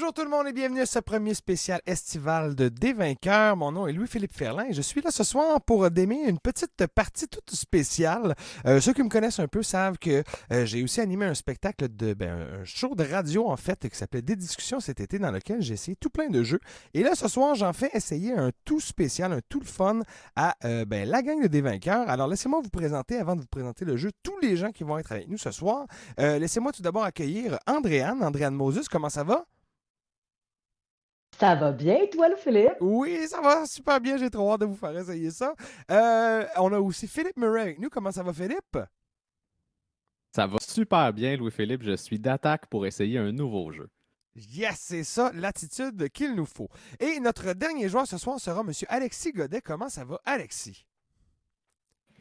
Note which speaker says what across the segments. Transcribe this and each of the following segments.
Speaker 1: Bonjour tout le monde et bienvenue à ce premier spécial estival de Des Vainqueurs. Mon nom est Louis-Philippe Ferland et je suis là ce soir pour démer une petite partie toute spéciale. Ceux qui me connaissent un peu savent que j'ai aussi animé un spectacle un show de radio en fait qui s'appelait Des discussions cet été dans lequel j'ai essayé tout plein de jeux. Et là ce soir j'en fais essayer un tout spécial, un tout le fun à la gang de Des Vainqueurs. Alors laissez-moi vous présenter avant de vous présenter le jeu tous les gens qui vont être avec nous ce soir. Laissez-moi tout d'abord accueillir Andréane Moses. Comment ça va?
Speaker 2: Ça va bien, toi, le Philippe?
Speaker 1: Oui, ça va super bien. J'ai trop hâte de vous faire essayer ça. On a aussi Philippe Murray avec nous. Comment ça va, Philippe?
Speaker 3: Ça va super bien, Louis-Philippe. Je suis d'attaque pour essayer un nouveau jeu.
Speaker 1: Yes, c'est ça, l'attitude qu'il nous faut. Et notre dernier joueur ce soir sera M. Alexis Godet. Comment ça va, Alexis?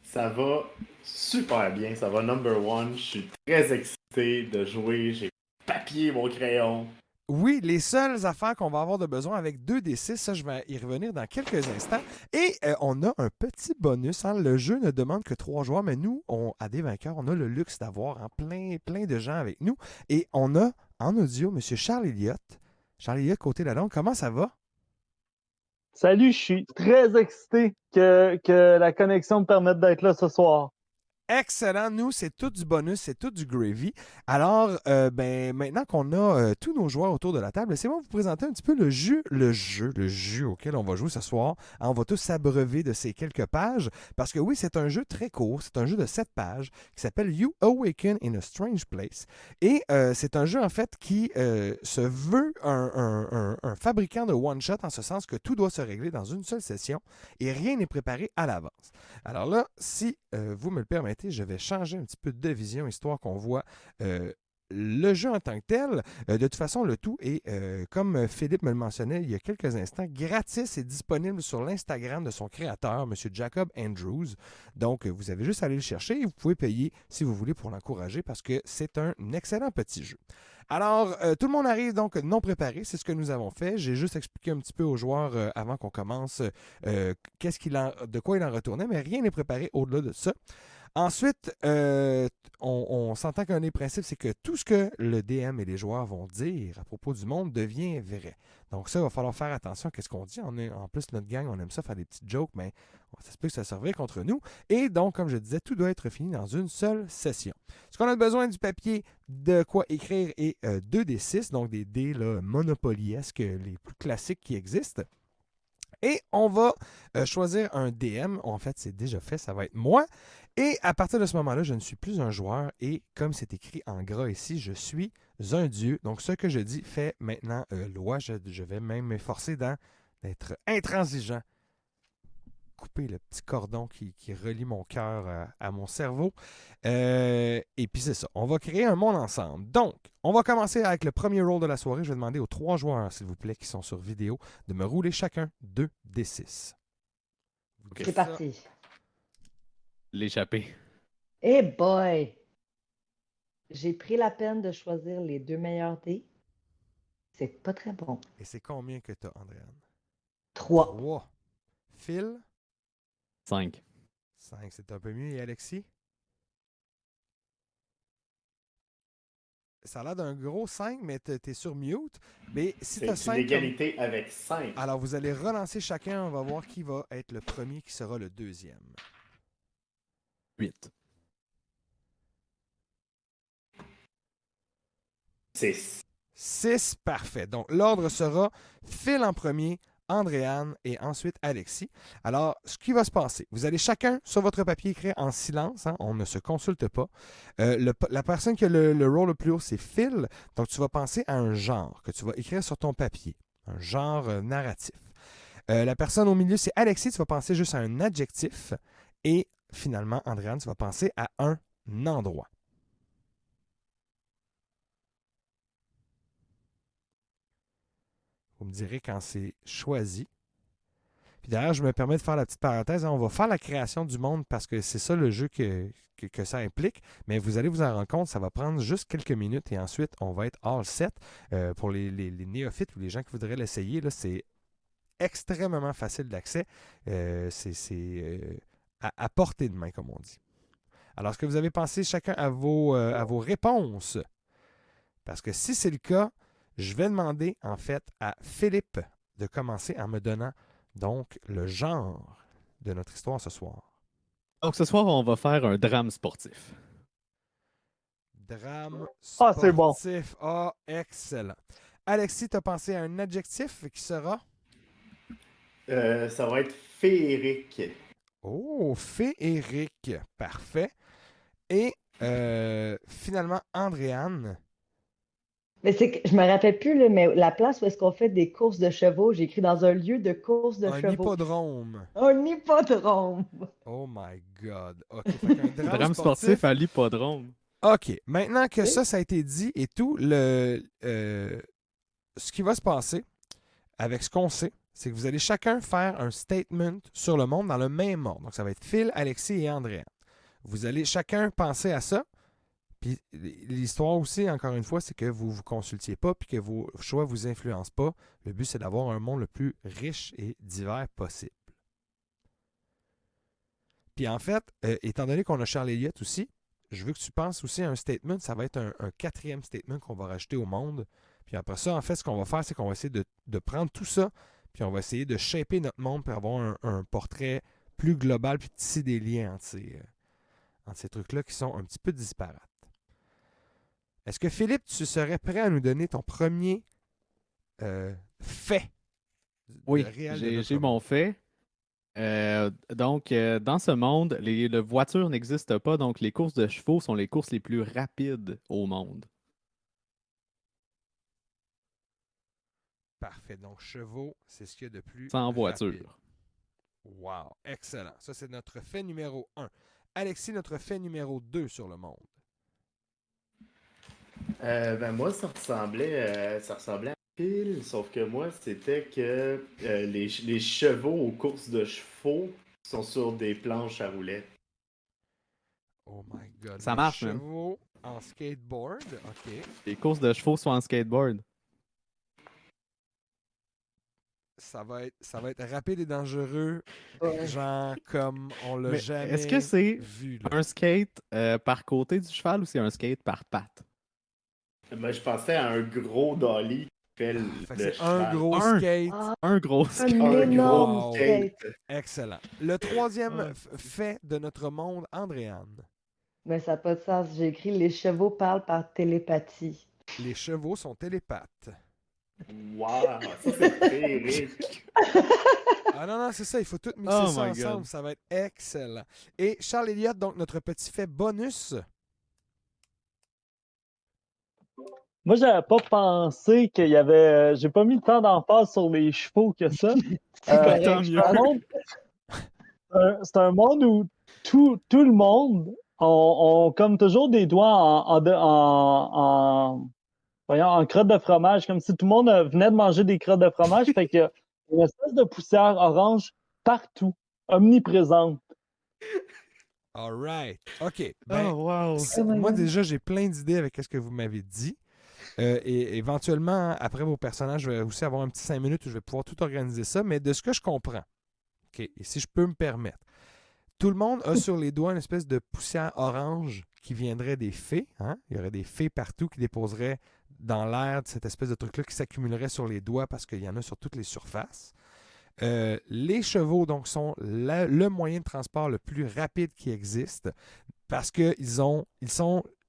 Speaker 4: Ça va super bien, ça va number one. Je suis très excité de jouer. J'ai mon papier, mon crayon.
Speaker 1: Oui, les seules affaires qu'on va avoir de besoin avec 2d6, ça je vais y revenir dans quelques instants. Et on a un petit bonus, hein. Le jeu ne demande que 3 joueurs, mais nous, à Des Vainqueurs, on a le luxe d'avoir plein de gens avec nous. Et on a en audio M. Charles Elliott. Charles Elliott, côté de la langue, comment ça va?
Speaker 5: Salut, je suis très excité que la connexion me permette d'être là ce soir.
Speaker 1: Excellent. Nous, c'est tout du bonus, c'est tout du gravy. Alors, maintenant qu'on a tous nos joueurs autour de la table, laissez-moi vous présenter un petit peu le jeu auquel on va jouer ce soir. Alors, on va tous s'abreuver de ces quelques pages parce que oui, c'est un jeu très court. C'est un jeu de 7 pages qui s'appelle You Awaken in a Strange Place. Et c'est un jeu, en fait, qui se veut un fabricant de one-shot en ce sens que tout doit se régler dans une seule session et rien n'est préparé à l'avance. Alors là, si vous me le permettez, je vais changer un petit peu de vision, histoire qu'on voit le jeu en tant que tel. De toute façon, le tout est, comme Philippe me le mentionnait il y a quelques instants, gratis et disponible sur l'Instagram de son créateur, M. Jacob Andrews. Donc, vous avez juste à aller le chercher et vous pouvez payer si vous voulez pour l'encourager parce que c'est un excellent petit jeu. Alors, tout le monde arrive donc non préparé, c'est ce que nous avons fait. J'ai juste expliqué un petit peu aux joueurs avant qu'on commence de quoi il en retournait, mais rien n'est préparé au-delà de ça. Ensuite, on s'entend qu'un des principes, c'est que tout ce que le DM et les joueurs vont dire à propos du monde devient vrai. Donc ça, il va falloir faire attention à ce qu'on dit. En plus, notre gang, on aime ça faire des petites jokes, mais ça se peut que ça servirait contre nous. Et donc, comme je disais, tout doit être fini dans une seule session. Ce qu'on a besoin du papier, de quoi écrire et 2d6, donc des dés là, monopolyesques, les plus classiques qui existent. Et on va choisir un DM. En fait, c'est déjà fait, ça va être moi. Et à partir de ce moment-là, je ne suis plus un joueur. Et comme c'est écrit en gras ici, je suis un dieu. Donc, ce que je dis fait maintenant loi. Je vais même m'efforcer d'être intransigeant. Couper le petit cordon qui relie mon cœur à mon cerveau. Et puis c'est ça. On va créer un monde ensemble. Donc, on va commencer avec le premier roll de la soirée. Je vais demander aux 3 joueurs, s'il vous plaît, qui sont sur vidéo, de me rouler chacun 2d6.
Speaker 2: C'est parti.
Speaker 3: L'échappée.
Speaker 2: Eh boy! J'ai pris la peine de choisir les 2 meilleurs dés. C'est pas très bon.
Speaker 1: Et c'est combien que tu as, Andréane?
Speaker 2: 3.
Speaker 1: 3. Phil?
Speaker 3: 5.
Speaker 1: 5, c'est un peu mieux. Et Alexis? Ça a l'air d'un gros 5, mais tu es sur mute. Mais si tu as
Speaker 4: C'est
Speaker 1: 5.
Speaker 4: une égalité avec 5.
Speaker 1: Alors, vous allez relancer chacun. On va voir qui va être le premier, qui sera le deuxième.
Speaker 3: 8.
Speaker 4: 6.
Speaker 1: 6, parfait. Donc, l'ordre sera Phil en premier, Andréane et ensuite Alexis. Alors, ce qui va se passer, vous allez chacun sur votre papier écrire en silence, hein, on ne se consulte pas. La personne qui a le rôle le plus haut, c'est Phil. Donc, tu vas penser à un genre que tu vas écrire sur ton papier, un genre narratif. La personne au milieu, c'est Alexis, tu vas penser juste à un adjectif. Et finalement, Andréane, tu vas penser à un endroit. Vous me direz quand c'est choisi. Puis d'ailleurs, je me permets de faire la petite parenthèse. Hein, on va faire la création du monde parce que c'est ça le jeu que ça implique. Mais vous allez vous en rendre compte, ça va prendre juste quelques minutes et ensuite, on va être all set. Pour les néophytes ou les gens qui voudraient l'essayer, là, c'est extrêmement facile d'accès. C'est à portée de main, comme on dit. Alors, est-ce que vous avez pensé chacun à vos réponses? Parce que si c'est le cas, Je vais demander, en fait, à Philippe de commencer en me donnant, donc, le genre de notre histoire ce soir.
Speaker 3: Donc ce soir, on va faire un drame sportif.
Speaker 1: Drame
Speaker 5: Ah, c'est bon.
Speaker 1: sportif. Ah, excellent. Alexis, tu as pensé à un adjectif qui sera...
Speaker 4: Ça va être féerique.
Speaker 1: Oh, féerique. Parfait. Et finalement, Andréane.
Speaker 2: Mais c'est que je me rappelle plus, là, mais la place où est-ce qu'on fait des courses de chevaux, j'ai écrit dans un lieu de courses de
Speaker 1: Un
Speaker 2: chevaux.
Speaker 1: hippodrome.
Speaker 2: Un hippodrome.
Speaker 1: Oh my God. OK, fait qu'un drame
Speaker 3: Drame sportif à l'hippodrome.
Speaker 1: OK, maintenant que
Speaker 2: Oui.
Speaker 1: ça a été dit et tout, ce qui va se passer avec ce qu'on sait, c'est que vous allez chacun faire un statement sur le monde dans le même ordre. Donc, ça va être Phil, Alexis et Andréa. Vous allez chacun penser à ça. Puis l'histoire aussi, encore une fois, c'est que vous ne vous consultiez pas puis que vos choix ne vous influencent pas. Le but, c'est d'avoir un monde le plus riche et divers possible. Puis en fait, étant donné qu'on a Charles Elliott aussi, je veux que tu penses aussi à un statement. Ça va être un quatrième statement qu'on va rajouter au monde. Puis après ça, en fait, ce qu'on va faire, c'est qu'on va essayer de prendre tout ça, puis on va essayer de shaper notre monde pour avoir un portrait plus global, puis tisser des liens entre ces trucs-là qui sont un petit peu disparates. Est-ce que Philippe, tu serais prêt à nous donner ton premier fait
Speaker 3: Oui,
Speaker 1: réel de
Speaker 3: j'ai
Speaker 1: notre
Speaker 3: j'ai mon
Speaker 1: monde?
Speaker 3: fait. Donc, dans ce monde, les voitures n'existent pas, donc les courses de chevaux sont les courses les plus rapides au monde.
Speaker 1: Parfait. Donc, chevaux, c'est ce qu'il y a de plus
Speaker 3: Sans
Speaker 1: rapide.
Speaker 3: voiture.
Speaker 1: Wow, excellent. Ça, c'est notre fait numéro 1. Alexis, notre fait numéro 2 sur le monde.
Speaker 4: Moi, ça ressemblait à pile, sauf que moi, c'était que les chevaux aux courses de chevaux sont sur des planches à roulettes.
Speaker 1: Oh my God.
Speaker 3: Ça
Speaker 1: Les
Speaker 3: marche, man.
Speaker 1: chevaux en skateboard. OK.
Speaker 3: Les courses de chevaux sont en skateboard.
Speaker 1: Ça va être rapide et dangereux,
Speaker 2: Ouais.
Speaker 1: genre comme on l'a
Speaker 3: Mais
Speaker 1: jamais
Speaker 3: est-ce que c'est
Speaker 1: vu. Là.
Speaker 3: un skate par côté du cheval ou c'est un skate par patte?
Speaker 4: Moi, je pensais à un gros dolly qui fait
Speaker 1: Fait que
Speaker 4: le
Speaker 1: c'est un
Speaker 4: cheval.
Speaker 1: gros
Speaker 3: Un.
Speaker 1: skate.
Speaker 2: Ah,
Speaker 3: Un gros
Speaker 2: un
Speaker 3: skate.
Speaker 4: Un
Speaker 2: énorme
Speaker 1: gros
Speaker 2: skate.
Speaker 1: Excellent. Le troisième
Speaker 3: Ouais.
Speaker 1: fait de notre monde, Andréane.
Speaker 2: Mais ça n'a pas de sens. J'ai écrit les chevaux parlent par télépathie.
Speaker 1: Les chevaux sont télépathes.
Speaker 4: Wow, ça c'est féerique.
Speaker 1: Ah non, c'est ça, il faut tout mixer
Speaker 3: Oh
Speaker 1: ça
Speaker 3: my
Speaker 1: ensemble,
Speaker 3: God.
Speaker 1: ça va être excellent. Et Charles Elliott, donc notre petit fait bonus.
Speaker 5: Moi, j'avais pas pensé qu'il y avait. J'ai pas mis tant d'emphase sur les chevaux que ça.
Speaker 2: C'est correct,
Speaker 3: tant
Speaker 2: je
Speaker 3: mieux.
Speaker 2: pense.
Speaker 5: C'est un monde où tout le monde ont comme toujours des doigts en crotte de fromage, comme si tout le monde venait de manger des crottes de fromage. Fait qu'il y a une espèce de poussière orange partout, omniprésente.
Speaker 1: All right. OK. Ben,
Speaker 3: Oh, wow.
Speaker 2: Oh my
Speaker 1: moi,
Speaker 2: God.
Speaker 1: déjà, j'ai plein d'idées avec ce que vous m'avez dit. Et éventuellement, après vos personnages, je vais aussi avoir un petit 5 minutes où je vais pouvoir tout organiser ça. Mais de ce que je comprends, OK, et si je peux me permettre, tout le monde a sur les doigts une espèce de poussière orange qui viendrait des fées. Hein? Il y aurait des fées partout qui déposeraient dans l'air cette espèce de truc-là qui s'accumulerait sur les doigts parce qu'il y en a sur toutes les surfaces. Les chevaux, donc, sont le moyen de transport le plus rapide qui existe parce qu'ils sont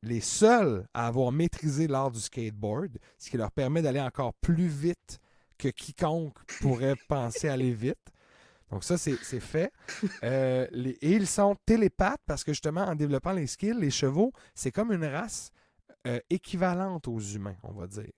Speaker 1: les seuls à avoir maîtrisé l'art du skateboard, ce qui leur permet d'aller encore plus vite que quiconque pourrait penser aller vite. Donc ça, c'est fait. Et ils sont télépathes parce que justement, en développant les skills, les chevaux, c'est comme une race équivalente aux humains, on va dire.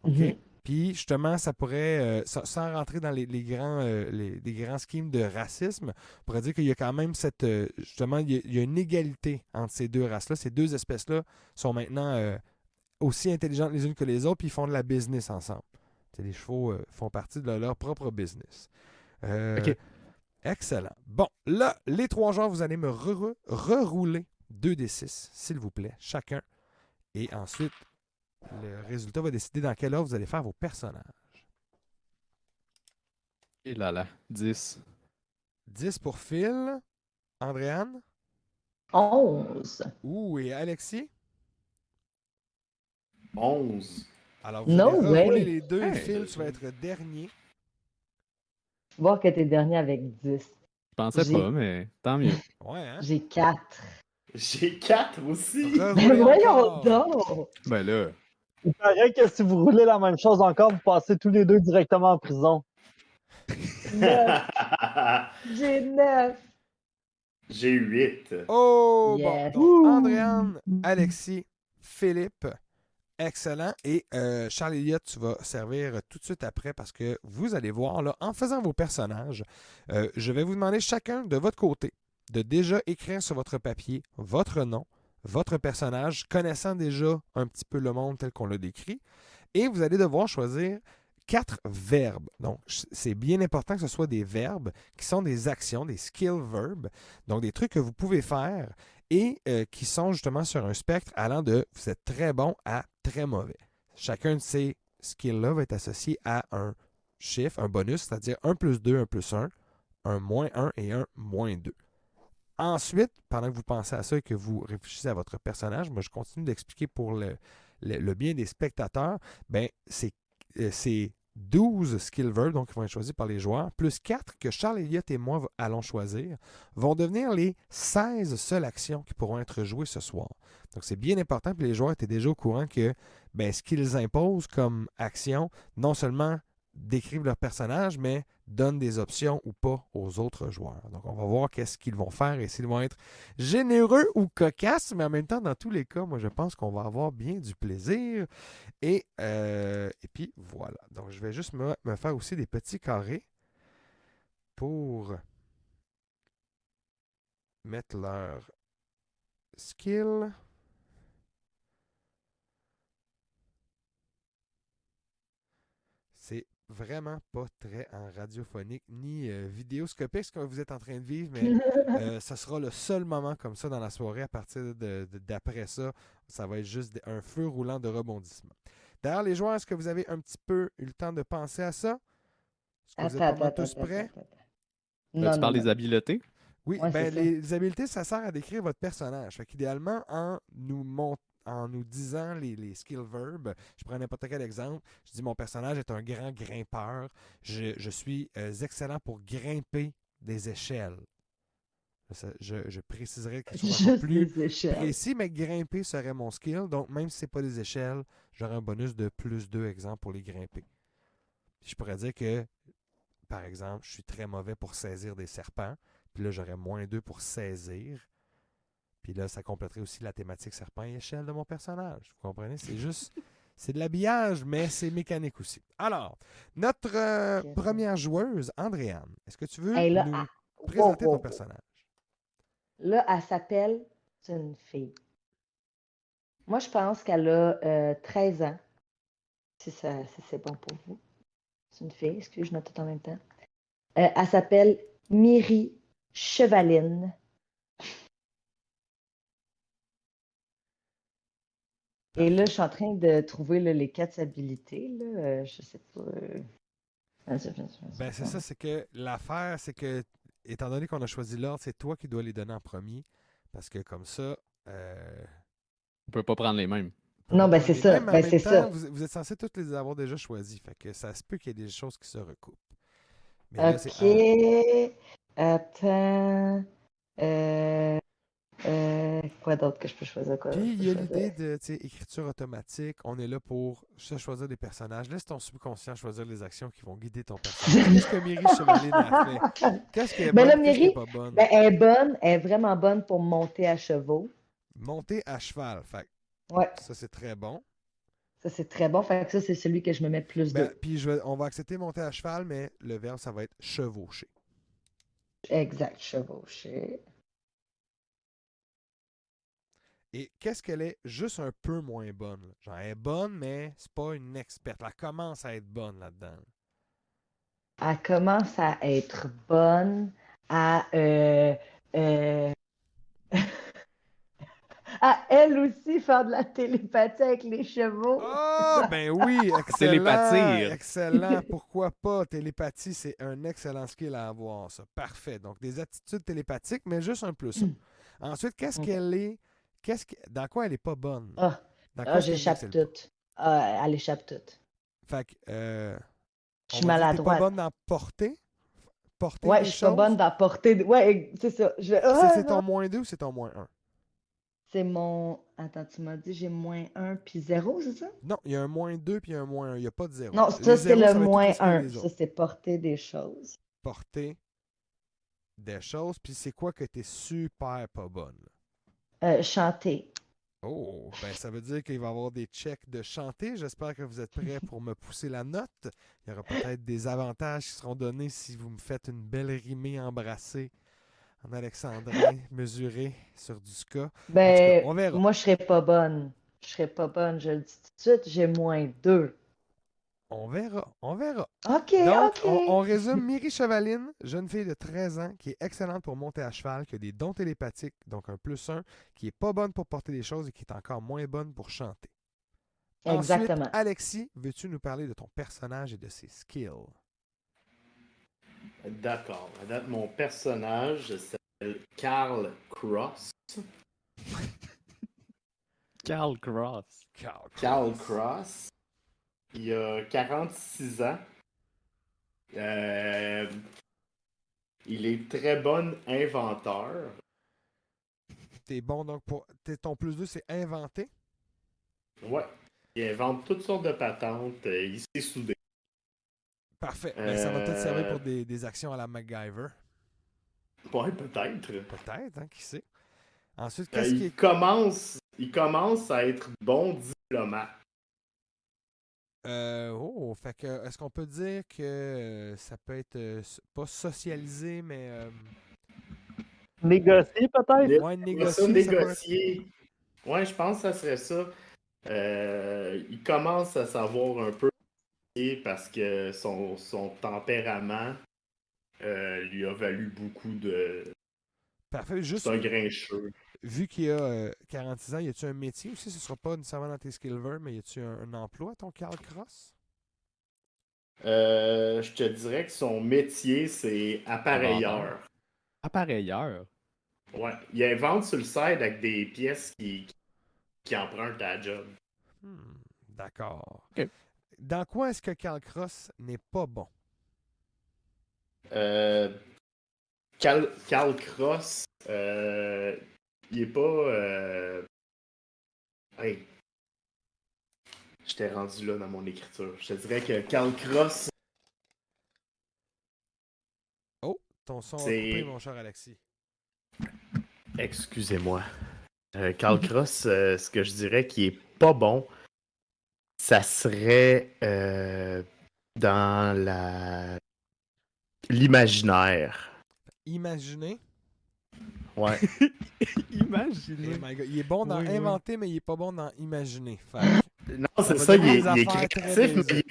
Speaker 1: OK?
Speaker 2: Mhm.
Speaker 1: Puis justement, ça pourrait, sans rentrer dans les grands schemes de racisme, on pourrait dire qu'il y a quand même cette, justement, il y a une égalité entre ces deux races-là. Ces deux espèces-là sont maintenant aussi intelligentes les unes que les autres, puis ils font de la business ensemble. T'sais, les chevaux font partie de leur propre business.
Speaker 3: OK.
Speaker 1: Excellent. Bon, là, les trois genres, vous allez me rerouler 2d6, s'il vous plaît, chacun. Et ensuite, le résultat va décider dans quel ordre vous allez faire vos personnages.
Speaker 3: Et là là, 10.
Speaker 1: 10 pour Phil. Andréane.
Speaker 2: 11.
Speaker 1: Ouh, et Alexis.
Speaker 4: 11.
Speaker 1: Alors, vous
Speaker 2: No
Speaker 1: allez rerouler
Speaker 2: way!
Speaker 1: les deux.
Speaker 3: Hey.
Speaker 1: Phil, tu vas être dernier.
Speaker 2: Voir que t'es dernier avec 10.
Speaker 3: Ouais, je pensais
Speaker 2: J'ai-
Speaker 3: pas, mais tant mieux.
Speaker 1: Ouais, hein?
Speaker 2: J'ai 4.
Speaker 4: J'ai 4 aussi.
Speaker 1: Reroulez
Speaker 2: Voyons
Speaker 1: encore.
Speaker 2: donc!
Speaker 3: Ben là,
Speaker 5: Il paraît que si vous roulez la même chose encore, vous passez tous les deux directement en prison.
Speaker 2: 9. J'ai 9.
Speaker 4: J'ai 8.
Speaker 1: Oh, bon.
Speaker 2: Yes.
Speaker 1: Donc, Andréane, Alexis, Philippe, excellent. Et Charles Elliott, tu vas servir tout de suite après parce que vous allez voir, là, en faisant vos personnages, je vais vous demander chacun de votre côté de déjà écrire sur votre papier votre nom, votre personnage, connaissant déjà un petit peu le monde tel qu'on l'a décrit. Et vous allez devoir choisir 4 verbes. Donc, c'est bien important que ce soit des verbes qui sont des actions, des skill verbs, donc des trucs que vous pouvez faire et qui sont justement sur un spectre allant de vous êtes très bon à très mauvais. Chacun de ces skills-là va être associé à un chiffre, un bonus, c'est-à-dire 1 plus 2, 1 plus 1, un moins 1 et un moins 2. Ensuite, pendant que vous pensez à ça et que vous réfléchissez à votre personnage, moi je continue d'expliquer pour le bien des spectateurs, ben c'est 12 skill verbs donc, qui vont être choisis par les joueurs, plus 4 que Charles Elliott et moi allons choisir, vont devenir les 16 seules actions qui pourront être jouées ce soir. Donc, c'est bien important, puis les joueurs étaient déjà au courant que ce qu'ils imposent comme action, non seulement décrivent leur personnage, mais donnent des options ou pas aux autres joueurs. Donc, on va voir qu'est-ce qu'ils vont faire et s'ils vont être généreux ou cocasses, mais en même temps, dans tous les cas, moi, je pense qu'on va avoir bien du plaisir. Et puis, voilà. Donc, je vais juste me faire aussi des petits carrés pour mettre leur skill. C'est vraiment pas très en radiophonique ni vidéoscopique ce que vous êtes en train de vivre, mais ce sera le seul moment comme ça dans la soirée. À partir d'après ça, ça va être juste un feu roulant de rebondissement. D'ailleurs, les joueurs, est-ce que vous avez un petit peu eu le temps de penser à ça? Est-ce que vous êtes pas mal tous prêts?
Speaker 3: là, tu parles des habiletés?
Speaker 1: Oui,
Speaker 2: Ouais, c'est ça.
Speaker 1: les habiletés, ça sert à décrire votre personnage. Fait qu'idéalement, en nous disant les skill verbs, je prends n'importe quel exemple, je dis mon personnage est un grand grimpeur, je suis excellent pour grimper des échelles. Je préciserai quelque chose encore
Speaker 2: Juste
Speaker 1: plus
Speaker 2: des échelles.
Speaker 1: précis, mais grimper serait mon skill. Donc, même si ce n'est pas des échelles, j'aurai un bonus de plus 2 exemples pour les grimper. Puis je pourrais dire que, par exemple, je suis très mauvais pour saisir des serpents. Puis là, j'aurais moins 2 pour saisir. Puis là, ça compléterait aussi la thématique serpent et échelle de mon personnage. Vous comprenez? C'est juste... C'est de l'habillage, mais c'est mécanique aussi. Alors, notre première joueuse, Andréane, est-ce que tu veux
Speaker 2: Hey, là,
Speaker 1: nous présenter ton personnage?
Speaker 2: Là, elle s'appelle, c'est une fille. Moi, je pense qu'elle a 13 ans. Si c'est bon pour vous. C'est une fille, excusez, je note tout en même temps. Elle s'appelle Myri Chevaline. Et là, je suis en train de trouver là, les 4 habilités. Là, je sais pas.
Speaker 1: C'est ça, c'est que l'affaire, c'est que, étant donné qu'on a choisi l'ordre, c'est toi qui dois les donner en premier. Parce que comme ça.
Speaker 3: On peut pas prendre les mêmes.
Speaker 2: Non, ben c'est ça.
Speaker 1: Mais en même
Speaker 2: c'est
Speaker 1: temps,
Speaker 2: ça.
Speaker 1: vous êtes censés toutes les avoir déjà choisis. Fait que ça se peut qu'il y ait des choses qui se recoupent. Mais là,
Speaker 2: Ok. Attends. Quoi d'autre que je peux choisir? Quoi
Speaker 1: Puis
Speaker 2: je
Speaker 1: il
Speaker 2: peux
Speaker 1: y a
Speaker 2: choisir?
Speaker 1: l'idée de écriture automatique. On est là pour se choisir des personnages. Laisse ton subconscient choisir les actions qui vont guider ton personnage. Qu'est-ce que Myri Chevaline a fait? Qu'est-ce qu'elle est
Speaker 2: Ben là,
Speaker 1: bonne? Qu'est-ce qui
Speaker 2: Myri,
Speaker 1: n'est pas bonne?
Speaker 2: ben, elle est bonne. Elle est vraiment bonne pour monter à chevaux.
Speaker 1: Monter à cheval. Fait que
Speaker 2: Ouais,
Speaker 1: ça, c'est très bon.
Speaker 2: ça c'est très bon. Fait que ça, c'est celui que je me mets plus de.
Speaker 1: Puis on va accepter monter à cheval, mais le verbe, ça va être chevaucher.
Speaker 2: Exact, chevaucher.
Speaker 1: Et qu'est-ce qu'elle est juste un peu moins bonne? Là? Genre, elle est bonne, mais c'est pas une experte. Elle commence à être bonne là-dedans.
Speaker 2: Elle commence à être bonne à à elle aussi faire de la télépathie avec les chevaux.
Speaker 1: Ah, ben oui, excellent.
Speaker 3: Télépathie.
Speaker 1: Excellent. Pourquoi pas? Télépathie, c'est un excellent skill à avoir, ça. Parfait. Donc, des attitudes télépathiques, mais juste un plus. Ensuite, qu'est-ce qu'elle est? Dans quoi elle n'est pas bonne?
Speaker 2: Ah,
Speaker 1: Dans quoi est-ce qu'elle
Speaker 2: j'échappe
Speaker 1: n'excelle
Speaker 2: tout. elle échappe toute.
Speaker 1: Fait que,
Speaker 2: Je
Speaker 1: on
Speaker 2: suis
Speaker 1: va dire que t'es pas
Speaker 2: maladroite.
Speaker 1: bonne dans porter
Speaker 2: Ouais,
Speaker 1: des
Speaker 2: je suis pas
Speaker 1: choses.
Speaker 2: bonne dans porter. Ouais, c'est ça.
Speaker 1: C'est
Speaker 2: Non.
Speaker 1: ton -2 ou c'est ton -1?
Speaker 2: C'est mon. Attends, tu m'as dit j'ai -1 puis 0, c'est ça?
Speaker 1: Non, il y a un -2 puis un -1. Il n'y a pas de 0.
Speaker 2: Non,
Speaker 1: Les
Speaker 2: ça, c'est
Speaker 1: zéros,
Speaker 2: le
Speaker 1: ça va être tous les skills
Speaker 2: -1.
Speaker 1: des
Speaker 2: Ça,
Speaker 1: autres.
Speaker 2: c'est porter des choses.
Speaker 1: Porter des choses. Puis c'est quoi que t'es super pas bonne?
Speaker 2: Chanter.
Speaker 1: Oh, ben ça veut dire qu'il va y avoir des checks de chanter. J'espère que vous êtes prêts pour me pousser la note. Il y aura peut-être des avantages qui seront donnés si vous me faites une belle rimée embrassée en alexandrin mesuré sur du ska.
Speaker 2: Ben,
Speaker 1: on verra.
Speaker 2: moi, je serais pas bonne. Je serais pas bonne, je le dis tout de suite. J'ai -2.
Speaker 1: On verra.
Speaker 2: OK,
Speaker 1: Donc,
Speaker 2: OK.
Speaker 1: on résume. Myri Chevaline, jeune fille de 13 ans, qui est excellente pour monter à cheval, qui a des dons télépathiques, donc un +1, qui est pas bonne pour porter des choses et qui est encore moins bonne pour chanter.
Speaker 2: Exactement.
Speaker 1: Ensuite, Alexis, veux-tu nous parler de ton personnage et de ses skills?
Speaker 4: D'accord. À date, mon personnage s'appelle Carl Cross.
Speaker 3: Carl Cross.
Speaker 4: Carl Cross. Il a 46 ans. Il est très bon inventeur.
Speaker 1: T'es bon donc pour. Ton +2, c'est inventer.
Speaker 4: Ouais. Il invente toutes sortes de patentes. Il s'est soudé.
Speaker 1: Parfait. Ben, ça va peut-être servir pour des actions à la MacGyver.
Speaker 4: Ouais, peut-être.
Speaker 1: Peut-être, hein, qui sait. Ensuite, qu'est-ce qui est.
Speaker 4: Il commence à être bon diplomate.
Speaker 1: Fait que est-ce qu'on peut dire que ça peut être pas socialisé, mais
Speaker 5: Négocier, peut-être?
Speaker 1: ouais,
Speaker 4: Ça,
Speaker 1: négocier.
Speaker 4: négocier. Ouais, je pense que ça serait ça. Il commence à savoir un peu parce que son tempérament lui a valu beaucoup de.
Speaker 1: Parfait. Juste
Speaker 4: C'est un grincheux.
Speaker 1: vu qu'il a 46 ans, y a-tu un métier aussi? Ce sera pas nécessairement dans tes skillver, mais y a-tu un emploi, ton Carl Cross?
Speaker 4: Je te dirais que son métier, c'est appareilleur.
Speaker 3: Appareilleur.
Speaker 4: Ouais. Il invente sur le side avec des pièces qui empruntent à la job.
Speaker 1: D'accord.
Speaker 3: Ok.
Speaker 1: Dans quoi est-ce que Carl Cross n'est pas bon?
Speaker 4: Carl Cross, il est pas. Hey. J'étais rendu là dans mon écriture. Je te dirais que Carl Cross.
Speaker 1: Oh, ton son a
Speaker 4: C'est-
Speaker 1: coupé, mon cher Alexis.
Speaker 4: Excusez-moi. Carl Cross, ce que je dirais qui est pas bon, ça serait dans l'imaginaire.
Speaker 1: Imaginez.
Speaker 4: Ouais.
Speaker 3: Imaginez.
Speaker 1: Oh my God. Il est bon dans
Speaker 3: Oui, oui.
Speaker 1: inventer, mais il est pas bon dans imaginer. Fait que,
Speaker 4: Non,
Speaker 1: On
Speaker 4: c'est
Speaker 1: va
Speaker 4: ça,
Speaker 1: donner
Speaker 4: il
Speaker 1: des
Speaker 4: est
Speaker 1: affaires
Speaker 4: créatif,
Speaker 1: très
Speaker 4: mais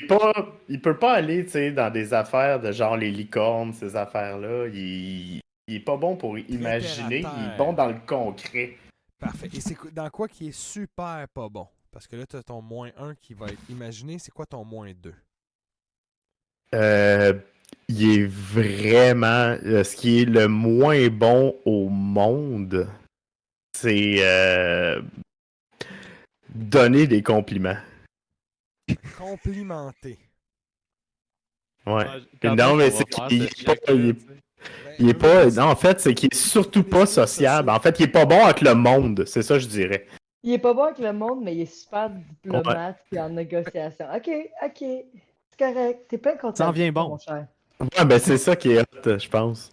Speaker 4: il peut pas aller, tu sais, dans des affaires de genre les licornes, ces affaires-là. Il est pas bon pour imaginer,
Speaker 1: terre à
Speaker 4: il est
Speaker 1: terre.
Speaker 4: bon dans le concret.
Speaker 1: parfait. Et c'est dans quoi qui est super pas bon? Parce que là, tu as ton -1 qui va être imaginé. C'est quoi ton -2?
Speaker 4: Il est vraiment... ce qui est le moins bon au monde, c'est donner des compliments.
Speaker 1: Complimenter.
Speaker 4: Ouais.
Speaker 3: Quand
Speaker 4: Non, mais
Speaker 3: est-ce
Speaker 4: c'est
Speaker 3: qu'on va
Speaker 4: qu'il
Speaker 3: faire ce
Speaker 4: est pas-
Speaker 3: check-là,
Speaker 4: il est-
Speaker 3: tu sais?
Speaker 1: Ben,
Speaker 4: Il est
Speaker 1: oui,
Speaker 4: pas...
Speaker 1: oui,
Speaker 4: Non, en fait, c'est qu'il est surtout
Speaker 1: Les
Speaker 4: pas
Speaker 1: skills
Speaker 4: sociable.
Speaker 1: sociaux.
Speaker 4: En fait, il est pas bon avec le monde. C'est ça, je dirais.
Speaker 2: Il est pas bon avec le monde, mais il est super diplomate et en négociation. OK. C'est correct. T'es plein content.
Speaker 3: Ça en vient bon.
Speaker 2: Mon cher.
Speaker 4: Ouais, ben c'est ça qui est hot, je pense.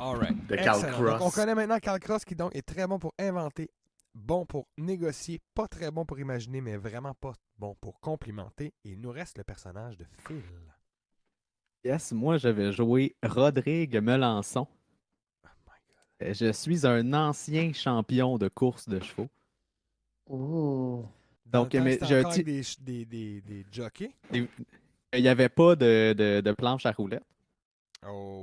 Speaker 1: Alright.
Speaker 4: De Carl
Speaker 1: Excellent.
Speaker 4: Cross.
Speaker 1: Donc, on connaît maintenant Carl Cross qui donc est très bon pour inventer, bon pour négocier, pas très bon pour imaginer, mais vraiment pas bon pour complimenter. Et il nous reste le personnage de Phil.
Speaker 3: Yes, moi j'avais joué Rodrigue Melançon.
Speaker 1: Oh my God.
Speaker 3: Je suis un ancien champion de course de chevaux.
Speaker 2: Ouh.
Speaker 1: Dans
Speaker 3: Donc,
Speaker 1: le temps,
Speaker 3: mais
Speaker 1: c'était
Speaker 3: j'ai un
Speaker 1: encore
Speaker 3: petit-
Speaker 1: avec des jockeys.
Speaker 3: Il n'y avait pas de planche à roulettes.
Speaker 1: Oh,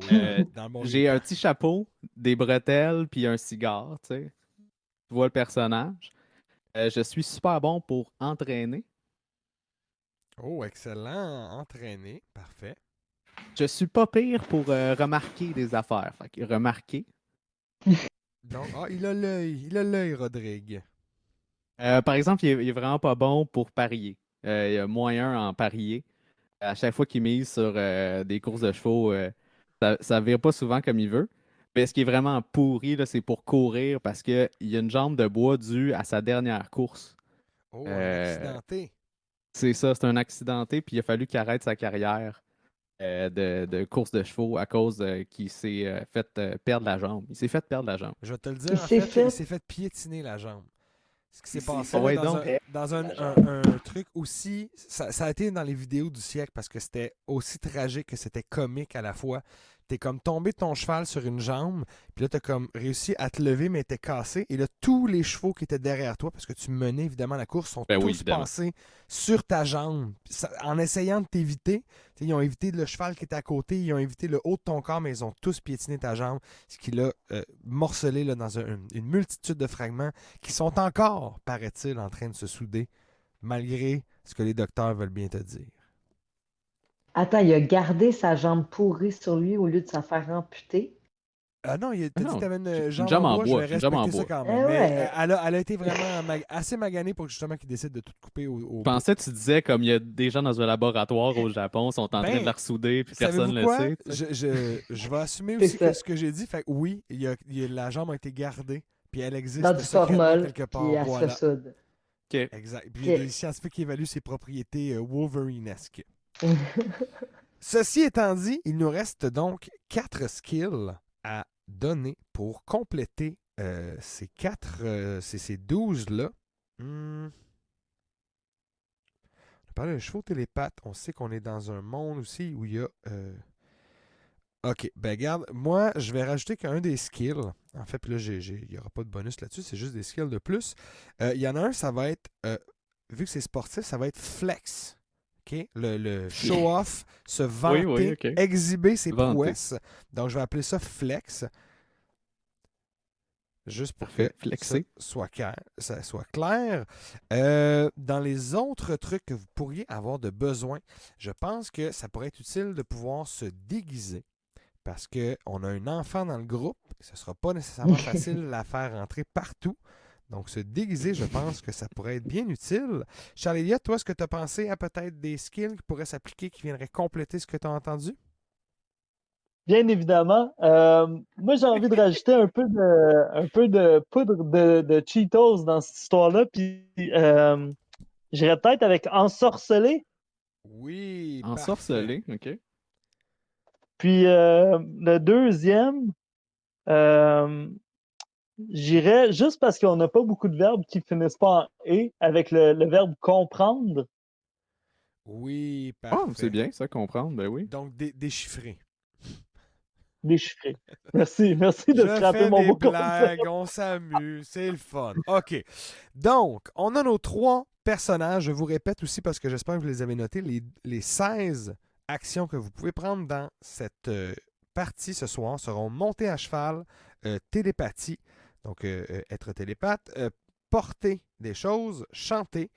Speaker 1: dans le bon
Speaker 3: J'ai un petit chapeau, des bretelles, puis un cigare, tu sais. Tu vois le personnage. Je suis super bon pour entraîner.
Speaker 1: Oh, excellent. Entraîné. Parfait.
Speaker 3: Je suis pas pire pour remarquer des affaires. Fait que remarquer.
Speaker 1: Donc, il a l'œil, Rodrigue.
Speaker 3: Par exemple, il est vraiment pas bon pour parier. il a -1 en parier. À chaque fois qu'il mise sur des courses de chevaux, ça vire pas souvent comme il veut. Mais ce qui est vraiment pourri, là, c'est pour courir parce qu'il y a une jambe de bois due à sa dernière course.
Speaker 1: Oh, un
Speaker 3: Euh,
Speaker 1: accidenté.
Speaker 3: c'est ça, c'est un accidenté, puis il a fallu qu'il arrête sa carrière de course de chevaux à cause qu'il s'est fait perdre la jambe. Il s'est fait perdre la jambe.
Speaker 1: Je vais te le dire,
Speaker 2: Il
Speaker 1: en
Speaker 2: s'est
Speaker 1: fait, il
Speaker 2: fait.
Speaker 1: s'est fait piétiner la jambe. Ce qui s'est
Speaker 4: Il s'est
Speaker 1: passé
Speaker 4: fait
Speaker 1: là,
Speaker 3: Ouais,
Speaker 1: dans,
Speaker 3: donc.
Speaker 1: dans
Speaker 4: la jambe.
Speaker 1: un truc aussi, ça a été dans les vidéos du siècle parce que c'était aussi tragique que c'était comique à la fois. T'es comme tombé de ton cheval sur une jambe, puis là t'as comme réussi à te lever mais t'es cassé, et là tous les chevaux qui étaient derrière toi, parce que tu menais évidemment la course, sont
Speaker 3: Ben oui,
Speaker 1: tous
Speaker 3: évidemment.
Speaker 1: passés sur ta jambe. En essayant de t'éviter, ils ont évité le cheval qui était à côté, ils ont évité le haut de ton corps, mais ils ont tous piétiné ta jambe, ce qui l'a morcelé là, dans une multitude de fragments qui sont encore, paraît-il, en train de se souder, malgré ce que les docteurs veulent bien te dire.
Speaker 2: Attends, il a gardé sa jambe pourrie sur lui au lieu de se faire amputer.
Speaker 1: Ah non, t'as dit
Speaker 3: Non,
Speaker 1: que t'avais
Speaker 3: j'ai
Speaker 1: une jambe
Speaker 3: jambe
Speaker 1: en
Speaker 3: en
Speaker 1: bois, je
Speaker 3: bois,
Speaker 1: vais
Speaker 3: j'ai une jambe en
Speaker 1: respecter ça
Speaker 3: bois.
Speaker 1: quand
Speaker 2: Eh
Speaker 1: même. Mais
Speaker 2: ouais.
Speaker 1: elle a été vraiment assez maganée pour justement qu'il décide de tout couper au
Speaker 3: Je
Speaker 1: bout.
Speaker 3: pensais que tu disais comme il y a des gens dans un laboratoire au Japon sont en train
Speaker 1: Ben,
Speaker 3: de la ressouder puis
Speaker 1: savez-vous
Speaker 3: personne ne le
Speaker 1: quoi?
Speaker 3: sait. Tu sais.
Speaker 1: Je vais assumer
Speaker 2: C'est
Speaker 1: aussi
Speaker 2: ça.
Speaker 1: ce que j'ai dit. Fait que oui, la jambe a été gardée, puis elle existe
Speaker 2: Dans du
Speaker 1: secrètement
Speaker 2: formol,
Speaker 1: quelque
Speaker 2: puis
Speaker 1: part.
Speaker 2: elle se
Speaker 1: Voilà,
Speaker 2: ressoude.
Speaker 3: Ok.
Speaker 1: exact. Puis il y a
Speaker 2: Ok.
Speaker 1: des scientifiques qui évaluent ses propriétés Wolverinesques. Ceci étant dit, il nous reste donc 4 skills à donner pour compléter ces 12-là. On a parlé de chevaux télépathes. On sait qu'on est dans un monde aussi où il y a... OK, ben regarde, moi, je vais rajouter qu'un des skills, en fait, puis là, il n'y aura pas de bonus là-dessus, c'est juste des skills de plus. Il y en a un, ça va être, vu que c'est sportif, ça va être flex. OK? Le show-off, se vanter,
Speaker 3: oui, ok.
Speaker 1: exhiber ses
Speaker 3: Vanter.
Speaker 1: prouesses. Donc, je vais appeler ça flex. Juste pour
Speaker 3: Parfait.
Speaker 1: que
Speaker 3: Flexer.
Speaker 1: ça soit clair. Dans les autres trucs que vous pourriez avoir de besoin, je pense que ça pourrait être utile de pouvoir se déguiser. Parce qu'on a un enfant dans le groupe, ce ne sera pas nécessairement facile de la faire rentrer partout. Donc, se déguiser, je pense que ça pourrait être bien utile. Charles-Éliott, toi, est-ce que tu as pensé à peut-être des skills qui pourraient s'appliquer, qui viendraient compléter ce que tu as entendu?
Speaker 5: Bien évidemment. Moi, j'ai envie de rajouter un peu de poudre de Cheetos dans cette histoire-là. Puis, j'irais peut-être avec ensorceler.
Speaker 1: Oui, parfait.
Speaker 3: Ensorcelé, ok.
Speaker 5: Puis, le deuxième, j'irais juste parce qu'on n'a pas beaucoup de verbes qui finissent pas en « et » avec le verbe « comprendre ».
Speaker 1: Oui,
Speaker 3: Ah,
Speaker 1: parfait.
Speaker 3: c'est bien ça, comprendre, ben oui.
Speaker 1: Donc, déchiffrer.
Speaker 5: Déchiffré. Merci de
Speaker 1: Je
Speaker 5: scraper
Speaker 1: fais
Speaker 5: mon
Speaker 1: des
Speaker 5: beau
Speaker 1: blagues, on s'amuse, c'est le fun. OK. Donc, on a nos 3 personnages. Je vous répète aussi parce que j'espère que vous les avez notés, les 16 actions que vous pouvez prendre dans cette partie ce soir seront monter à cheval, télépathie, donc être télépathe, porter des choses, chanter,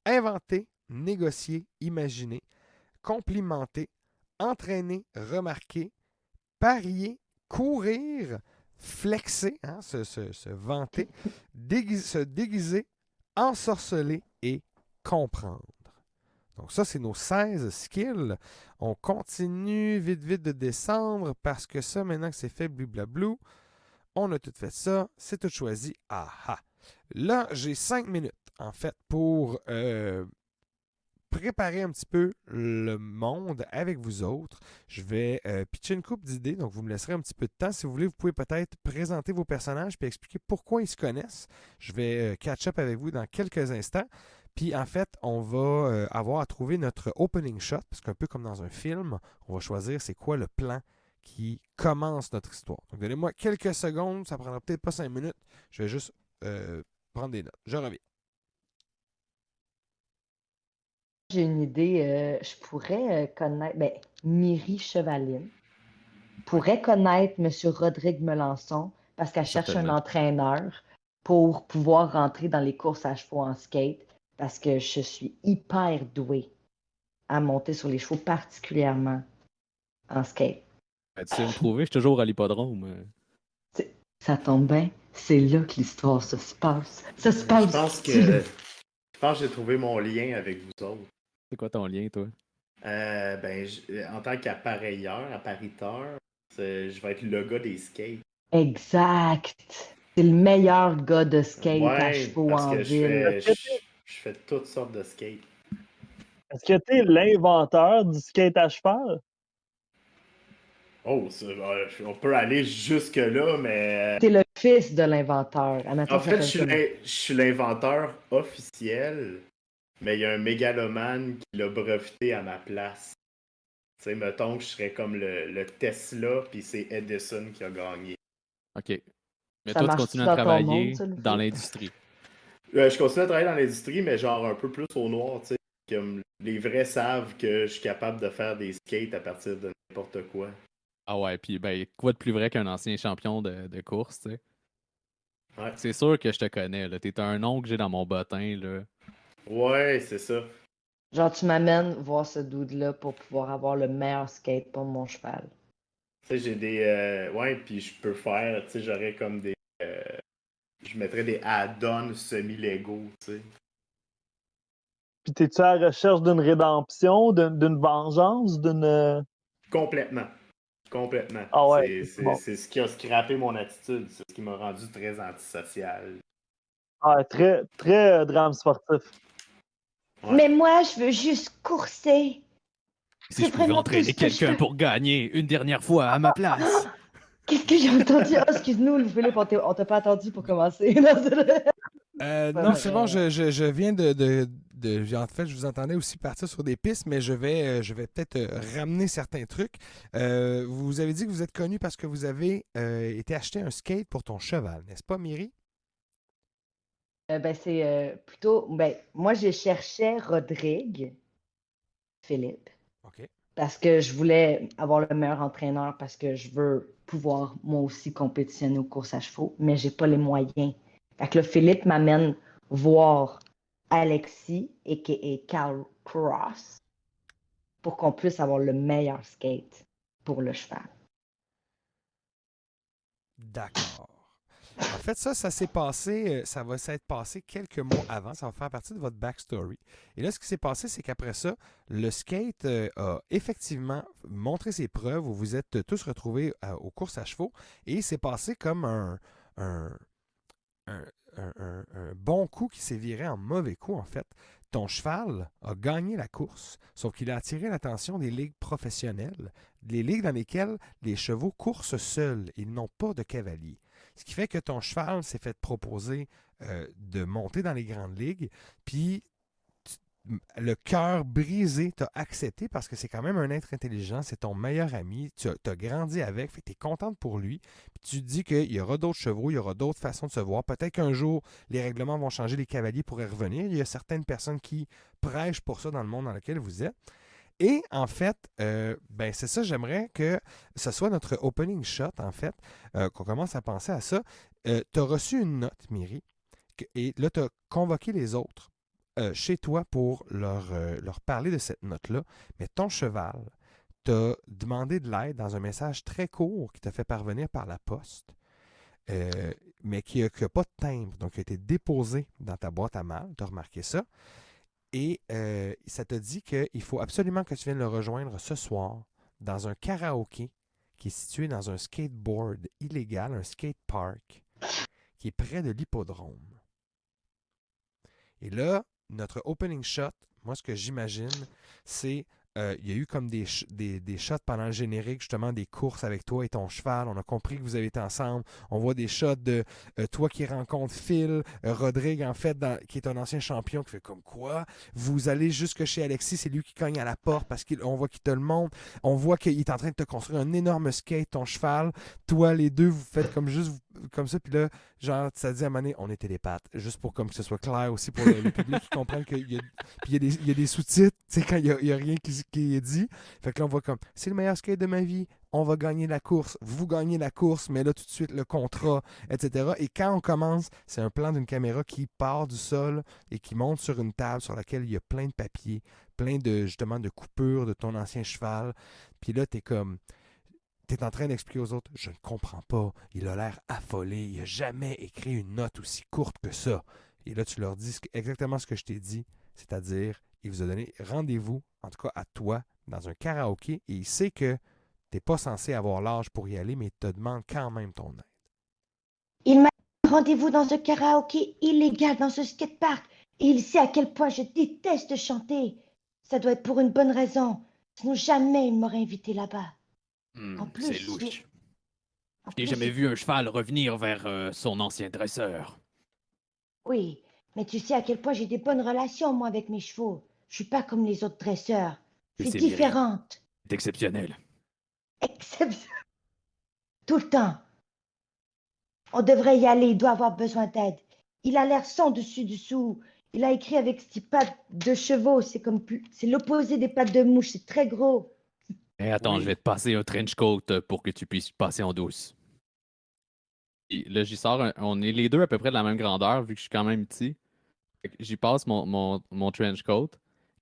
Speaker 1: inventer, négocier, imaginer, complimenter, entraîner, remarquer, parier, courir, flexer, hein, se vanter, se déguiser, ensorceler et comprendre. Donc ça, c'est nos 16 skills. On continue vite de descendre parce que ça, maintenant que c'est fait, blablablou, on a tout fait ça, c'est tout choisi. Aha! Là, j'ai 5 minutes, en fait, pour préparer un petit peu le monde avec vous autres. Je vais pitcher une couple d'idées, donc vous me laisserez un petit peu de temps. Si vous voulez, vous pouvez peut-être présenter vos personnages puis expliquer pourquoi ils se connaissent. Je vais catch up avec vous dans quelques instants. Puis en fait, on va avoir à trouver notre opening shot, parce qu'un peu comme dans un film, on va choisir c'est quoi le plan qui commence notre histoire. Donc donnez-moi quelques secondes, ça prendra peut-être pas 5 minutes. Je vais juste prendre des notes. Je reviens.
Speaker 2: J'ai une idée. Je pourrais connaître. Ben, Myri Chevaline pourrait connaître M. Rodrigue Melançon parce qu'elle cherche un
Speaker 3: Certainement.
Speaker 2: entraîneur pour pouvoir rentrer dans les courses à chevaux en skate parce que je suis hyper douée à monter sur les chevaux, particulièrement en skate.
Speaker 3: Ben, tu sais me trouver, je suis toujours à l'hippodrome.
Speaker 2: Ça tombe bien, c'est là que l'histoire se passe. Ça se
Speaker 4: Je
Speaker 2: passe.
Speaker 4: pense que Je pense que j'ai trouvé mon lien avec vous autres.
Speaker 3: C'est quoi ton lien, toi?
Speaker 4: En tant qu'appareilleur, appariteur, je vais être le gars des skates.
Speaker 2: Exact. C'est le meilleur gars de skate à
Speaker 4: Ouais,
Speaker 2: chevaux
Speaker 4: parce
Speaker 2: en
Speaker 4: que
Speaker 2: ville.
Speaker 4: je fais toutes sortes de skates.
Speaker 5: Est-ce que tu es l'inventeur du skate à cheval?
Speaker 4: Oh, on peut aller jusque-là, mais
Speaker 2: T'es le fils de l'inventeur. Admettons
Speaker 4: en
Speaker 2: que ça
Speaker 4: fait,
Speaker 2: s'appelle comme-
Speaker 4: je suis l'inventeur officiel, mais il y a un mégalomane qui l'a breveté à ma place. Tu sais, mettons que je serais comme le Tesla, puis c'est Edison qui a gagné.
Speaker 3: OK. Mais
Speaker 2: Ça
Speaker 3: toi, tu
Speaker 2: marche-tu
Speaker 3: continues à
Speaker 2: dans ton
Speaker 3: travailler
Speaker 2: monde, ça, le
Speaker 3: dans
Speaker 2: flip?
Speaker 3: l'industrie.
Speaker 4: Je continue à travailler dans l'industrie, mais genre un peu plus au noir, tu sais. Comme les vrais savent que je suis capable de faire des skates à partir de n'importe quoi.
Speaker 3: Ah ouais, puis ben, quoi de plus vrai qu'un ancien champion de course, tu sais?
Speaker 4: Ouais,
Speaker 3: C'est sûr que je te connais, là. T'es un nom que j'ai dans mon bottin, là.
Speaker 4: ouais, c'est ça.
Speaker 2: Genre, tu m'amènes voir ce dude-là pour pouvoir avoir le meilleur skate pour mon cheval.
Speaker 4: Tu sais, j'ai des. Ouais, puis je peux faire, tu sais, j'aurais comme des. Je mettrais des add-ons semi-légaux, tu sais.
Speaker 5: Puis t'es-tu à la recherche d'une rédemption, d'une vengeance, d'une.
Speaker 4: Complètement. Complètement.
Speaker 5: Ah ouais,
Speaker 4: C'est
Speaker 5: bon.
Speaker 4: ce qui a scrappé mon attitude. C'est ce qui m'a rendu très antisocial.
Speaker 5: Ah, très, très drame sportif.
Speaker 4: Ouais.
Speaker 2: Mais moi, je veux juste courser.
Speaker 3: Si
Speaker 2: C'est
Speaker 3: je pouvais
Speaker 2: vraiment
Speaker 3: entraîner
Speaker 2: tout ce que je
Speaker 3: quelqu'un
Speaker 2: fais.
Speaker 3: pour gagner une dernière fois à ma place.
Speaker 2: Qu'est-ce que j'ai entendu? Oh, excuse-nous, le Philippe, on t'a pas attendu pour commencer. Non,
Speaker 1: Non, c'est bon, je viens en fait, je vous entendais aussi partir sur des pistes, mais je vais peut-être ramener certains trucs. Vous avez dit que vous êtes connu parce que vous avez été acheter un skate pour ton cheval, n'est-ce pas, Myri?
Speaker 2: c'est plutôt. Moi, je cherchais Rodrigue, Philippe,
Speaker 1: OK.
Speaker 2: parce que je voulais avoir le meilleur entraîneur, parce que je veux pouvoir moi aussi compétitionner aux courses à chevaux, mais j'ai pas les moyens. Fait que là, Philippe m'amène voir Alexis, a.k.a. Carl Cross, pour qu'on puisse avoir le meilleur skate pour le cheval.
Speaker 1: D'accord. En fait, ça s'est passé, ça va s'être passé quelques mois avant, ça va faire partie de votre backstory. Et là, ce qui s'est passé, c'est qu'après ça, le skate a effectivement montré ses preuves, vous vous êtes tous retrouvés aux courses à chevaux, et c'est passé comme un, un- un bon coup qui s'est viré en mauvais coup, en fait. Ton cheval a gagné la course, sauf qu'il a attiré l'attention des ligues professionnelles, des ligues dans lesquelles les chevaux coursent seuls, ils n'ont pas de cavalier. Ce qui fait que ton cheval s'est fait proposer de monter dans les grandes ligues, puis le cœur brisé t'a accepté parce que c'est quand même un être intelligent, c'est ton meilleur ami, tu as grandi avec, fait que tu es contente pour lui, puis tu te dis qu'il y aura d'autres chevaux, il y aura d'autres façons de se voir. Peut-être qu'un jour, les règlements vont changer, les cavaliers pourraient revenir. Il y a certaines personnes qui prêchent pour ça dans le monde dans lequel vous êtes. Et en fait, c'est ça, j'aimerais que ce soit notre opening shot, en fait, qu'on commence à penser à ça. Tu as reçu une note, Myri, et là, tu as convoqué les autres chez toi pour leur parler de cette note-là, mais ton cheval t'a demandé de l'aide dans un message très court qui t'a fait parvenir par la poste, mais qui n'a pas de timbre, donc qui a été déposé dans ta boîte à mal, tu as remarqué ça, et ça te dit qu'il faut absolument que tu viennes le rejoindre ce soir dans un karaoké qui est situé dans un skateboard illégal, un skate park, qui est près de l'hippodrome. Et là, notre opening shot, moi, ce que j'imagine, c'est il y a eu comme des shots pendant le générique, justement, des courses avec toi et ton cheval. On a compris que vous avez été ensemble. On voit des shots de toi qui rencontre Phil, Rodrigue, en fait, qui est un ancien champion, qui fait comme quoi. Vous allez jusque chez Alexis, c'est lui qui cogne à la porte parce qu'on voit qu'il te le montre. On voit qu'il est en train de te construire un énorme skate, ton cheval. Toi, les deux, vous faites comme juste comme ça. Puis là, genre, ça dit à un moment donné, on est télépathe. Juste pour comme que ce soit clair aussi pour le public qui comprenne qu'il y a, puis il y a des sous-titres, tu sais, quand il y a rien qui est dit. Fait que là, on voit comme, c'est le meilleur skate de ma vie, on va gagner la course, vous gagnez la course, mais là, tout de suite, le contrat, etc. Et quand on commence, c'est un plan d'une caméra qui part du sol et qui monte sur une table sur laquelle il y a plein de papiers, plein de, justement, de coupures de ton ancien cheval. Puis là, t'es comme... T'es en train d'expliquer aux autres, je ne comprends pas, il a l'air affolé, il n'a jamais écrit une note aussi courte que ça. Et là, tu leur dis exactement ce que je t'ai dit, c'est-à-dire, il vous a donné rendez-vous, en tout cas à toi, dans un karaoké, et il sait que tu n'es pas censé avoir l'âge pour y aller, mais il te demande quand même ton aide.
Speaker 2: Il m'a dit rendez-vous dans un karaoké illégal dans ce skatepark. Et il sait à quel point je déteste chanter. Ça doit être pour une bonne raison. Sinon, jamais il m'aurait invité là-bas. En plus,
Speaker 6: c'est louche.
Speaker 2: en
Speaker 6: Je n'ai
Speaker 2: plus,
Speaker 6: jamais vu un cheval revenir vers son ancien dresseur.
Speaker 2: Oui, mais tu sais à quel point j'ai des bonnes relations, moi, avec mes chevaux. Je suis pas comme les autres dresseurs. Je
Speaker 6: Je
Speaker 2: suis
Speaker 6: sais, Myriam.
Speaker 2: différente.
Speaker 6: C'est exceptionnel.
Speaker 2: Exception. Tout le temps. On devrait y aller, il doit avoir besoin d'aide. Il a l'air sans dessus-dessous. Il a écrit avec ses pattes de chevaux. C'est l'opposé des pattes de mouche. C'est très gros.
Speaker 6: Eh, attends,
Speaker 1: Oui.
Speaker 6: je vais te passer un trench coat pour que tu puisses passer en douce.
Speaker 3: Puis là, j'y sors, on est les deux à peu près de la même grandeur, vu que je suis quand même petit. Fait que j'y passe mon trench coat.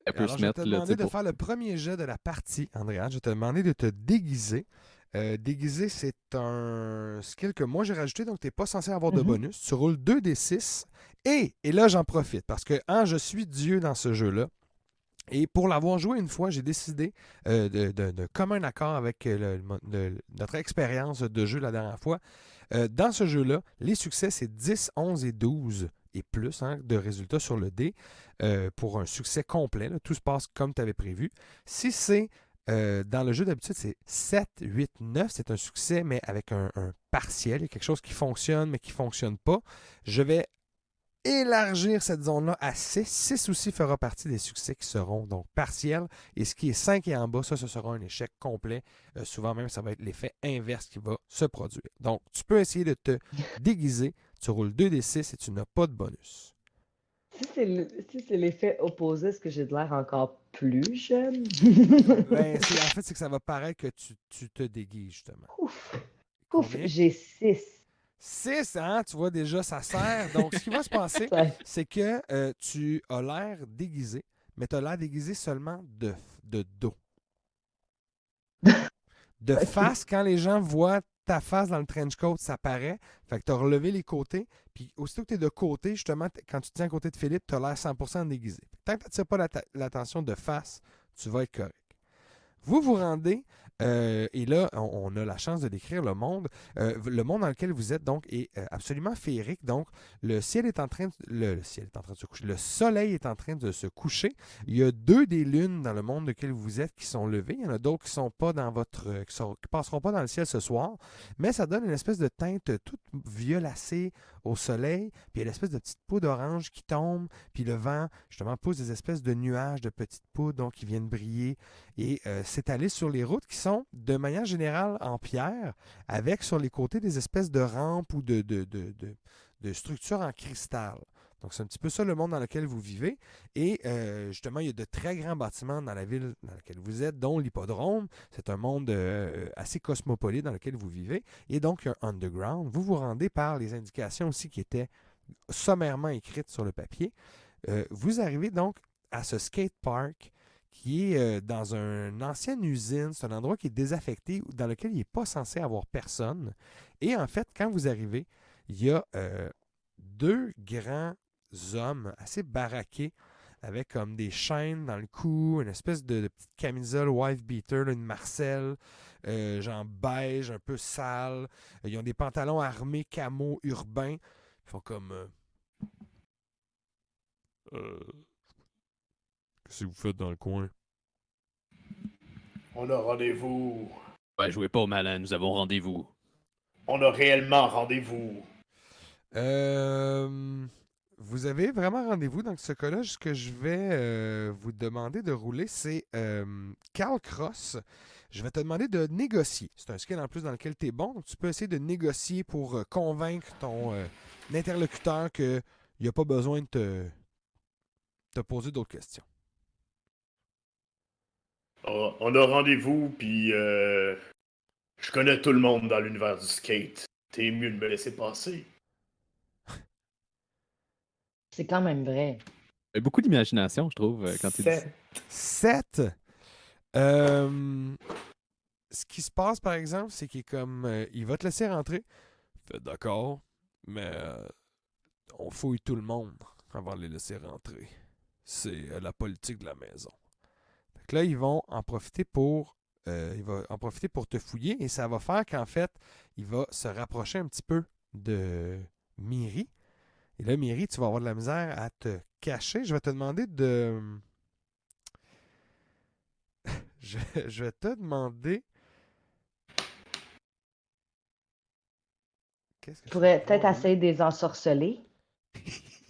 Speaker 3: Elle peut
Speaker 1: Alors,
Speaker 3: se
Speaker 1: je vais
Speaker 3: mettre
Speaker 1: te
Speaker 3: là, tu
Speaker 1: demander
Speaker 3: sais,
Speaker 1: de
Speaker 3: pour...
Speaker 1: faire le premier jet de la partie, Andréane. Je vais te demander de te déguiser. Déguiser, c'est un skill que moi j'ai rajouté, donc tu n'es pas censé avoir de
Speaker 2: Mhm.
Speaker 1: bonus. Tu roules 2d6. Et là, j'en profite parce que je suis Dieu dans ce jeu-là. Et pour l'avoir joué une fois, j'ai décidé de commun accord avec notre expérience de jeu la dernière fois. Dans ce jeu-là, les succès, c'est 10, 11 et 12 et plus de résultats sur le dé pour un succès complet. Là. Tout se passe comme tu avais prévu. Si c'est dans le jeu d'habitude, c'est 7, 8, 9. C'est un succès, mais avec un partiel. Il y a quelque chose qui fonctionne, mais qui ne fonctionne pas. Je vais élargir cette zone-là à 6. 6 aussi fera partie des succès qui seront donc partiels. Et ce qui est 5 et en bas, ça, ce sera un échec complet. Souvent même, ça va être l'effet inverse qui va se produire. Donc, tu peux essayer de te déguiser. Tu roules 2d6 et tu n'as pas de bonus.
Speaker 2: Si c'est l'effet opposé, est-ce que j'ai de l'air encore plus jeune?
Speaker 1: Ben, en fait, c'est que ça va paraître que tu te déguises, justement.
Speaker 2: Ouf,
Speaker 1: Combien?
Speaker 2: j'ai 6.
Speaker 1: 6, hein? Tu vois déjà, ça sert. Donc, ce qui va se passer, c'est que tu as l'air déguisé, mais tu as l'air déguisé seulement de dos. De face, quand les gens voient ta face dans le trench coat, ça paraît. Fait que tu as relevé les côtés. Puis aussitôt que tu es de côté, justement, quand tu te tiens à côté de Philippe, tu as l'air 100% déguisé. Tant que tu n'attires pas l'attention de face, tu vas être correct. Vous vous rendez, et là, on a la chance de décrire le monde. Le monde dans lequel vous êtes, donc, est absolument féerique. Donc, le ciel est en train de, le ciel est en train de se coucher. Le soleil est en train de se coucher. Il y a 2 des lunes dans le monde dans lequel vous êtes qui sont levées. Il y en a d'autres qui sont pas dans qui passeront pas dans le ciel ce soir. Mais ça donne une espèce de teinte toute violacée au soleil. Puis il y a l'espèce de petite poudre orange qui tombe. Puis le vent, justement, pousse des espèces de nuages de petites poudres donc, qui viennent briller et s'étaler sur les routes qui sont, de manière générale, en pierre, avec sur les côtés des espèces de rampes ou de structures en cristal. Donc, c'est un petit peu ça le monde dans lequel vous vivez. Et justement, il y a de très grands bâtiments dans la ville dans laquelle vous êtes, dont l'hippodrome. C'est un monde assez cosmopolite dans lequel vous vivez. Et donc, il y a un underground. Vous vous rendez par les indications aussi qui étaient sommairement écrites sur le papier. Vous arrivez donc à ce skate park qui est dans une ancienne usine. C'est un endroit qui est désaffecté, dans lequel il n'est pas censé avoir personne. Et en fait, quand vous arrivez, il y a 2 grands hommes assez baraqués avec comme des chaînes dans le cou, une espèce de petite camisole wife beater, là, une marcelle, genre beige, un peu sale. Ils ont des pantalons armés camo urbains. Ils font comme... qu'est-ce que vous faites dans le coin?
Speaker 4: On a rendez-vous.
Speaker 6: Ouais, jouez pas au malin, nous avons rendez-vous.
Speaker 4: On a réellement rendez-vous.
Speaker 1: Vous avez vraiment rendez-vous dans ce cas-là. Ce que je vais vous demander de rouler, c'est Carl Cross. Je vais te demander de négocier. C'est un skill en plus dans lequel tu es bon. Donc tu peux essayer de négocier pour convaincre ton interlocuteur qu'il n'y a pas besoin de te poser d'autres questions.
Speaker 4: On a rendez-vous, puis je connais tout le monde dans l'univers du skate. T'es mieux de me laisser passer.
Speaker 2: C'est quand même vrai.
Speaker 3: Il y a beaucoup d'imagination, je trouve, quand tu dis ça.
Speaker 1: 7. Ce qui se passe, par exemple, c'est qu'il est comme... il va te laisser rentrer. Fait d'accord, mais on fouille tout le monde avant de les laisser rentrer. C'est la politique de la maison. Fait que là, ils vont en profiter pour il va en profiter pour te fouiller et ça va faire qu'en fait, il va se rapprocher un petit peu de Miri. Et là, Miri, tu vas avoir de la misère à te cacher. Je vais te demander de... je vais te demander... Qu'est-ce que
Speaker 2: Je
Speaker 1: je
Speaker 2: pourrais
Speaker 1: peux
Speaker 2: peut-être
Speaker 1: voir, lui?
Speaker 2: essayer de les ensorceler.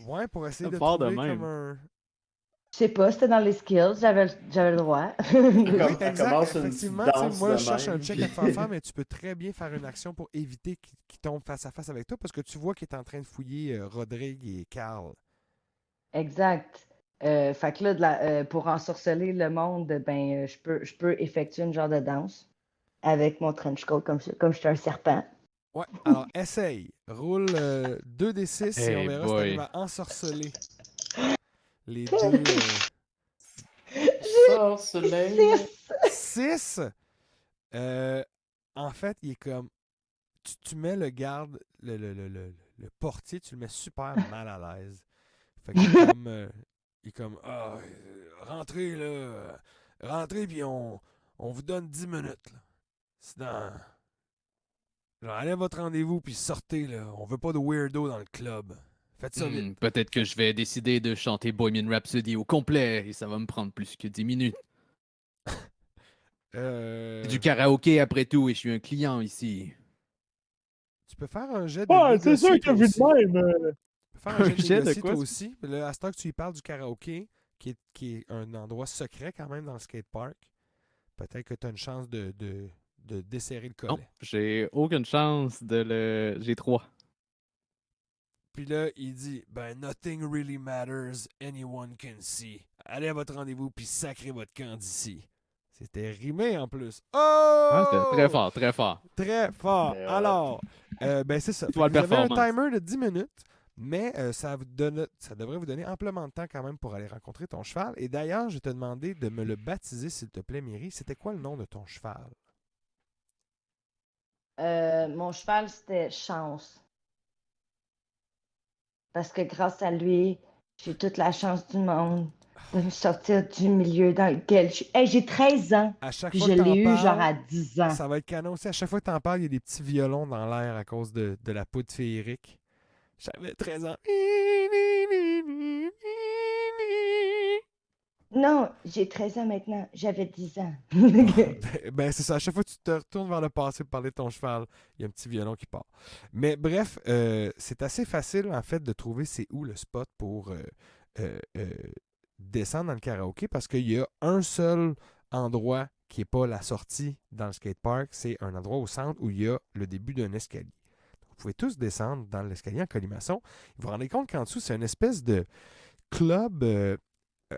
Speaker 1: Ouais, pour essayer de
Speaker 3: Fort de
Speaker 1: trouver
Speaker 3: même.
Speaker 1: comme un...
Speaker 2: Je sais pas, c'était dans les skills, j'avais le droit.
Speaker 1: Oui,
Speaker 4: Elle
Speaker 1: exact.
Speaker 4: commence une
Speaker 1: Effectivement,
Speaker 4: petite
Speaker 1: tu sais,
Speaker 4: danse
Speaker 1: moi,
Speaker 4: de
Speaker 1: je cherche un
Speaker 4: même,
Speaker 1: check
Speaker 4: puis-
Speaker 1: à te faire faire, mais tu peux très bien faire une action pour éviter qu'il tombe face à face avec toi parce que tu vois qu'il est en train de fouiller Rodrigue et Carl.
Speaker 2: Exact. Fait que là, pour ensorceler le monde, ben, je peux effectuer une genre de danse avec mon trench coat comme je suis un serpent.
Speaker 1: Ouais, alors essaye. Roule 2d6 et on
Speaker 3: Hey
Speaker 1: verra si tu arrives
Speaker 3: boy.
Speaker 1: à ensorceler les deux.
Speaker 4: Sorceleur.
Speaker 2: 6!
Speaker 1: 6. En fait, il est comme. Tu mets le garde, le portier, tu le mets super mal à l'aise. Fait qu'il est comme. Il est comme. Ah, rentrez là. Rentrez, puis on vous donne 10 minutes. Là. C'est dans. Genre, allez à votre rendez-vous, puis sortez, là. On veut pas de weirdo dans le club. Faites ça vite.
Speaker 6: Peut-être que je vais décider de chanter Bohemian Rhapsody au complet et ça va me prendre plus que 10 minutes. C'est du karaoké après tout et je suis un client ici.
Speaker 1: Tu peux faire un jet de
Speaker 5: Ouais, c'est sûr
Speaker 1: négocier,
Speaker 5: que
Speaker 1: toi
Speaker 5: vu
Speaker 1: aussi.
Speaker 5: de même.
Speaker 1: Tu peux faire un jet de
Speaker 3: jet de
Speaker 1: négocier,
Speaker 3: quoi,
Speaker 1: toi
Speaker 3: ça?
Speaker 1: aussi. Puis là, à ce temps que tu lui parles du karaoké, qui est un endroit secret quand même dans le skatepark, peut-être que tu as une chance de desserrer le
Speaker 3: Non,
Speaker 1: collet.
Speaker 3: j'ai aucune chance de le. J'ai 3.
Speaker 1: Puis là, il dit ben, nothing really matters, anyone can see. Allez à votre rendez-vous, puis sacrez votre camp d'ici. C'était rimé en plus.
Speaker 3: Ah, c'était
Speaker 1: Oh!
Speaker 3: très fort, très fort.
Speaker 1: Très fort.
Speaker 4: Mais,
Speaker 1: Alors, ben c'est ça. Fait que
Speaker 3: Étoile
Speaker 1: vous avez un
Speaker 3: performance.
Speaker 1: timer de 10 minutes, mais ça devrait vous donner amplement de temps quand même pour aller rencontrer ton cheval. Et d'ailleurs, je vais te demander de me le baptiser, s'il te plaît, Myri. C'était quoi le nom de ton cheval?
Speaker 2: Mon cheval, c'était Chance. Parce que grâce à lui, j'ai toute la chance du monde de me sortir du milieu dans lequel je suis. Hey, j'ai 13 ans,
Speaker 1: À chaque
Speaker 2: puis
Speaker 1: fois
Speaker 2: je
Speaker 1: que t'en
Speaker 2: l'ai eu genre à
Speaker 1: parles,
Speaker 2: 10 ans.
Speaker 1: ça va être canon aussi. À chaque fois que t'en parles, il y a des petits violons dans l'air à cause de la poudre féerique. J'avais 13 ans.
Speaker 2: Non, j'ai 13 ans maintenant. J'avais 10 ans.
Speaker 1: Ben, c'est ça. À chaque fois que tu te retournes vers le passé pour parler de ton cheval, il y a un petit violon qui part. Mais bref, c'est assez facile en fait de trouver c'est où le spot pour descendre dans le karaoké parce qu'il y a un seul endroit qui n'est pas la sortie dans le skatepark. C'est un endroit au centre où il y a le début d'un escalier. Vous pouvez tous descendre dans l'escalier en colimaçon. Vous vous rendez compte qu'en dessous, c'est une espèce de club.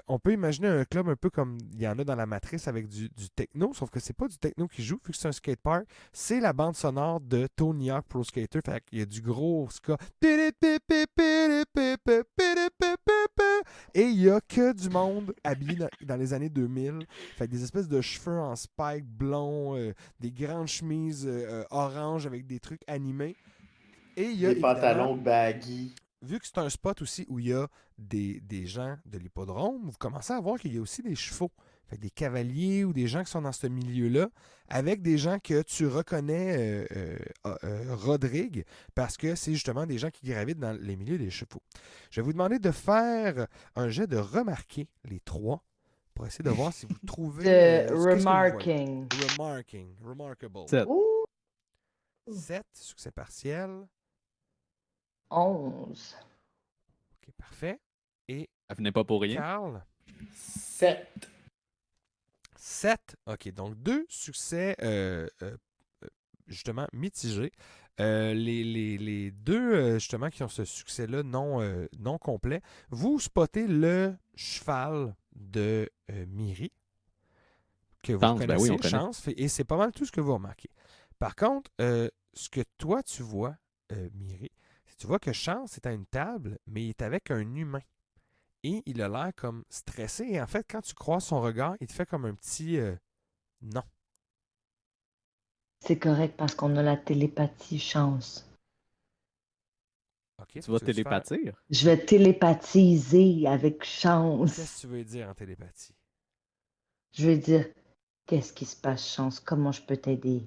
Speaker 1: On peut imaginer un club un peu comme il y en a dans la Matrice avec du techno, sauf que c'est pas du techno qui joue, vu que c'est un skatepark. C'est la bande sonore de Tony Hawk Pro Skater. Fait qu'il y a du gros ska. Et il y a que du monde habillé dans les années 2000. Fait que des espèces de cheveux en spike blond, des grandes chemises orange avec des trucs animés. Et il y a
Speaker 4: Des
Speaker 1: évidemment,
Speaker 4: pantalons baggy.
Speaker 1: vu que c'est un spot aussi où il y a des gens de l'hippodrome, vous commencez à voir qu'il y a aussi des chevaux. Fait que des cavaliers ou des gens qui sont dans ce milieu-là, avec des gens que tu reconnais, Rodrigue, parce que c'est justement des gens qui gravitent dans les milieux des chevaux. Je vais vous demander de faire un jet de remarquer les trois pour essayer de voir si vous trouvez.
Speaker 2: De
Speaker 1: qu'est-ce que vous voyez.
Speaker 2: remarking.
Speaker 1: Remarkable.
Speaker 3: 7.
Speaker 2: Ouh,
Speaker 1: 7, succès partiel.
Speaker 2: 11.
Speaker 1: Ok, parfait. Et
Speaker 3: Elle venait pas pour rien.
Speaker 1: Carl?
Speaker 4: 7.
Speaker 1: 7. OK, donc 2 succès justement mitigés. Les deux justement qui ont ce succès-là non complet, vous spottez le cheval de Myri, que vous
Speaker 3: Chance, ben oui,
Speaker 1: connaissez,
Speaker 3: on connaît.
Speaker 1: Chance, et c'est pas mal tout ce que vous remarquez. Par contre, ce que toi tu vois, Myri, c'est que tu vois que Chance est à une table, mais il est avec un humain. Et il a l'air comme stressé. Et en fait, quand tu croises son regard, il te fait comme un petit non.
Speaker 2: C'est correct parce qu'on a la télépathie Chance.
Speaker 1: OK.
Speaker 3: Tu vas
Speaker 1: veux-tu faire-
Speaker 3: télépathier?
Speaker 2: Je vais télépathiser avec
Speaker 1: Qu'est-ce
Speaker 2: chance.
Speaker 1: que tu veux dire en télépathie?
Speaker 2: Je vais dire, qu'est-ce qui se passe, chance? Comment je peux t'aider?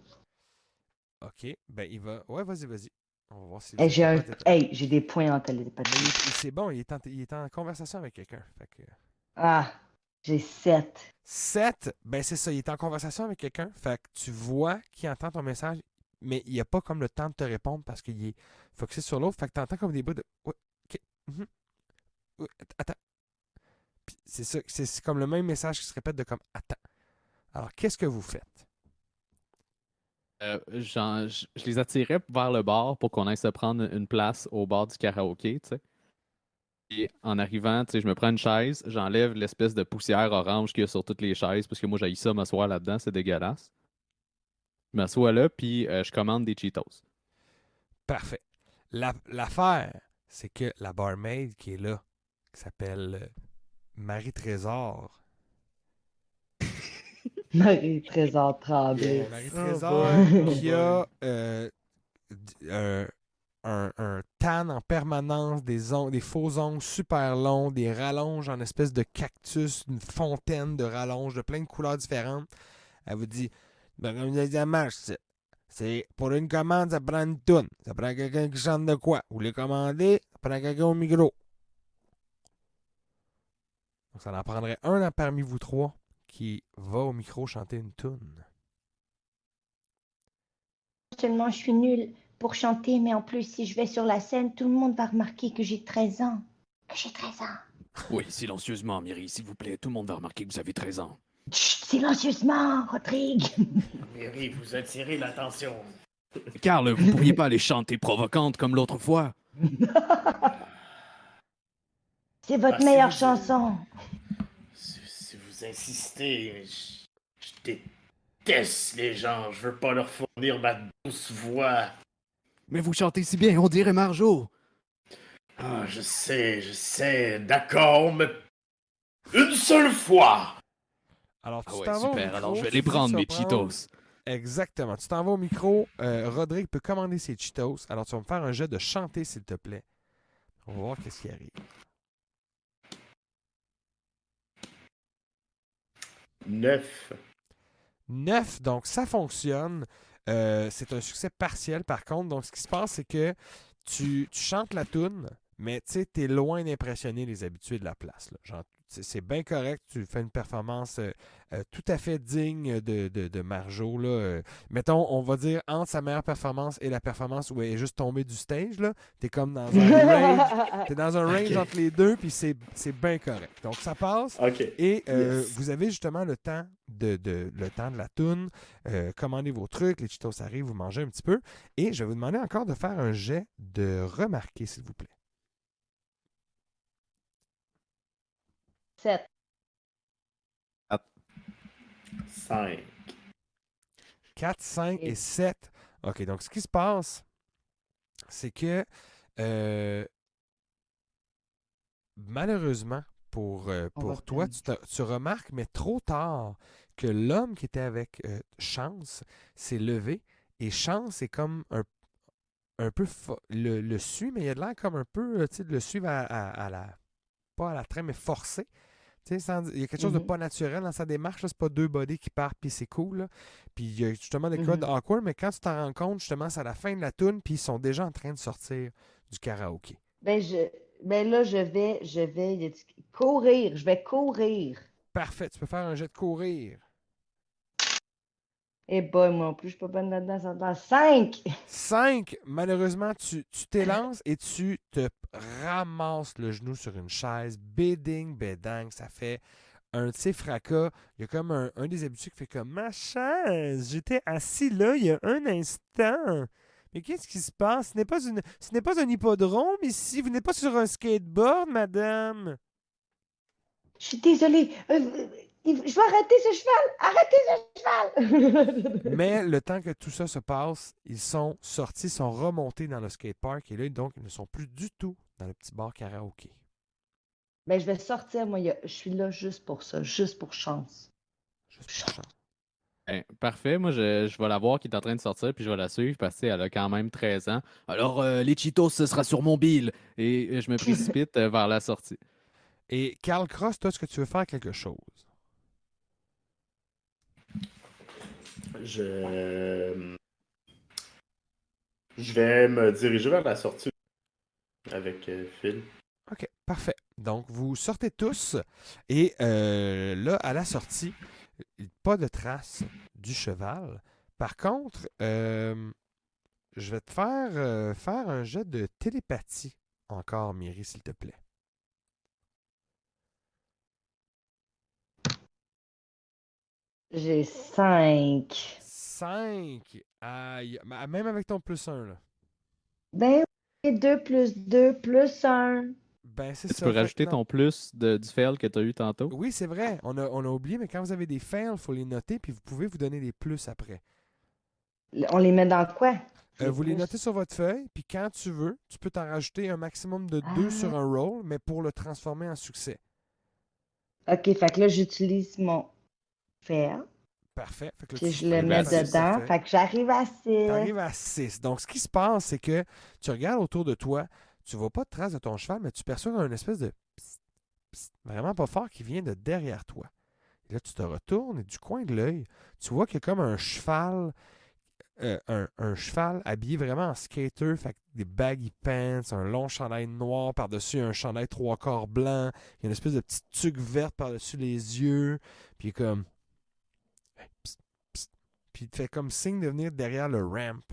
Speaker 1: OK. Ben, il va. Ouais, vas-y. On va voir si
Speaker 2: Hey,
Speaker 1: vous êtes capable de...
Speaker 2: j'ai des points en
Speaker 1: Mais
Speaker 2: télépathie.
Speaker 1: c'est bon, il est en conversation avec quelqu'un. Fait que...
Speaker 2: Ah, j'ai 7.
Speaker 1: 7, ben c'est ça, il est en conversation avec quelqu'un. Fait que tu vois qu'il entend ton message, mais il n'y a pas comme le temps de te répondre parce qu'il est focusé sur l'autre. Fait que tu entends comme des bruits de. Ouais, ok, ouais, attends. Puis c'est ça, c'est comme le même message qui se répète de comme attends. Alors, qu'est-ce que vous faites?
Speaker 3: Je les attirais vers le bar pour qu'on aille se prendre une place au bar du karaoké, tu sais. Et en arrivant, tu sais, je me prends une chaise, j'enlève l'espèce de poussière orange qu'il y a sur toutes les chaises, parce que moi, j'haïs ça m'asseoir là-dedans, c'est dégueulasse. Je m'assois là, puis je commande des Cheetos.
Speaker 1: Parfait. L'affaire, c'est que la barmaid qui est là, qui s'appelle Marie Trésor.
Speaker 2: Marie Trésor Tremblay.
Speaker 1: Marie
Speaker 4: Oh
Speaker 1: Trésor
Speaker 4: boy.
Speaker 1: qui a un tan en permanence, des faux ongles super longs, des rallonges en espèce de cactus, une fontaine de rallonges de plein de couleurs différentes. Elle vous dit, ben, comme je disais à Marche, c'est pour une commande, ça prend une toune. Ça prend quelqu'un qui chante de quoi. Vous les commandez, ça prend quelqu'un au micro. Donc ça en prendrait un parmi vous trois qui va au micro chanter une toune.
Speaker 7: Seulement, je suis nulle pour chanter, mais en plus, si je vais sur la scène, tout le monde va remarquer que j'ai 13 ans. Que j'ai 13 ans.
Speaker 6: Oui, silencieusement, Miri, s'il vous plaît. Tout le monde va remarquer que vous avez 13 ans.
Speaker 7: Chut, silencieusement, Rodrigue.
Speaker 4: Mary, vous attirez l'attention.
Speaker 6: Carl, vous pourriez pas aller chanter provocante comme l'autre fois?
Speaker 7: C'est votre
Speaker 4: Ah,
Speaker 7: meilleure
Speaker 4: si vous-
Speaker 7: chanson.
Speaker 4: Si vous insistez, je déteste les gens. Je veux pas leur fournir ma douce voix.
Speaker 6: Mais vous chantez si bien, on dirait Marjo.
Speaker 4: Ah, je sais, d'accord, mais une seule fois.
Speaker 1: Alors, tu
Speaker 6: Ah ouais,
Speaker 1: t'en vas au
Speaker 6: super.
Speaker 1: micro,
Speaker 6: Alors, je vais
Speaker 1: tu
Speaker 6: les
Speaker 1: dis que
Speaker 6: prendre,
Speaker 1: tu vas
Speaker 6: mes
Speaker 1: prendre-
Speaker 6: Cheetos.
Speaker 1: Exactement. Tu t'en vas au micro. Rodrigue peut commander ses Cheetos. Alors, tu vas me faire un jet de chanter, s'il te plaît. On va voir qu'est-ce qui arrive.
Speaker 4: 9.
Speaker 1: 9, donc ça fonctionne. C'est un succès partiel, par contre. Donc, ce qui se passe, c'est que tu chantes la toune, mais tu sais, t'es loin d'impressionner les habitués de la place. Là. Genre, c'est bien correct. Tu fais une performance tout à fait digne de Marjo. Là. Mettons, on va dire, entre sa meilleure performance et la performance où elle est juste tombée du stage, là, t'es comme dans un range. T'es dans un range
Speaker 4: Ok.
Speaker 1: entre les deux, puis c'est bien correct. Donc, ça passe.
Speaker 4: Ok.
Speaker 1: Et
Speaker 4: Yes.
Speaker 1: vous avez justement le temps le temps de la toune. Commandez vos trucs, les Cheetos arrivent, vous mangez un petit peu. Et je vais vous demander encore de faire un jet de remarquer, s'il vous plaît.
Speaker 2: 7.
Speaker 4: 5.
Speaker 1: 4, 5 et
Speaker 2: Et-
Speaker 1: 7. OK, donc ce qui se passe, c'est que malheureusement, pour
Speaker 2: On va
Speaker 1: toi,
Speaker 2: perdre.
Speaker 1: tu remarques, mais trop tard, que l'homme qui était avec Chance s'est levé. Et Chance est comme un peu le suit, mais il a l'air comme un peu, tu sais, de le suivre à la. Pas à la traîne, mais forcé. Tu sais, il y a quelque chose de pas naturel dans sa démarche. là. C'est pas deux bodies qui partent, puis c'est cool. là. Puis il y a justement des codes awkward, mais quand tu t'en rends compte, justement, c'est à la fin de la tune, puis ils sont déjà en train de sortir du karaoké.
Speaker 2: Ben là, je vais courir. Je vais courir.
Speaker 1: Parfait, tu peux faire un jet de courir.
Speaker 2: Eh boy, moi non plus, je suis pas bonne là-dedans. Ça dans 5.
Speaker 1: 5, malheureusement, tu t'élances et tu te ramasses le genou sur une chaise. Béding, bédang, ça fait un petit fracas. Il y a comme un des habitués qui fait comme ma chaise, j'étais assis là il y a un instant. Mais qu'est-ce qui se passe? Ce n'est pas un hippodrome ici. Vous n'êtes pas sur un skateboard, madame.
Speaker 7: Je suis désolée. Je vais arrêter ce cheval. Arrêtez ce cheval.
Speaker 1: Mais le temps que tout ça se passe, ils sont sortis, sont remontés dans le skatepark et là, donc, ils ne sont plus du tout dans le petit bar karaoké.
Speaker 2: Ben, je vais sortir, moi. Je suis là juste pour ça, juste pour chance.
Speaker 1: Juste pour chance.
Speaker 3: Ben, parfait, moi je vais la voir qui est en train de sortir, puis je vais la suivre parce qu'elle a quand même 13 ans. Alors, les Cheetos, ce sera sur mon bill. Et je me précipite vers la sortie.
Speaker 1: Et Carl Cross, toi, est-ce que tu veux faire quelque chose?
Speaker 4: Je... je vais me diriger vers la sortie avec Phil.
Speaker 1: OK, parfait. Donc, vous sortez tous et là, à la sortie, pas de traces du cheval. Par contre, je vais te faire un jet de télépathie encore, Myri, s'il te plaît.
Speaker 2: J'ai 5.
Speaker 1: 5. Aïe. Même avec ton +1, là.
Speaker 2: Ben oui, 2 plus 2 plus 1.
Speaker 1: Ben, c'est
Speaker 3: Tu
Speaker 1: ça.
Speaker 3: peux
Speaker 1: Fait que
Speaker 3: rajouter
Speaker 1: non.
Speaker 3: ton plus du fail que tu as eu tantôt.
Speaker 1: Oui, c'est vrai. On a oublié, mais quand vous avez des fails, il faut les noter, puis vous pouvez vous donner des plus après.
Speaker 2: On les met dans quoi?
Speaker 1: Vous les
Speaker 2: plus.
Speaker 1: notez sur votre feuille, puis quand tu veux, tu peux t'en rajouter un maximum de 2 sur un roll, mais pour le transformer en succès.
Speaker 2: OK, fait que là, j'utilise mon fer.
Speaker 1: Parfait. Fait que là,
Speaker 2: Puis
Speaker 1: tu
Speaker 2: je le
Speaker 3: arrives
Speaker 2: mets
Speaker 3: à six.
Speaker 2: dedans. Fait que j'arrive à 6.
Speaker 1: T'arrives à 6. Donc, ce qui se passe, c'est que tu regardes autour de toi, tu vois pas de traces de ton cheval, mais tu perçois une espèce de psst, psst, vraiment pas fort qui vient de derrière toi. Et là, tu te retournes et du coin de l'œil, tu vois qu'il y a comme un cheval, un cheval habillé vraiment en skater, fait que des baggy pants, un long chandail noir par-dessus un chandail 3/4 blanc, il y a une espèce de petite tuque verte par-dessus les yeux, puis il est comme... Hey, psst, psst. Puis il te fait comme signe de venir derrière le ramp.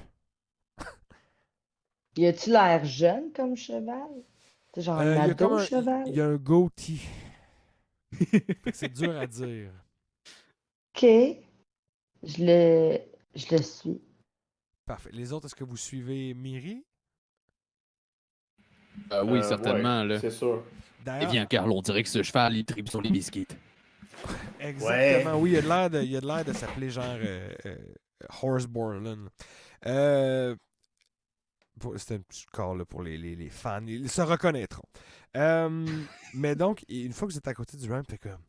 Speaker 2: Y a-tu l'air jeune comme cheval? C'est genre un
Speaker 1: Il y a comme
Speaker 2: ado
Speaker 1: un,
Speaker 2: cheval?
Speaker 1: il y a un goatee. Fait que c'est dur à dire.
Speaker 2: OK. Je le suis.
Speaker 1: Parfait. Les autres, est-ce que vous suivez Myri?
Speaker 3: Oui, certainement,
Speaker 4: Ouais,
Speaker 3: là.
Speaker 4: c'est sûr.
Speaker 6: Eh
Speaker 1: D'ailleurs,
Speaker 6: bien, Carl, on dirait que ce cheval, il tripe sur les biscuits.
Speaker 1: exactement. Oui, il a de l'air de s'appeler genre Horse Borland. C'est un petit corps là, pour les fans. Ils se reconnaîtront. Mais donc, une fois que vous êtes à côté du ramp, fait comme...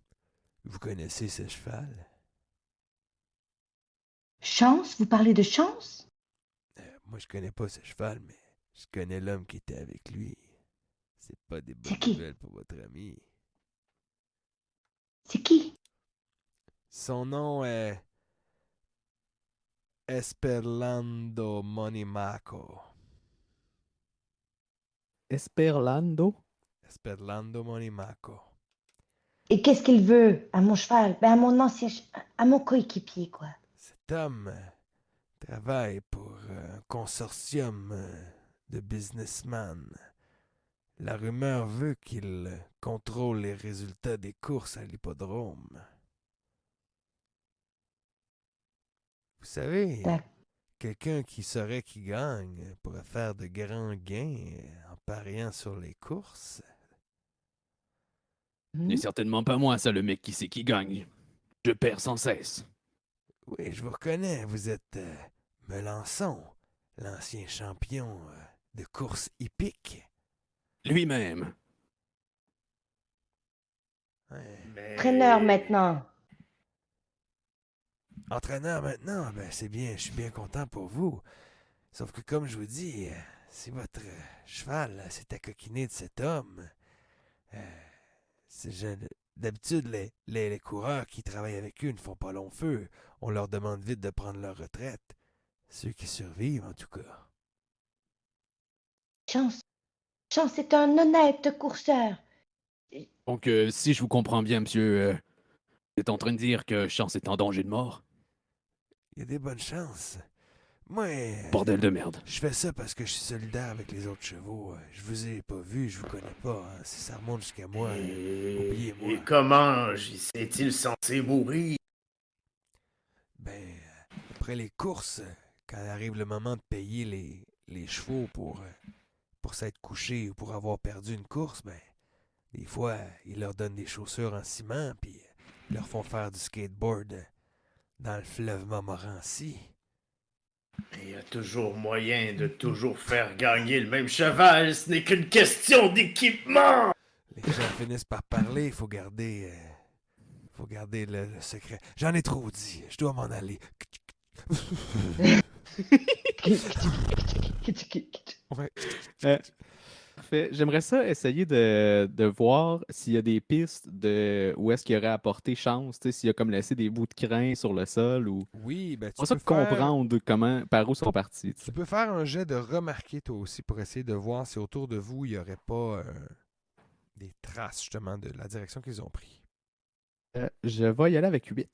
Speaker 1: Vous connaissez ce cheval?
Speaker 7: Chance? Vous parlez de chance?
Speaker 1: Moi, je connais pas ce cheval, mais je connais l'homme qui était avec lui. C'est pas des bonnes
Speaker 7: C'est qui?
Speaker 1: nouvelles pour votre ami.
Speaker 7: C'est qui?
Speaker 1: Son nom est Esperlando Monimaco.
Speaker 3: Esperlando?
Speaker 1: Esperlando Monimaco.
Speaker 7: Et qu'est-ce qu'il veut à mon cheval? Ben, à mon ancien, à mon coéquipier, quoi.
Speaker 1: Cet homme travaille pour un consortium de businessmen. La rumeur veut qu'il contrôle les résultats des courses à l'hippodrome. Vous savez,
Speaker 7: D'accord.
Speaker 1: quelqu'un qui saurait qui gagne pourrait faire de grands gains en pariant sur les courses.
Speaker 6: N'est certainement pas moi, ça, le mec qui sait qui gagne. Je perds sans cesse.
Speaker 1: Oui, je vous reconnais, vous êtes Melançon, l'ancien champion de course hippique.
Speaker 6: Lui-même.
Speaker 1: Ouais.
Speaker 2: Entraîneur maintenant.
Speaker 1: Entraîneur maintenant, ben c'est bien, je suis bien content pour vous. Sauf que comme je vous dis, si votre cheval s'est accoquiné de cet homme, d'habitude les coureurs qui travaillent avec eux ne font pas long feu. On leur demande vite de prendre leur retraite. Ceux qui survivent, en tout cas.
Speaker 7: Chance. Chance est un honnête courseur.
Speaker 6: Donc, si je vous comprends bien, monsieur, vous êtes en train de dire que Chance est en danger de mort?
Speaker 1: Il y a des bonnes chances. Moi,
Speaker 6: Bordel de merde.
Speaker 1: je fais ça parce que je suis solidaire avec les autres chevaux. Je vous ai pas vu, je vous connais pas. Hein. Si ça remonte jusqu'à moi, oubliez-moi.
Speaker 4: Et comment est-il censé mourir?
Speaker 1: Ben, après les courses, quand arrive le moment de payer les chevaux pour s'être couchés ou pour avoir perdu une course, ben, des fois, ils leur donnent des chaussures en ciment, puis ils leur font faire du skateboard dans le fleuve Montmorency.
Speaker 4: Il y a toujours moyen de toujours faire gagner le même cheval, ce n'est qu'une question d'équipement!
Speaker 1: Les gens finissent par parler, il faut Faut garder le secret. J'en ai trop dit. Je dois m'en aller. Ouais.
Speaker 3: Parfait. J'aimerais ça essayer de voir s'il y a des pistes de où est-ce qu'il aurait apporté chance, tu sais, s'il a comme laissé des bouts de crin sur le sol ou.
Speaker 1: Oui, ben
Speaker 3: Pour ça comprendre par où ils sont partis. Tu
Speaker 1: tu
Speaker 3: sais.
Speaker 1: peux faire un jet de remarquer toi aussi pour essayer de voir si autour de vous, il n'y aurait pas des traces justement de la direction qu'ils ont pris.
Speaker 3: Je vais y aller avec 8.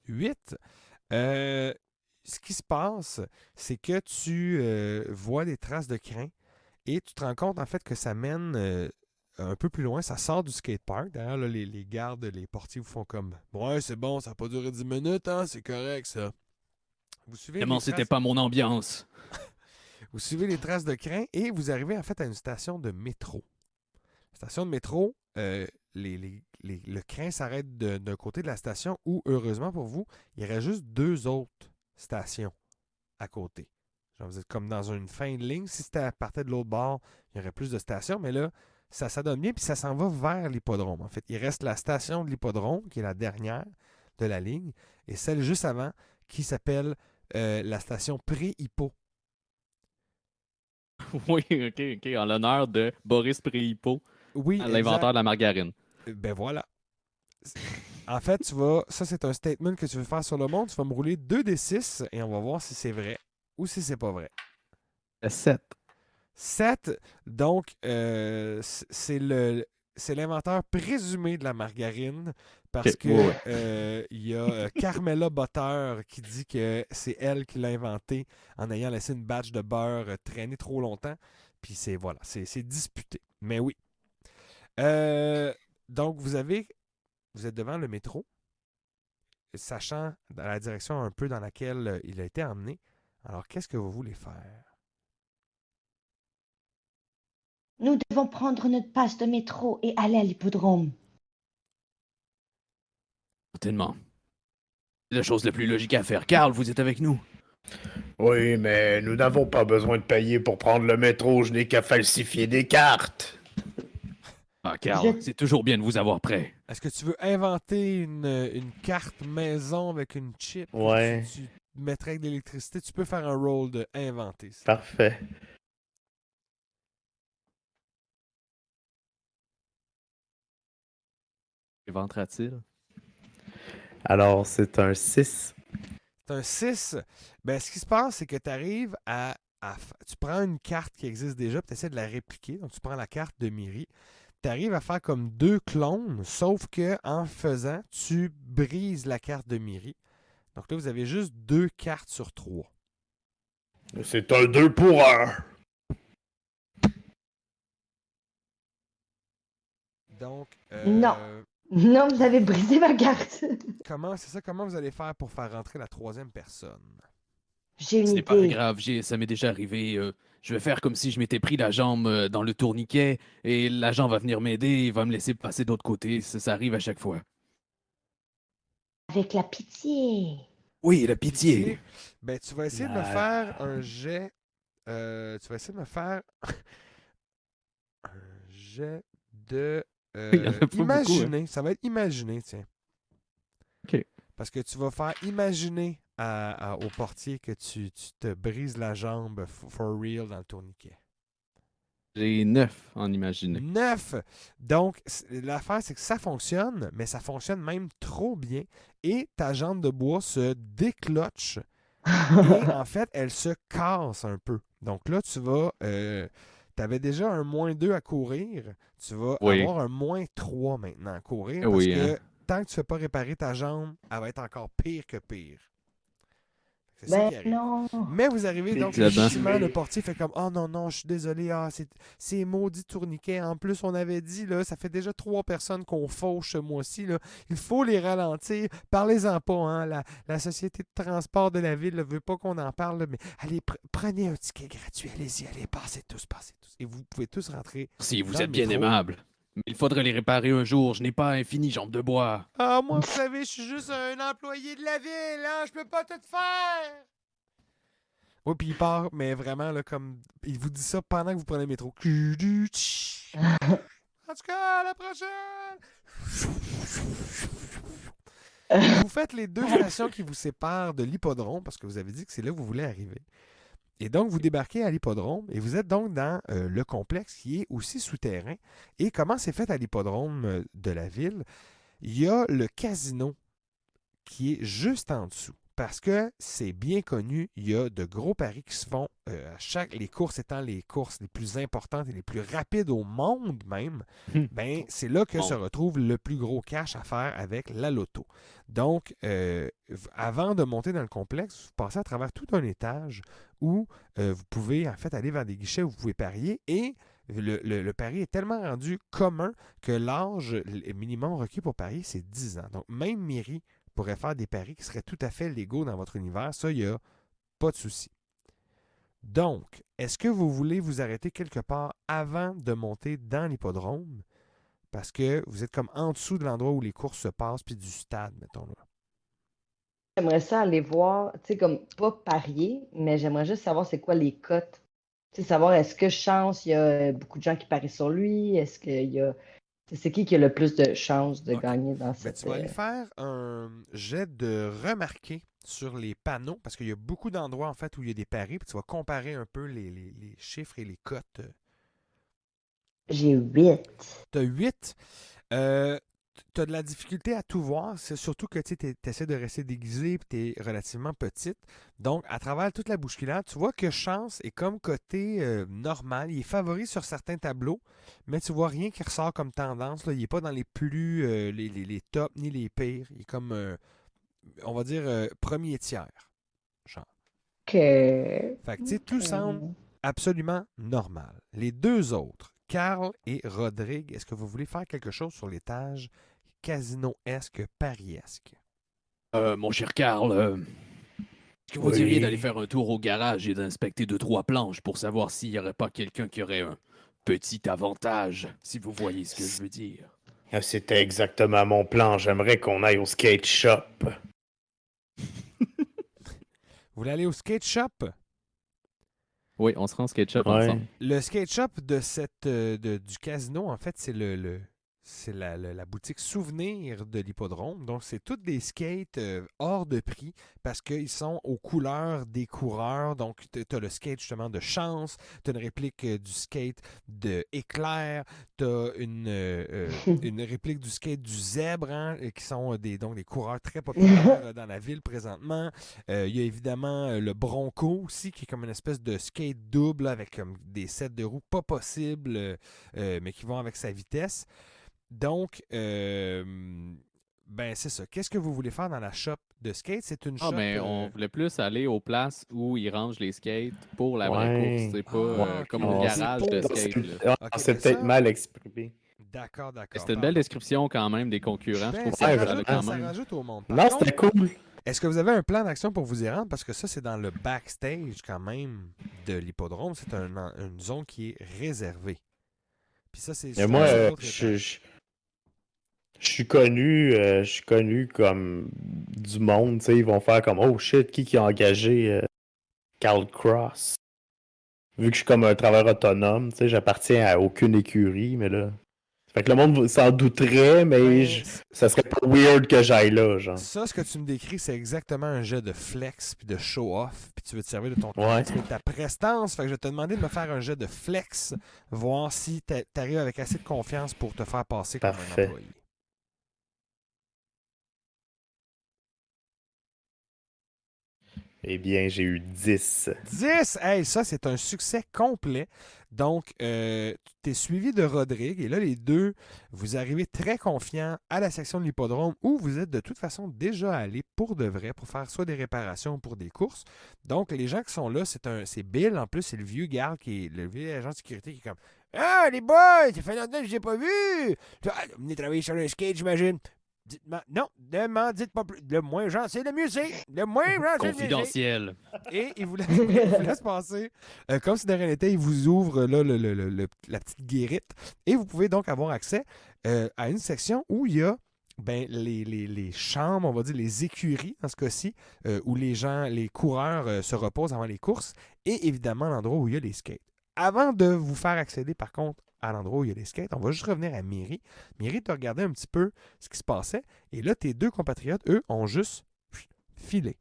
Speaker 1: 8. Ce qui se passe, c'est que tu vois des traces de crin et tu te rends compte en fait que ça mène un peu plus loin. Ça sort du skatepark. D'ailleurs, là, les gardes, les portiers vous font comme ouais, c'est bon, ça n'a pas duré 10 minutes, hein, c'est correct ça. Vous suivez
Speaker 6: Vraiment,
Speaker 1: les
Speaker 6: c'était
Speaker 1: traces,
Speaker 6: pas mon ambiance.
Speaker 1: vous suivez les traces de crin et vous arrivez en fait à une station de métro. Station de métro, le crin s'arrête d'un côté de la station où, heureusement pour vous, il y aurait juste 2 autres stations à côté. Genre, vous êtes comme dans une fin de ligne. Si c'était à partir de l'autre bord, il y aurait plus de stations, mais là, ça donne bien, puis ça s'en va vers l'hippodrome. En fait, il reste la station de l'hippodrome, qui est la dernière de la ligne, et celle juste avant, qui s'appelle la station pré-hippo.
Speaker 3: Oui, ok. En l'honneur de Boris Préhippo,
Speaker 1: Oui,
Speaker 3: l'inventeur
Speaker 1: exact.
Speaker 3: de la margarine.
Speaker 1: Ben voilà. En fait, ça c'est un statement que tu veux faire sur le monde. Tu vas me rouler 2d6 et on va voir si c'est vrai ou si c'est pas vrai.
Speaker 3: 7.
Speaker 1: 7, donc c'est l'inventeur présumé de la margarine parce
Speaker 3: Ok,
Speaker 1: que
Speaker 3: ouais.
Speaker 1: il y a Carmela Butter qui dit que c'est elle qui l'a inventé en ayant laissé une batch de beurre traîner trop longtemps. Puis c'est disputé. Mais oui. Donc vous êtes devant le métro, sachant dans la direction un peu dans laquelle il a été emmené. Alors qu'est-ce que vous voulez faire?
Speaker 7: Nous devons prendre notre passe de métro et aller à l'hippodrome.
Speaker 6: Certainement. C'est la chose la plus logique à faire. Karl, vous êtes avec nous.
Speaker 4: Oui, mais nous n'avons pas besoin de payer pour prendre le métro. Je n'ai qu'à falsifier des cartes.
Speaker 6: Ah, Karl, c'est toujours bien de vous avoir prêt.
Speaker 1: Est-ce que tu veux inventer une carte maison avec une chip?
Speaker 4: Ouais.
Speaker 1: Tu mettrais avec de l'électricité. Tu peux faire un roll de inventer. Ça.
Speaker 4: Parfait.
Speaker 3: Inventera-t-il?
Speaker 4: Alors, c'est un 6.
Speaker 1: C'est un 6. Ben, ce qui se passe, c'est que tu arrives tu prends une carte qui existe déjà, puis tu essaies de la répliquer. Donc, tu prends la carte de Miri. Tu arrives à faire comme 2 clones, sauf que en faisant, tu brises la carte de Miri. Donc là, vous avez juste 2 cartes sur 3.
Speaker 4: C'est un 2 pour 1.
Speaker 1: Donc,
Speaker 7: Non. Non, vous avez brisé ma carte.
Speaker 1: Comment vous allez faire pour faire rentrer la 3e personne?
Speaker 7: J'ai une
Speaker 6: Ce n'est pas
Speaker 7: idée.
Speaker 6: grave, ça m'est déjà arrivé. Je vais faire comme si je m'étais pris la jambe dans le tourniquet et l'agent va venir m'aider, il va me laisser passer de l'autre côté. Ça arrive à chaque fois.
Speaker 7: Avec la pitié.
Speaker 6: Oui, la pitié.
Speaker 1: Ben, tu vas essayer de me faire un jet. Tu vas essayer de me faire un jet de
Speaker 3: Il y en a pas beaucoup,
Speaker 1: imaginer. Ça va être imaginer, tiens.
Speaker 3: Ok.
Speaker 1: Parce que tu vas faire imaginer au portier que tu te brises la jambe for real dans le tourniquet.
Speaker 3: J'ai 9 en imaginer.
Speaker 1: 9! Donc, l'affaire, c'est que ça fonctionne, mais ça fonctionne même trop bien. Et ta jambe de bois se décloche. Et en fait, elle se casse un peu. Donc là, tu avais déjà un -2 à courir. Tu vas
Speaker 3: Oui.
Speaker 1: avoir un -3 maintenant à courir. Parce
Speaker 3: Oui,
Speaker 1: que
Speaker 3: hein.
Speaker 1: tant que tu ne fais pas réparer ta jambe, elle va être encore pire que pire. C'est ça qui
Speaker 7: Ben
Speaker 1: arrive.
Speaker 7: non.
Speaker 1: Mais vous arrivez, donc
Speaker 3: Là-dedans.
Speaker 1: effectivement, le portier fait comme « Oh non, non, je suis désolé, c'est maudit tourniquet. En plus, on avait dit, là, ça fait déjà 3 personnes qu'on fauche ce mois-ci. Là. Il faut les ralentir. Parlez-en pas, hein. La société de transport de la ville ne veut pas qu'on en parle, là, mais allez, prenez un ticket gratuit. Allez-y, allez, passez tous. Et vous pouvez tous rentrer.
Speaker 6: Si vous
Speaker 1: Dans
Speaker 6: êtes
Speaker 1: le
Speaker 6: bien
Speaker 1: métro.
Speaker 6: aimable. Mais il faudrait les réparer un jour. Je n'ai pas infini jambe de bois.
Speaker 1: Ah, moi, vous savez, je suis juste un employé de la ville, hein, je peux pas tout faire! Oui, puis il part, mais vraiment, là, comme. Il vous dit ça pendant que vous prenez le métro. En tout cas, à la prochaine! Vous faites les 2 stations qui vous séparent de l'hippodrome, parce que vous avez dit que c'est là que vous voulez arriver. Et donc, vous débarquez à l'hippodrome et vous êtes donc dans le complexe qui est aussi souterrain. Et comment c'est fait à l'hippodrome de la ville? Il y a le casino qui est juste en dessous. Parce que c'est bien connu, il y a de gros paris qui se font, les courses étant les courses les plus importantes et les plus rapides au monde même, ben, c'est là que se retrouve le plus gros cash à faire avec la loto. Donc, avant de monter dans le complexe, vous passez à travers tout un étage où vous pouvez en fait aller vers des guichets où vous pouvez parier et le pari est tellement rendu commun que l'âge minimum requis pour parier, c'est 10 ans. Donc, même Myri pourrait faire des paris qui seraient tout à fait légaux dans votre univers. Ça, il n'y a pas de souci. Donc, est-ce que vous voulez vous arrêter quelque part avant de monter dans l'hippodrome? Parce que vous êtes comme en dessous de l'endroit où les courses se passent, puis du stade, mettons là.
Speaker 2: J'aimerais ça aller voir, tu sais, comme pas parier, mais j'aimerais juste savoir c'est quoi les cotes. Tu sais, savoir est-ce que Chance, il y a beaucoup de gens qui parient sur lui, est-ce qu'il y a. C'est qui a le plus de chances de
Speaker 1: Ok.
Speaker 2: gagner dans
Speaker 1: Ben,
Speaker 2: cette.
Speaker 1: tu vas aller faire un jet de remarquer sur les panneaux, parce qu'il y a beaucoup d'endroits en fait où il y a des paris, puis tu vas comparer un peu les chiffres et les cotes.
Speaker 2: J'ai 8.
Speaker 1: Tu as 8. Tu as de la difficulté à tout voir. C'est surtout que tu essaies de rester déguisé et tu es relativement petite. Donc, à travers toute la bousculade, tu vois que Chance est comme côté normal. Il est favori sur certains tableaux, mais tu vois rien qui ressort comme tendance. Là. Il n'est pas dans les plus les tops ni les pires. Il est comme, on va dire, premier tiers. Genre.
Speaker 2: Que.
Speaker 1: Fait que, tu sais, tout semble absolument normal. Les 2 autres, Carl et Rodrigue, est-ce que vous voulez faire quelque chose sur l'étage casino-esque, pariesque?
Speaker 6: Mon cher Karl, est-ce que vous diriez d'aller faire un tour au garage et d'inspecter 2-3 planches pour savoir s'il n'y aurait pas quelqu'un qui aurait un petit avantage, si vous voyez ce que je veux dire?
Speaker 4: C'était exactement mon plan. J'aimerais qu'on aille au skate shop.
Speaker 1: Vous voulez aller au skate shop?
Speaker 3: Oui, on se rend au SketchUp
Speaker 4: Ouais.
Speaker 3: ensemble.
Speaker 1: Le skate shop du casino, en fait, c'est c'est la boutique souvenir de l'hippodrome. Donc, c'est toutes des skates hors de prix parce qu'ils sont aux couleurs des coureurs. Donc, tu as le skate justement de Chance, tu as une réplique du skate de Éclair, tu as une réplique du skate du Zèbre, hein, qui sont donc des coureurs très populaires dans la ville présentement. Il y a évidemment le Bronco aussi, qui est comme une espèce de skate double avec comme des sets de roues pas possibles, mais qui vont avec sa vitesse. Donc, ben c'est ça. Qu'est-ce que vous voulez faire dans la shop de skate? C'est une shop...
Speaker 3: Mais on voulait plus aller aux places où ils rangent les skates pour la vraie course. C'est pas comme au garage de skate. Là.
Speaker 4: C'est peut-être mal exprimé.
Speaker 1: D'accord.
Speaker 3: C'était une belle description quand même des concurrents. Je trouve que
Speaker 1: ça,
Speaker 3: ça
Speaker 1: rajoute,
Speaker 3: quand
Speaker 1: ça
Speaker 3: même.
Speaker 1: rajoute au monde.
Speaker 4: Non, c'était cool.
Speaker 1: Est-ce que vous avez un plan d'action pour vous y rendre? Parce que ça, c'est dans le backstage quand même de l'hippodrome. C'est une zone qui est réservée. Puis ça, c'est...
Speaker 4: Mais moi, je suis connu comme du monde, tu sais, ils vont faire comme oh shit, qui a engagé Carl Cross? Vu que je suis comme un travailleur autonome, tu sais, j'appartiens à aucune écurie, mais là. Fait que le monde s'en douterait, mais ça serait pas weird que j'aille là, genre.
Speaker 1: Ça, ce que tu me décris, c'est exactement un jet de flex puis de show-off, puis tu veux te servir de ton
Speaker 4: Ouais.
Speaker 1: de ta prestance. Fait que je vais te demander de me faire un jet de flex, voir si t'arrives avec assez de confiance pour te faire passer comme
Speaker 4: Parfait.
Speaker 1: un employé.
Speaker 4: Eh bien, j'ai eu 10.
Speaker 1: 10! Hey, ça, c'est un succès complet. Donc, tu t'es suivi de Rodrigue. Et là, les deux, vous arrivez très confiants à la section de l'hippodrome où vous êtes de toute façon déjà allés pour de vrai, pour faire soit des réparations ou pour des courses. Donc, les gens qui sont là, c'est Bill. En plus, c'est le vieux garde, le vieux agent de sécurité qui est comme « Ah, les boys, ça fait longtemps que je ne pas vu! Ah, vous venez travailler sur un skate, j'imagine. » Non, dites pas plus. Le moins j'en sais, le mieux c'est. Le moins j'en sais, le mieux c'est.
Speaker 6: Confidentiel.
Speaker 1: Et il vous laisse passer. Comme si de rien n'était, il vous ouvre là, la petite guérite. Et vous pouvez donc avoir accès à une section où il y a les chambres, on va dire les écuries, dans ce cas-ci, où les coureurs se reposent avant les courses. Et évidemment, l'endroit où il y a les skates. Avant de vous faire accéder, par contre, à l'endroit où il y a les skates. On va juste revenir à Miri. Miri, tu as regardé un petit peu ce qui se passait. Et là, tes 2 compatriotes, eux, ont juste filé.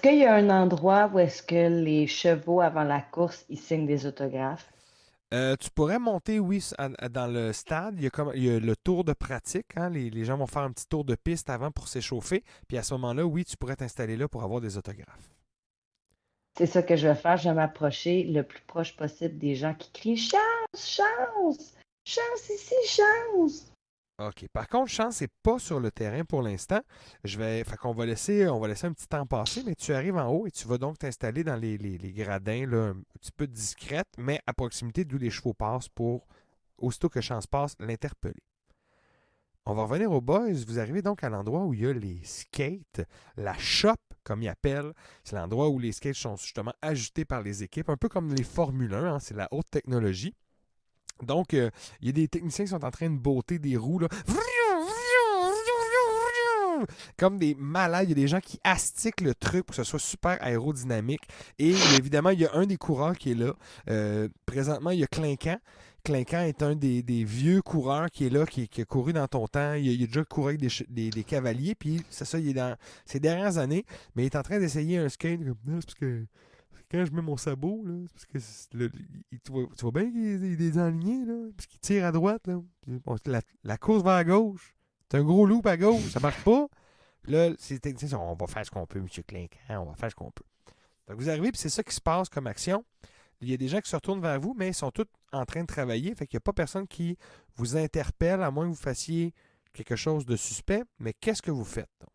Speaker 2: Est-ce qu'il y a un endroit où est-ce que les chevaux, avant la course, ils signent des autographes?
Speaker 1: Tu pourrais monter, oui, dans le stade. Il y a le tour de pratique. Hein. Les gens vont faire un petit tour de piste avant pour s'échauffer. Puis à ce moment-là, oui, tu pourrais t'installer là pour avoir des autographes.
Speaker 2: C'est ça que je vais faire. Je vais m'approcher le plus proche possible des gens qui crient Chance, chance, chance ici, chance.
Speaker 1: OK. Par contre, Chance n'est pas sur le terrain pour l'instant. Fait qu'on va laisser un petit temps passer, mais tu arrives en haut et tu vas donc t'installer dans les gradins, là, un petit peu discrète, mais à proximité d'où les chevaux passent pour, aussitôt que Chance passe, l'interpeller. On va revenir aux boys. Vous arrivez donc à l'endroit où il y a les skates, la shop, comme ils appellent. C'est l'endroit où les skates sont justement ajustés par les équipes, un peu comme les Formule 1, hein, c'est la haute technologie. Donc, il y a des techniciens qui sont en train de botter des roues, là. Comme des malades. Il y a des gens qui astiquent le truc pour que ce soit super aérodynamique. Et évidemment, il y a un des coureurs qui est là. Présentement, il y a Clinquant. Clinquant est un des vieux coureurs qui est là, qui a couru dans ton temps. Il a déjà couru avec des cavaliers. Puis, c'est ça, il est dans ses dernières années. Mais il est en train d'essayer un skate. C'est parce que quand je mets mon sabot, là, c'est parce que tu vois bien qu'il est désaligné, là, parce qu'il tire à droite. Là. Bon, la course va à gauche. C'est un gros loop à gauche, ça marche pas. Puis là, on va faire ce qu'on peut, M. Clinquant, on va faire ce qu'on peut. Donc vous arrivez, puis c'est ça qui se passe comme action. Il y a des gens qui se retournent vers vous, mais ils sont tous en train de travailler. Fait qu'il n'y a pas personne qui vous interpelle, à moins que vous fassiez quelque chose de suspect. Mais qu'est-ce que vous faites, donc?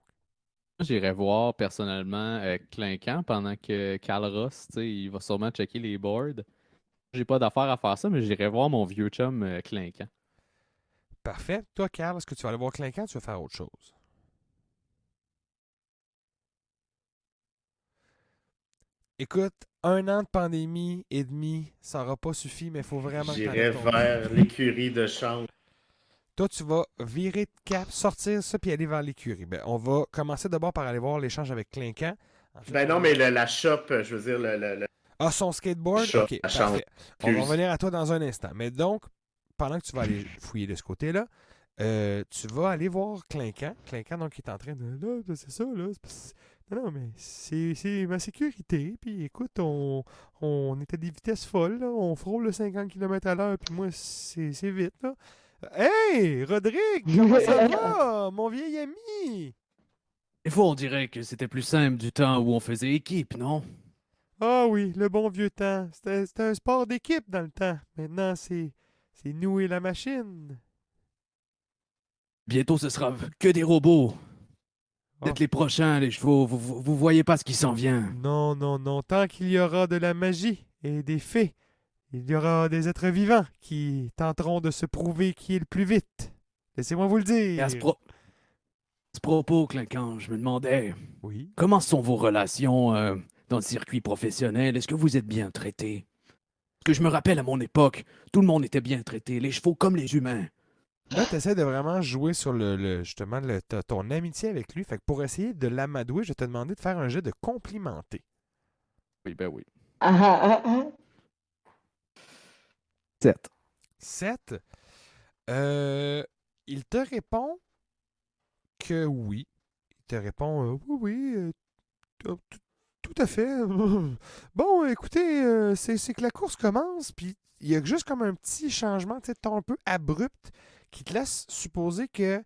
Speaker 3: J'irai voir personnellement Clinquant pendant que Carl Ross, il va sûrement checker les boards. J'ai pas d'affaire à faire ça, mais j'irai voir mon vieux chum Clinquant.
Speaker 1: Parfait. Toi, Carl, est-ce que tu vas aller voir Clinquant ou tu vas faire autre chose? Écoute, 1 an de pandémie et demi, ça n'aura pas suffi, mais il faut vraiment que tu
Speaker 4: J'irai vers l'écurie de Chance.
Speaker 1: Toi, tu vas virer de cap, sortir ça, puis aller vers l'écurie. Ben, on va commencer d'abord par aller voir l'échange avec Clinquant. Ensuite,
Speaker 4: Ben non, mais la shop, je veux dire, le
Speaker 1: Ah, son skateboard?
Speaker 4: shop,
Speaker 1: OK,
Speaker 4: la Chance.
Speaker 1: parfait. On va revenir à toi dans un instant. Mais donc, pendant que tu vas aller fouiller de ce côté-là, tu vas aller voir Clinquant. Clinquant, donc, il est en train de... Là, c'est ça, là. Non, mais c'est ma sécurité. Puis écoute, on est à des vitesses folles, là. On frôle le 50 km/h, puis moi, c'est vite, là. Hey, Rodrigue, comment ça va, mon vieil ami?
Speaker 6: Des fois, on dirait que c'était plus simple du temps où on faisait équipe, non?
Speaker 1: Ah oui, le bon vieux temps. C'était un sport d'équipe dans le temps. Maintenant, c'est nous et la machine.
Speaker 6: Bientôt, ce sera que des robots. Peut-être
Speaker 1: Oh.
Speaker 6: les prochains, les chevaux. Vous voyez pas ce qui s'en vient.
Speaker 1: Non, non, non. Tant qu'il y aura de la magie et des fées, il y aura des êtres vivants qui tenteront de se prouver qui est le plus vite. Laissez-moi vous le
Speaker 6: Et
Speaker 1: dire.
Speaker 6: à ce propos, Clinquant, je me demandais,
Speaker 1: Oui.
Speaker 6: comment sont vos relations dans le circuit professionnel? Est-ce que vous êtes bien traité? Parce que je me rappelle à mon époque, tout le monde était bien traité, les chevaux comme les humains.
Speaker 1: Là, tu essaies de vraiment jouer sur justement ton amitié avec lui. Fait que pour essayer de l'amadouer, je vais te demander de faire un jet de complimenter.
Speaker 3: Oui, ben oui.
Speaker 2: Ah, ah, ah, ah.
Speaker 3: 7.
Speaker 1: 7. Il te répond que oui. Il te répond oui, oui, tout à fait. Bon, écoutez, c'est que la course commence, puis il y a juste comme un petit changement, tu sais, de ton un peu abrupt qui te laisse supposer que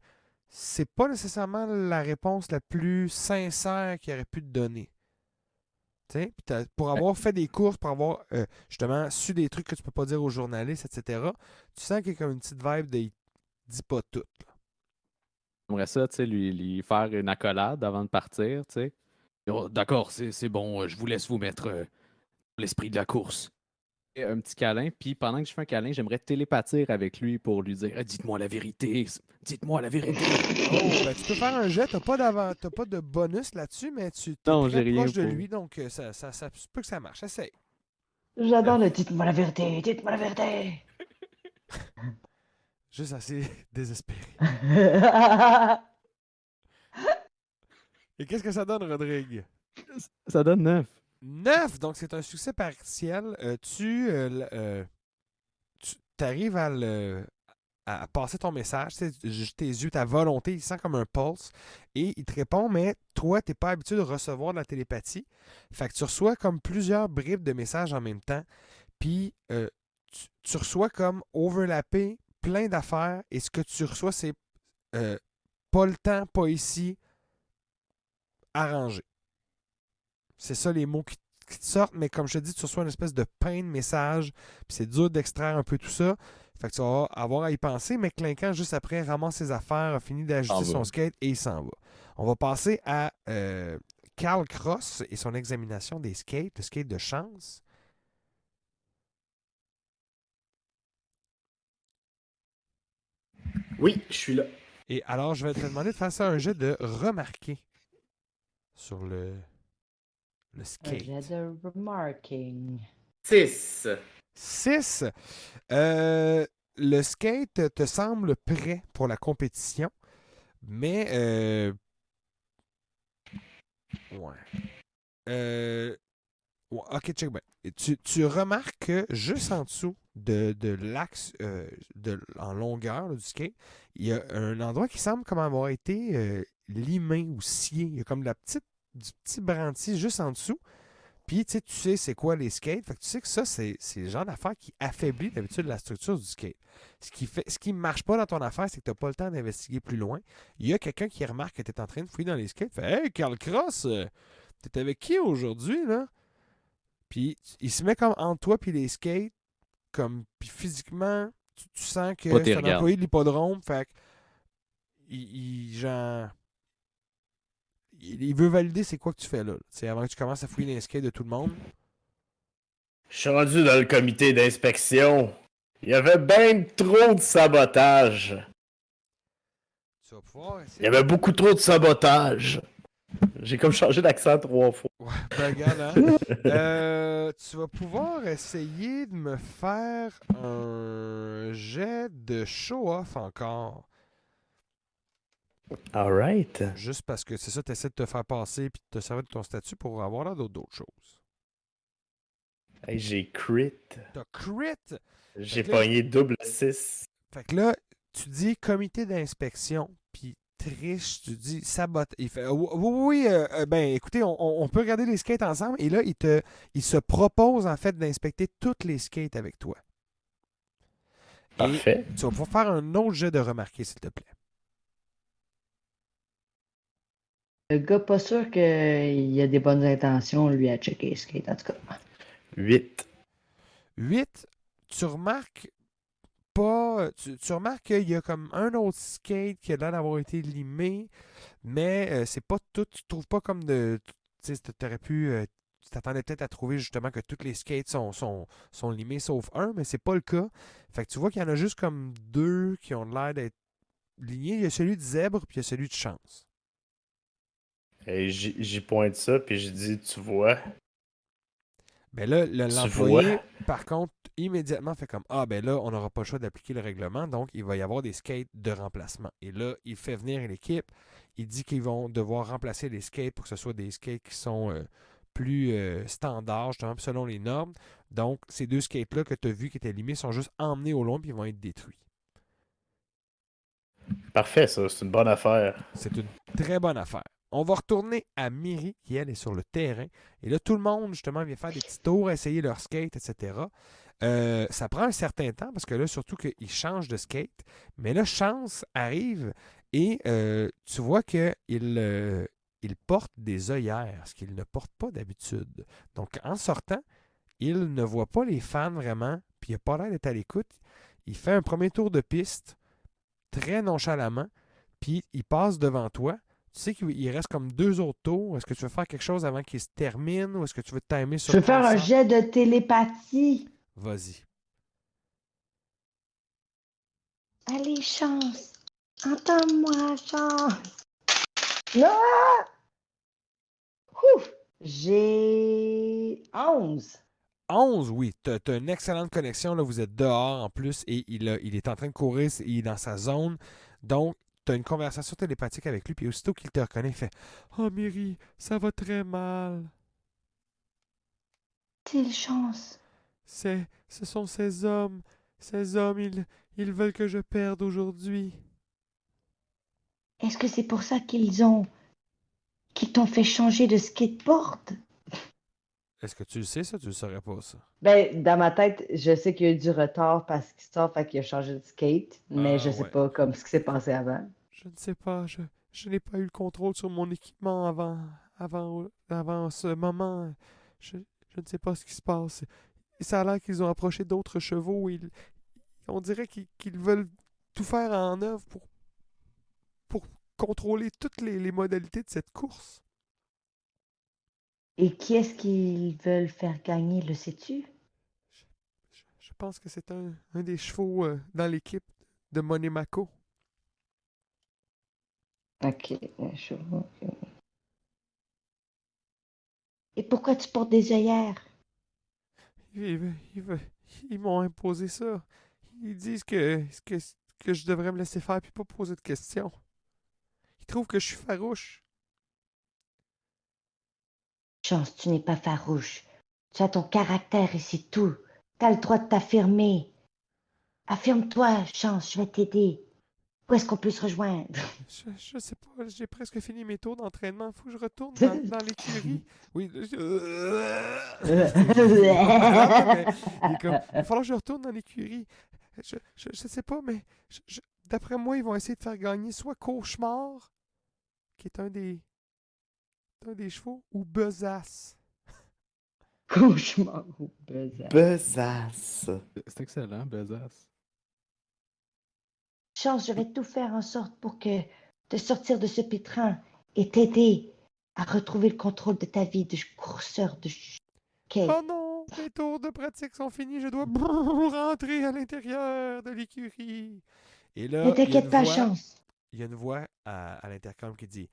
Speaker 1: c'est pas nécessairement la réponse la plus sincère qu'il aurait pu te donner. Tu sais, puis pour avoir fait des courses, pour avoir justement su des trucs que tu peux pas dire aux journalistes, etc., tu sens qu'il y a comme une petite vibe de il dit pas tout. Là.
Speaker 3: J'aimerais ça, tu sais, lui faire une accolade avant de partir, tu sais.
Speaker 6: Oh, d'accord, c'est bon, je vous laisse vous mettre l'esprit de la course.
Speaker 3: Et un petit câlin, puis pendant que je fais un câlin, j'aimerais télépathir avec lui pour lui dire
Speaker 6: Dites-moi la vérité, dites-moi la vérité.
Speaker 1: Oh, ben tu peux faire un jet, t'as pas de bonus là-dessus, mais tu t'es
Speaker 3: Non,
Speaker 1: très
Speaker 3: j'ai rien
Speaker 1: proche de
Speaker 3: pour-
Speaker 1: lui, donc ça peut que ça marche. Essaye.
Speaker 2: J'adore le dites-moi la vérité, dites-moi la vérité.
Speaker 1: Juste assez désespéré. Et qu'est-ce que ça donne, Rodrigue?
Speaker 3: Ça donne 9.
Speaker 1: 9, donc c'est un succès partiel. Tu arrives à passer ton message, tu sais, juste tes yeux, ta volonté, il sent comme un pulse et il te répond, mais toi, tu n'es pas habitué de recevoir de la télépathie. Fait que tu reçois comme plusieurs bribes de messages en même temps, puis tu reçois comme overlappé plein d'affaires et ce que tu reçois, c'est pas le temps, pas ici, arrangé. C'est ça les mots qui te sortent, mais comme je te dis, tu reçois une espèce de pain de message, puis c'est dur d'extraire un peu tout ça. Fait que tu vas avoir à y penser, mais Clinquant, juste après, ramasse ses affaires, a fini d'ajuster son skate et il s'en va. On va passer à Carl Cross et son examination des skates, le skate de chance.
Speaker 4: Oui, je suis là.
Speaker 1: Et alors, je vais te demander de faire ça un jet de remarquer sur le
Speaker 2: Un
Speaker 1: skate.
Speaker 2: jet de remarking.
Speaker 4: 6.
Speaker 1: 6. Le skate te semble prêt pour la compétition, mais ouais. Ouais, ok, check bien. Tu remarques que juste en dessous de l'axe en longueur là, du skate, il y a un endroit qui semble comme avoir été limé ou scié. Il y a comme du petit branti juste en dessous. Puis, tu sais c'est quoi les skates. Fait que tu sais que ça, c'est le genre d'affaire qui affaiblit d'habitude la structure du skate. Ce qui ne marche pas dans ton affaire, c'est que tu n'as pas le temps d'investiguer plus loin. Il y a quelqu'un qui remarque que tu es en train de fouiller dans les skates. Fait Hey, Carl Cross, t'es avec qui aujourd'hui, là? Puis, il se met comme entre toi puis les skates, comme, puis physiquement, tu sens que
Speaker 3: Pas tes
Speaker 1: c'est un
Speaker 3: regardes.
Speaker 1: employé de l'hippodrome. Fait que, genre, il veut valider c'est quoi que tu fais là. C'est avant que tu commences à fouiller les skates de tout le monde.
Speaker 4: Je suis rendu dans le comité d'inspection. Il y avait bien trop de sabotage.
Speaker 1: Tu vas pouvoir
Speaker 4: Il
Speaker 1: essayer.
Speaker 4: y avait beaucoup trop de sabotage. J'ai comme changé d'accent 3 fois.
Speaker 1: Ouais, ben regarde, hein. Tu vas pouvoir essayer de me faire un jet de show-off encore.
Speaker 4: Alright.
Speaker 1: Juste parce que c'est ça, tu essaies de te faire passer et de te servir de ton statut pour avoir l'air d'autres choses.
Speaker 4: Hey, j'ai crit.
Speaker 1: T'as crit!
Speaker 4: J'ai
Speaker 1: Fait que là,
Speaker 4: pogné double 6.
Speaker 1: Fait que là, tu dis comité d'inspection, puis triche, tu dis sabote. Il fait oui, ben écoutez, on peut regarder les skates ensemble. Et là, il se propose en fait d'inspecter toutes les skates avec toi.
Speaker 4: Parfait.
Speaker 1: Et tu vas pouvoir faire un autre jet de remarquer, s'il te plaît.
Speaker 2: Le gars, pas sûr qu'il a des bonnes intentions, lui, à checker les skates, en tout cas.
Speaker 4: 8.
Speaker 1: 8, tu remarques pas. Tu remarques qu'il y a comme un autre skate qui a l'air d'avoir été limé, mais c'est pas tout. Tu trouves pas comme de. Tu sais, t'aurais pu. Tu t'attendais peut-être à trouver justement que toutes les skates sont limées sauf un, mais c'est pas le cas. Fait que tu vois qu'il y en a juste comme deux qui ont l'air d'être lignés. Il y a celui de zèbre, puis il y a celui de chance.
Speaker 4: Et j'y pointe ça, puis je dis, tu vois.
Speaker 1: Ben là,
Speaker 4: Tu
Speaker 1: l'employé,
Speaker 4: vois.
Speaker 1: par contre, immédiatement fait comme Ah, ben là, on n'aura pas le choix d'appliquer le règlement, donc il va y avoir des skates de remplacement. Et là, il fait venir l'équipe. Il dit qu'ils vont devoir remplacer les skates pour que ce soit des skates qui sont plus standards, justement, selon les normes. Donc, ces deux skates-là que tu as vus qui étaient limés sont juste emmenés au loin puis ils vont être détruits.
Speaker 4: Parfait, ça. C'est une bonne affaire.
Speaker 1: C'est une très bonne affaire. On va retourner à Miri, qui, elle, est sur le terrain. Et là, tout le monde, justement, vient faire des petits tours, essayer leur skate, etc. Ça prend un certain temps, parce que là, surtout qu'ils changent de skate. Mais là, Chance arrive et tu vois qu'il il porte des œillères, ce qu'il ne porte pas d'habitude. Donc, en sortant, il ne voit pas les fans vraiment, puis il n'a pas l'air d'être à l'écoute. Il fait un premier tour de piste, très nonchalamment, puis il passe devant toi. Tu sais qu'il reste comme 2 autres tours. Est-ce que tu veux faire quelque chose avant qu'il se termine ou est-ce que tu veux te timer sur
Speaker 2: Je veux faire un
Speaker 1: 30?
Speaker 2: jet de télépathie.
Speaker 1: Vas-y.
Speaker 7: Allez, chance. Entends-moi, chance.
Speaker 2: Non! Ouf! J'ai 11.
Speaker 1: 11, oui. Tu as une excellente connexion. Là, vous êtes dehors en plus et il est en train de courir. Il est dans sa zone. Donc, tu as une conversation télépathique avec lui. Puis aussitôt qu'il te reconnaît, il fait Oh, Miri, ça va très mal.
Speaker 7: passe-t-il, Chance?
Speaker 1: Ce sont ces hommes. Ces hommes, ils veulent que je perde aujourd'hui.
Speaker 7: Est-ce que c'est pour ça qu'ils t'ont fait changer de skateboard?
Speaker 1: Est-ce que tu le sais, ça? Tu le saurais pas, ça.
Speaker 2: Ben, dans ma tête, je sais qu'il y a eu du retard parce qu'il sort, fait qu'il a changé de skate, mais je sais
Speaker 1: ouais.
Speaker 2: pas comme ce qui s'est passé avant.
Speaker 1: Je ne sais pas. Je n'ai pas eu le contrôle sur mon équipement avant ce moment. Je ne sais pas ce qui se passe. Et ça a l'air qu'ils ont approché d'autres chevaux. On dirait qu'ils veulent tout faire en œuvre pour contrôler toutes les modalités de cette course.
Speaker 7: Et qui est-ce qu'ils veulent faire gagner, le sais-tu?
Speaker 1: Je pense que c'est un des chevaux dans l'équipe de Monemako.
Speaker 2: Ok, je vois.
Speaker 7: Et pourquoi tu portes des œillères?
Speaker 1: Ils m'ont imposé ça. Ils disent que je devrais me laisser faire puis pas poser de questions. Ils trouvent que je suis farouche.
Speaker 7: Chance, tu n'es pas farouche. Tu as ton caractère et c'est tout. Tu as le droit de t'affirmer. Affirme-toi, Chance, je vais t'aider. Où est-ce qu'on peut se rejoindre?
Speaker 1: Je sais pas, j'ai presque fini mes tours d'entraînement. Faut que je retourne dans l'écurie. Oui. Il va falloir que je retourne dans l'écurie. Je sais pas, mais d'après moi, ils vont essayer de faire gagner soit Cauchemar, qui est un des chevaux, ou Besace.
Speaker 2: Cauchemar ou besace.
Speaker 4: Besace.
Speaker 3: C'est excellent, Bezas.
Speaker 7: Chance, je vais tout faire en sorte pour que te sortir de ce pétrin et t'aider à retrouver le contrôle de ta vie de courseur de skate.
Speaker 1: Oh non, mes tours de pratique sont finis. Je dois rentrer à l'intérieur de l'écurie. Et là,
Speaker 7: Ne t'inquiète pas, Chance.
Speaker 1: il y a une voix à l'intercom qui dit: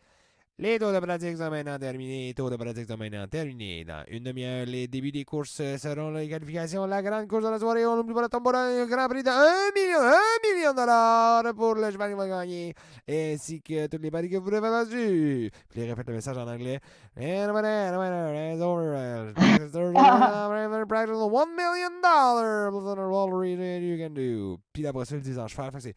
Speaker 1: les tours de pratique sont maintenant terminés. Les tours de pratique sont maintenant terminés. Dans une demi-heure, les débuts des courses seront les qualifications. La grande course de la soirée, on n'oublie pas la tombola, un grand prix de 1 million de dollars pour le cheval qui va gagner, ainsi que tous les paris que vous devez battus. Puis il répète le message en anglais. And winner is over. Practice $1 million. All you can do. Puis après ça, ils le disent en cheval. Fait que c'est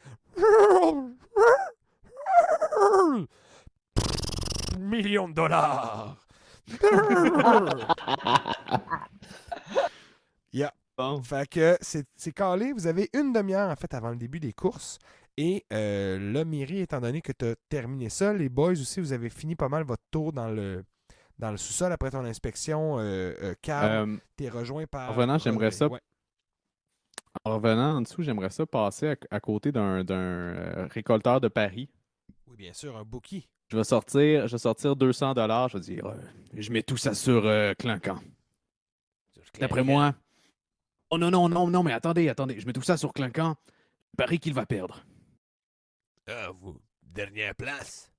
Speaker 1: millions de dollars. Yeah.
Speaker 3: Bon.
Speaker 1: Fait que c'est calé. Vous avez une demi-heure en fait avant le début des courses. Et là, Myri, étant donné que tu as terminé ça, les boys aussi, vous avez fini pas mal votre tour dans le sous-sol après ton inspection. Cab, t'es rejoint par.
Speaker 3: En revenant, j'aimerais ça.
Speaker 1: Ouais.
Speaker 3: En revenant en dessous, j'aimerais ça passer à côté d'un récolteur de paris.
Speaker 1: Oui, bien sûr, un bookie.
Speaker 3: Je vais sortir $200. Je vais dire, je mets tout ça sur Clinquant. D'après moi. Oh non, mais attendez. Je mets tout ça sur Clinquant. Je parie qu'il va perdre.
Speaker 1: Ah, vous, dernière place.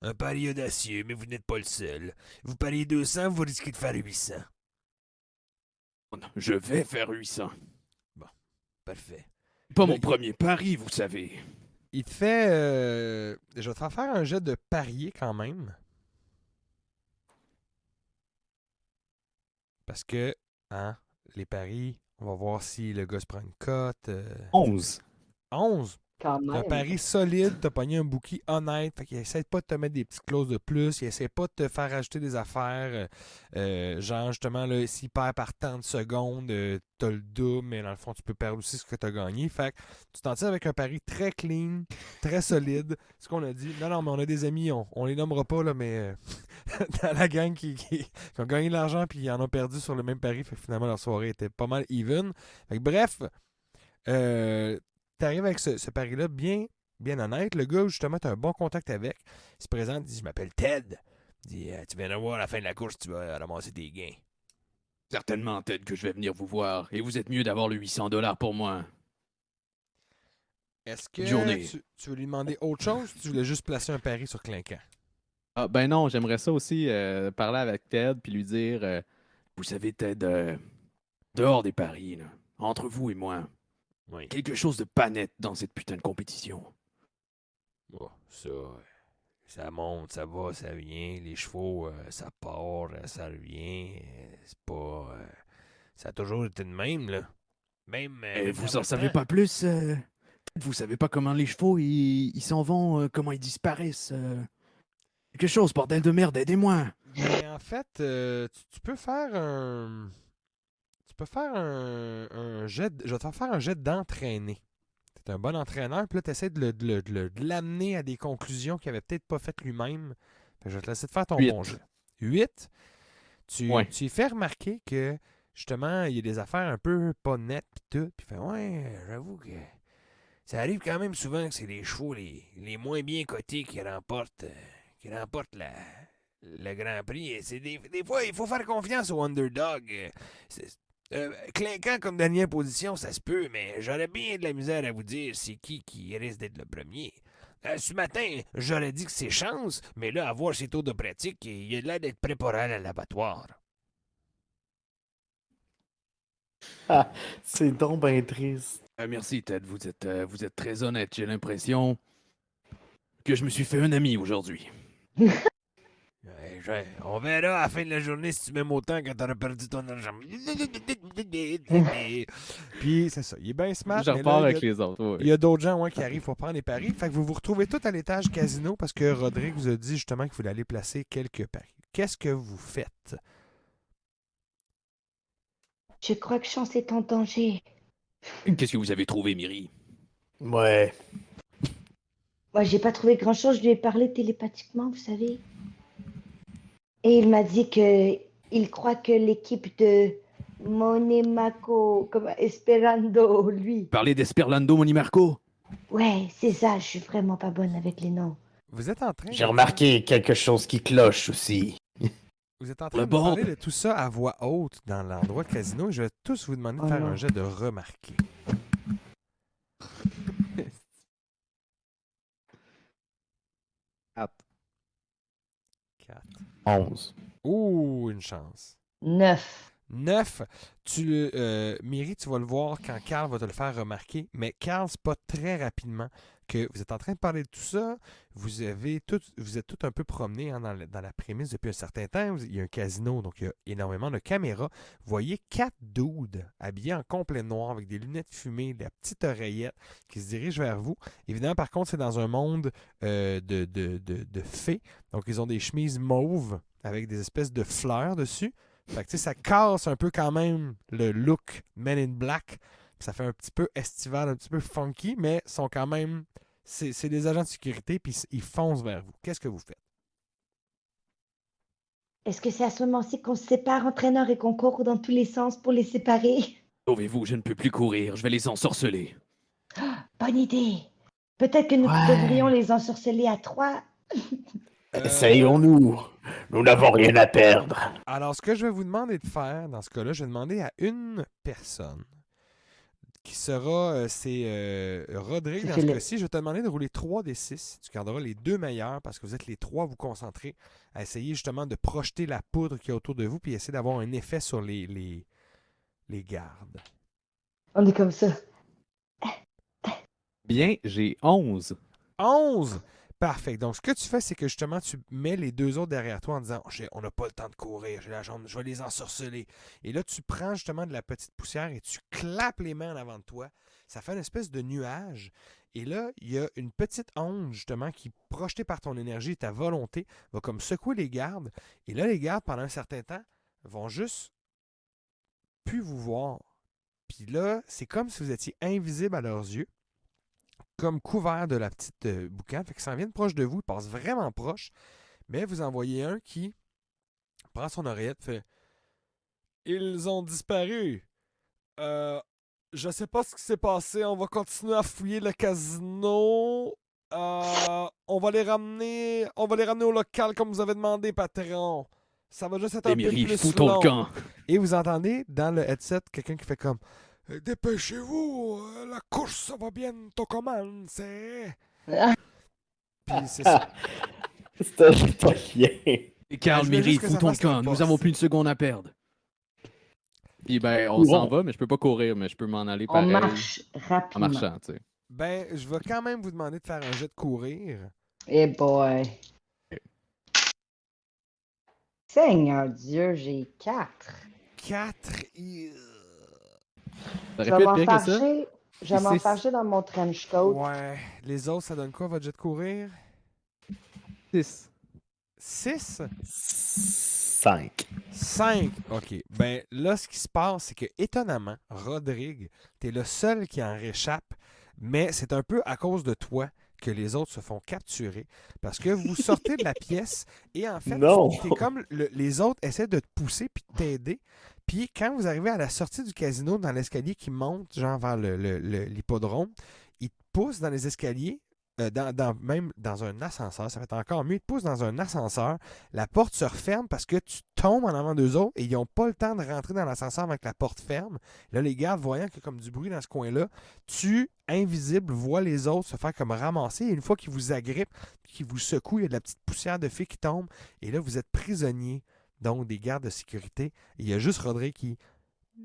Speaker 1: Un pari audacieux, mais vous n'êtes pas le seul. Vous pariez 200, vous risquez de faire 800.
Speaker 3: Oh non, je vais faire 800.
Speaker 1: Parfait.
Speaker 3: Pas mon premier pari, vous savez.
Speaker 1: Il te fait. Je vais te faire un jet de parier quand même. Parce que, les paris, on va voir si le gars se prend une cote.
Speaker 3: 11.
Speaker 1: 11.
Speaker 2: Quand
Speaker 1: Un
Speaker 2: même.
Speaker 1: pari solide, t'as pogné un bookie honnête, fait qu'il essaie pas de te mettre des petites clauses de plus, il essaie pas de te faire ajouter des affaires, genre justement, là, s'il perd par tant de secondes, t'as le double, mais dans le fond, tu peux perdre aussi ce que t'as gagné. Fait que tu t'en tires avec un pari très clean, très solide. Ce qu'on a dit, non, mais on a des amis, on les nommera pas, là, mais dans la gang qui ont gagné de l'argent puis ils en ont perdu sur le même pari, fait que finalement, leur soirée était pas mal even. Fait que bref, t'arrives avec ce pari-là bien honnête. Le gars, justement, tu as un bon contact avec. Il se présente, il dit: je m'appelle Ted. Il dit: tu viens de voir à la fin de la course, tu vas ramasser tes gains.
Speaker 6: Certainement, Ted, que je vais venir vous voir. Et vous êtes mieux d'avoir le $800 pour moi.
Speaker 1: Est-ce que
Speaker 6: Journée.
Speaker 1: tu veux lui demander autre chose ou tu voulais juste placer un pari sur Clinquant?
Speaker 3: Ah, ben non, j'aimerais ça aussi parler avec Ted puis lui dire
Speaker 6: Vous savez, Ted, dehors des paris, là, entre vous et moi,
Speaker 1: Oui.
Speaker 6: quelque chose de pas net dans cette putain de compétition.
Speaker 1: Oh, ça, Ça monte, ça va, ça vient. Les chevaux, ça part, ça revient. C'est pas... ça a toujours été de même, là. Même...
Speaker 6: Et vous en savez pas plus? Vous savez pas comment les chevaux, ils s'en vont, comment ils disparaissent? Quelque chose, bordel de merde, aidez-moi!
Speaker 1: Mais en fait, tu peux faire un... Tu peux faire un jet... Je vais te faire un jet d'entraîner. T'es un bon entraîneur, puis là, tu essaies de l'amener à des conclusions qu'il n'avait peut-être pas faites lui-même. Fait que je vais te laisser te faire ton
Speaker 3: 8.
Speaker 1: bon jet. 8.
Speaker 3: Ouais.
Speaker 1: Tu lui fais remarquer que, justement, il y a des affaires un peu pas nettes, puis tout. Puis il fait, ouais, j'avoue que ça arrive quand même souvent que c'est les chevaux les moins bien cotés qui remportent le Grand Prix. Et des fois, il faut faire confiance au underdog. Clinquant comme dernière position, ça se peut, mais j'aurais bien de la misère à vous dire c'est qui risque d'être le premier. Ce matin, j'aurais dit que c'est chance, mais là, à voir ses tours de pratique, il a l'air d'être préparé à l'abattoir.
Speaker 4: C'est donc bien triste.
Speaker 6: Merci, Ted, vous êtes très honnête. J'ai l'impression que je me suis fait un ami aujourd'hui.
Speaker 1: On verra à la fin de la journée si tu m'aimes autant quand t'auras perdu ton argent. Puis, c'est ça. Il est bien smart.
Speaker 3: Je
Speaker 1: mais
Speaker 3: repars
Speaker 1: là,
Speaker 3: avec les autres.
Speaker 1: il y a d'autres gens qui arrivent pour prendre les paris. Fait que vous vous retrouvez tous à l'étage casino parce que Rodrigue vous a dit justement qu'il voulait aller placer quelques paris. Qu'est-ce que vous faites?
Speaker 7: Je crois que Chance est en danger.
Speaker 6: Qu'est-ce que vous avez trouvé, Myri?
Speaker 4: Ouais.
Speaker 7: Moi, j'ai pas trouvé grand-chose. Je lui ai parlé télépathiquement, vous savez. Et il m'a dit que il croit que l'équipe de Monemaco, comme Esperando, lui.
Speaker 6: Parlez d'Esperlando Monimarco?
Speaker 7: Ouais, c'est ça. Je suis vraiment pas bonne avec les noms.
Speaker 1: Vous êtes en train
Speaker 4: J'ai remarqué quelque chose qui cloche aussi.
Speaker 1: Vous êtes en train
Speaker 6: Le
Speaker 1: de parler
Speaker 6: Bob.
Speaker 1: de tout ça à voix haute dans l'endroit de casino et je vais tous vous demander de
Speaker 7: Oh
Speaker 1: faire
Speaker 7: non.
Speaker 1: un jet de remarquer.
Speaker 3: 4.
Speaker 1: 4.
Speaker 4: 11.
Speaker 1: Ouh, une chance.
Speaker 7: 9.
Speaker 1: 9. Myri, tu vas le voir quand Carl va te le faire remarquer, mais Carl spot très rapidement que vous êtes en train de parler de tout ça. Vous êtes tout un peu promené dans la prémisse depuis un certain temps. Il y a un casino, donc il y a énormément de caméras. Vous voyez 4 dudes habillés en complet noir avec des lunettes fumées, des petites oreillettes qui se dirigent vers vous. Évidemment, par contre, c'est dans un monde de fées. Donc, ils ont des chemises mauves avec des espèces de fleurs dessus. Fait que, tu sais, ça casse un peu quand même le look Men in Black. Puis ça fait un petit peu estival, un petit peu funky, mais sont quand même... C'est des agents de sécurité, puis ils foncent vers vous. Qu'est-ce que vous faites?
Speaker 7: Est-ce que c'est à ce moment-ci qu'on se sépare, entraîneur, et qu'on court dans tous les sens pour les séparer?
Speaker 6: Sauvez-vous, je ne peux plus courir. Je vais les ensorceler.
Speaker 7: Bonne idée. Peut-être que nous devrions les ensorceler à 3.
Speaker 4: Essayons-nous. Nous n'avons rien à perdre.
Speaker 1: Alors, ce que je vais vous demander de faire, dans ce cas-là, je vais demander à une personne qui sera, c'est Rodrigue
Speaker 7: C'est
Speaker 1: dans ce
Speaker 7: Philippe.
Speaker 1: cas-ci. Je vais te demander de rouler 3 des 6. Tu garderas les 2 meilleurs parce que vous êtes les 3 à vous concentrer à essayer justement de projeter la poudre qu'il y a autour de vous puis essayer d'avoir un effet sur les gardes.
Speaker 7: On est comme ça.
Speaker 3: Bien, j'ai 11.
Speaker 1: 11! Parfait. Donc, ce que tu fais, c'est que justement, tu mets les 2 autres derrière toi en disant on n'a pas le temps de courir, j'ai la jambe, je vais les ensorceler. Et là, tu prends justement de la petite poussière et tu clapes les mains en avant de toi. Ça fait une espèce de nuage. Et là, il y a une petite onde, justement, qui, projetée par ton énergie et ta volonté, va comme secouer les gardes. Et là, les gardes, pendant un certain temps, vont juste plus vous voir. Puis là, c'est comme si vous étiez invisible à leurs yeux, comme couvert de la petite boucane. Fait qu'ils s'en viennent proche de vous, ils passent vraiment proche. Mais vous en voyez un qui prend son oreillette, fait « Ils ont disparu. Je sais pas ce qui s'est passé. On va continuer à fouiller le casino. On va les ramener au local comme vous avez demandé, patron. Ça va juste être un peu
Speaker 6: Myri,
Speaker 1: plus
Speaker 6: fous ton
Speaker 1: long.
Speaker 6: camp. »
Speaker 1: Et vous entendez dans le headset quelqu'un qui fait comme dépêchez-vous, la course va bientôt commencer.
Speaker 7: Ah.
Speaker 1: Puis c'est ça.
Speaker 4: C'était pas bien.
Speaker 6: Et Carl,
Speaker 1: je veux
Speaker 6: Myri,
Speaker 1: juste que
Speaker 6: fous
Speaker 1: ça
Speaker 6: ton
Speaker 1: fasse le
Speaker 6: camp. Nous
Speaker 1: poste.
Speaker 6: avons plus une seconde à perdre.
Speaker 3: Puis ben, on s'en va, mais je peux pas courir, mais je peux m'en aller
Speaker 7: On
Speaker 3: pareil.
Speaker 7: marche
Speaker 3: En
Speaker 7: rapidement.
Speaker 3: marchant, tu sais.
Speaker 1: Ben, je vais quand même vous demander de faire un jet de courir.
Speaker 7: Eh boy.
Speaker 2: Seigneur Dieu, j'ai 4.
Speaker 1: 4.
Speaker 3: Ça
Speaker 2: Je
Speaker 3: aurait
Speaker 2: vais
Speaker 3: pu être pire que ça.
Speaker 2: m'enfarger. Je vais
Speaker 3: Et c'est-
Speaker 2: m'enfarger dans mon trench coat.
Speaker 1: Ouais. Les autres, ça donne quoi, votre jet de courir?
Speaker 3: 6.
Speaker 1: 6?
Speaker 4: 5.
Speaker 1: 5. OK. Ben là, ce qui se passe, c'est que étonnamment, Rodrigue, t'es le seul qui en réchappe, mais c'est un peu à cause de toi que les autres se font capturer. Parce que vous sortez de la pièce et en fait,
Speaker 4: Non.
Speaker 1: t'es comme les autres essaient de te pousser puis de t'aider. Puis quand vous arrivez à la sortie du casino dans l'escalier qui monte, genre vers l'hippodrome, ils te poussent dans les escaliers. Même dans un ascenseur, ça va être encore mieux. Ils te poussent dans un ascenseur, la porte se referme parce que tu tombes en avant d'eux autres et ils n'ont pas le temps de rentrer dans l'ascenseur avant que la porte ferme. Là, les gardes, voyant qu'il y a comme du bruit dans ce coin-là, invisible, voient les autres se faire comme ramasser. Et une fois qu'ils vous agrippent, qu'ils vous secouent, il y a de la petite poussière de fée qui tombe. Et là, vous êtes prisonnier, donc des gardes de sécurité. Et il y a juste Rodrigue qui,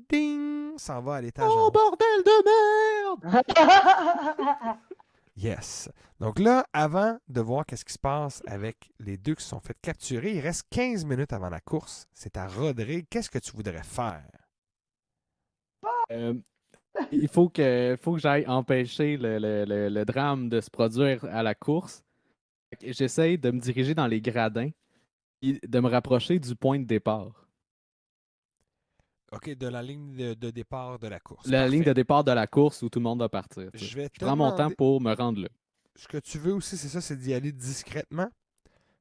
Speaker 1: ding, s'en va à l'étage en haut.
Speaker 3: bordel de merde!
Speaker 1: Yes. Donc là, avant de voir qu'est-ce qui se passe avec les deux qui se sont fait capturer, il reste 15 minutes avant la course. C'est à Rodrigue. Qu'est-ce que tu voudrais faire?
Speaker 3: Il faut que j'aille empêcher le drame de se produire à la course. J'essaye de me diriger dans les gradins et de me rapprocher du point de départ.
Speaker 1: OK, de la ligne de départ de la course.
Speaker 3: La
Speaker 1: Parfait.
Speaker 3: ligne de départ de la course où tout le monde va partir. Tu sais.
Speaker 1: Je vais te
Speaker 3: Je prends mon temps
Speaker 1: demander-
Speaker 3: pour me rendre là.
Speaker 1: Ce que tu veux aussi, c'est ça, c'est d'y aller discrètement.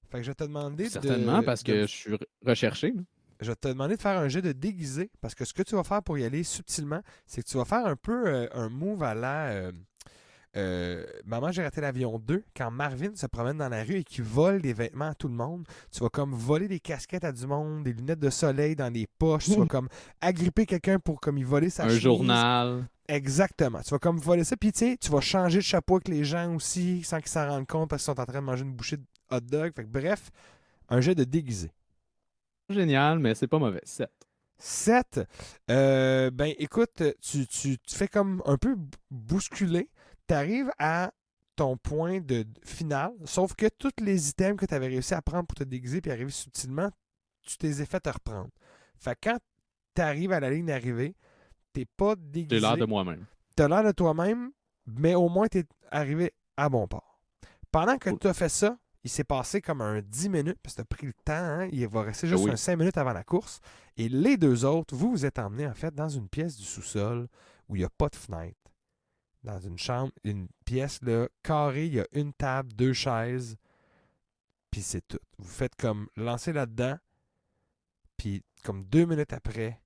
Speaker 1: Fait que je vais te demander
Speaker 3: Certainement, parce que je suis recherché. là.
Speaker 1: Je vais te demander de faire un jet de déguisé, parce que ce que tu vas faire pour y aller subtilement, c'est que tu vas faire un peu un move à la Maman, j'ai raté l'avion 2, quand Marvin se promène dans la rue et qu'il vole des vêtements à tout le monde. Tu vas comme voler des casquettes à du monde, des lunettes de soleil dans des poches. Tu vas comme agripper quelqu'un pour comme y voler sa
Speaker 3: Un
Speaker 1: chemise.
Speaker 3: journal.
Speaker 1: Exactement. Tu vas comme voler ça. Puis tu sais, tu vas changer de chapeau avec les gens aussi sans qu'ils s'en rendent compte parce qu'ils sont en train de manger une bouchée de hot dog. Fait que bref, un jet de déguisé.
Speaker 3: Génial, mais c'est pas mauvais. 7.
Speaker 1: 7. Ben écoute, tu te fais comme un peu bousculer. Tu arrives à ton point de final, sauf que tous les items que tu avais réussi à prendre pour te déguiser puis arriver subtilement, tu t'es fait te reprendre. Fait que quand tu arrives à la ligne d'arrivée, t'es pas déguisé.
Speaker 3: J'ai l'air de moi-même.
Speaker 1: T'as l'air de toi-même, mais au moins tu es arrivé à bon port. Pendant que tu as fait ça, il s'est passé comme un 10 minutes, parce que tu as pris le temps, hein? Il va rester juste
Speaker 3: Oui.
Speaker 1: un 5 minutes avant la course. Et les deux autres, vous êtes emmenés en fait dans une pièce du sous-sol où il n'y a pas de fenêtre. Dans une chambre, une pièce là, carrée, il y a une table, 2 chaises, puis c'est tout. Vous faites comme lancer là-dedans, puis comme 2 minutes après,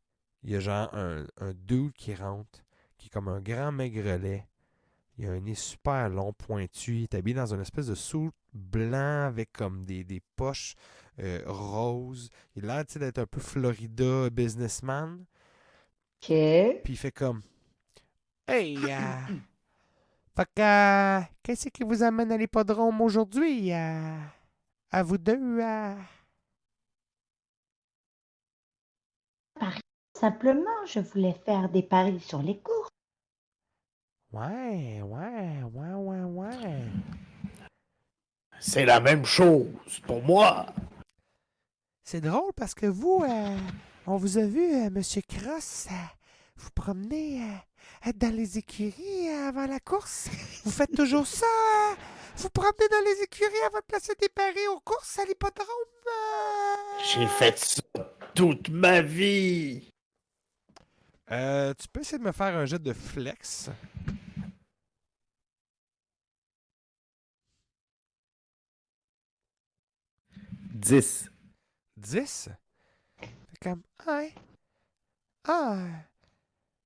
Speaker 1: il y a genre un dude qui rentre, qui est comme un grand maigrelet. Il a un nez super long, pointu. Il est habillé dans une espèce de suit blanc avec comme des poches roses. Il a l'air tu sais, d'être un peu Florida businessman.
Speaker 2: OK.
Speaker 1: Puis il fait comme Hey! Fait que, qu'est-ce qui vous amène à l'hippodrome aujourd'hui? À vous deux?
Speaker 7: Simplement, je voulais faire des paris sur les courses.
Speaker 1: Ouais.
Speaker 4: C'est la même chose pour moi.
Speaker 1: C'est drôle parce que vous, on vous a vu, Monsieur Cross, vous promener dans les écuries avant la course. Vous faites toujours ça? Vous promenez dans les écuries avant de placer des paris aux courses à l'hippodrome?
Speaker 4: J'ai fait ça toute ma vie.
Speaker 1: Tu peux essayer de me faire un jet de flex. «
Speaker 4: 10.
Speaker 1: 10? Fait comme, ouais.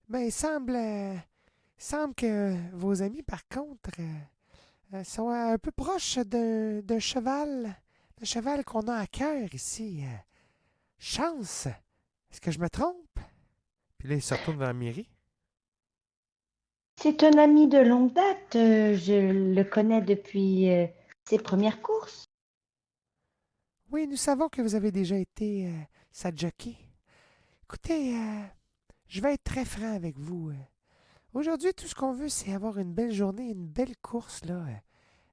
Speaker 1: Ben, il semble que vos amis, par contre, sont un peu proches d'un cheval qu'on a à cœur ici. Chance. Est-ce que je me trompe? Puis là, il se retourne vers Myri.
Speaker 7: C'est un ami de longue date. Je le connais depuis ses premières courses.
Speaker 1: Oui, nous savons que vous avez déjà été sa jockey. Écoutez, je vais être très franc avec vous. Aujourd'hui, tout ce qu'on veut, c'est avoir une belle journée, une belle course, là,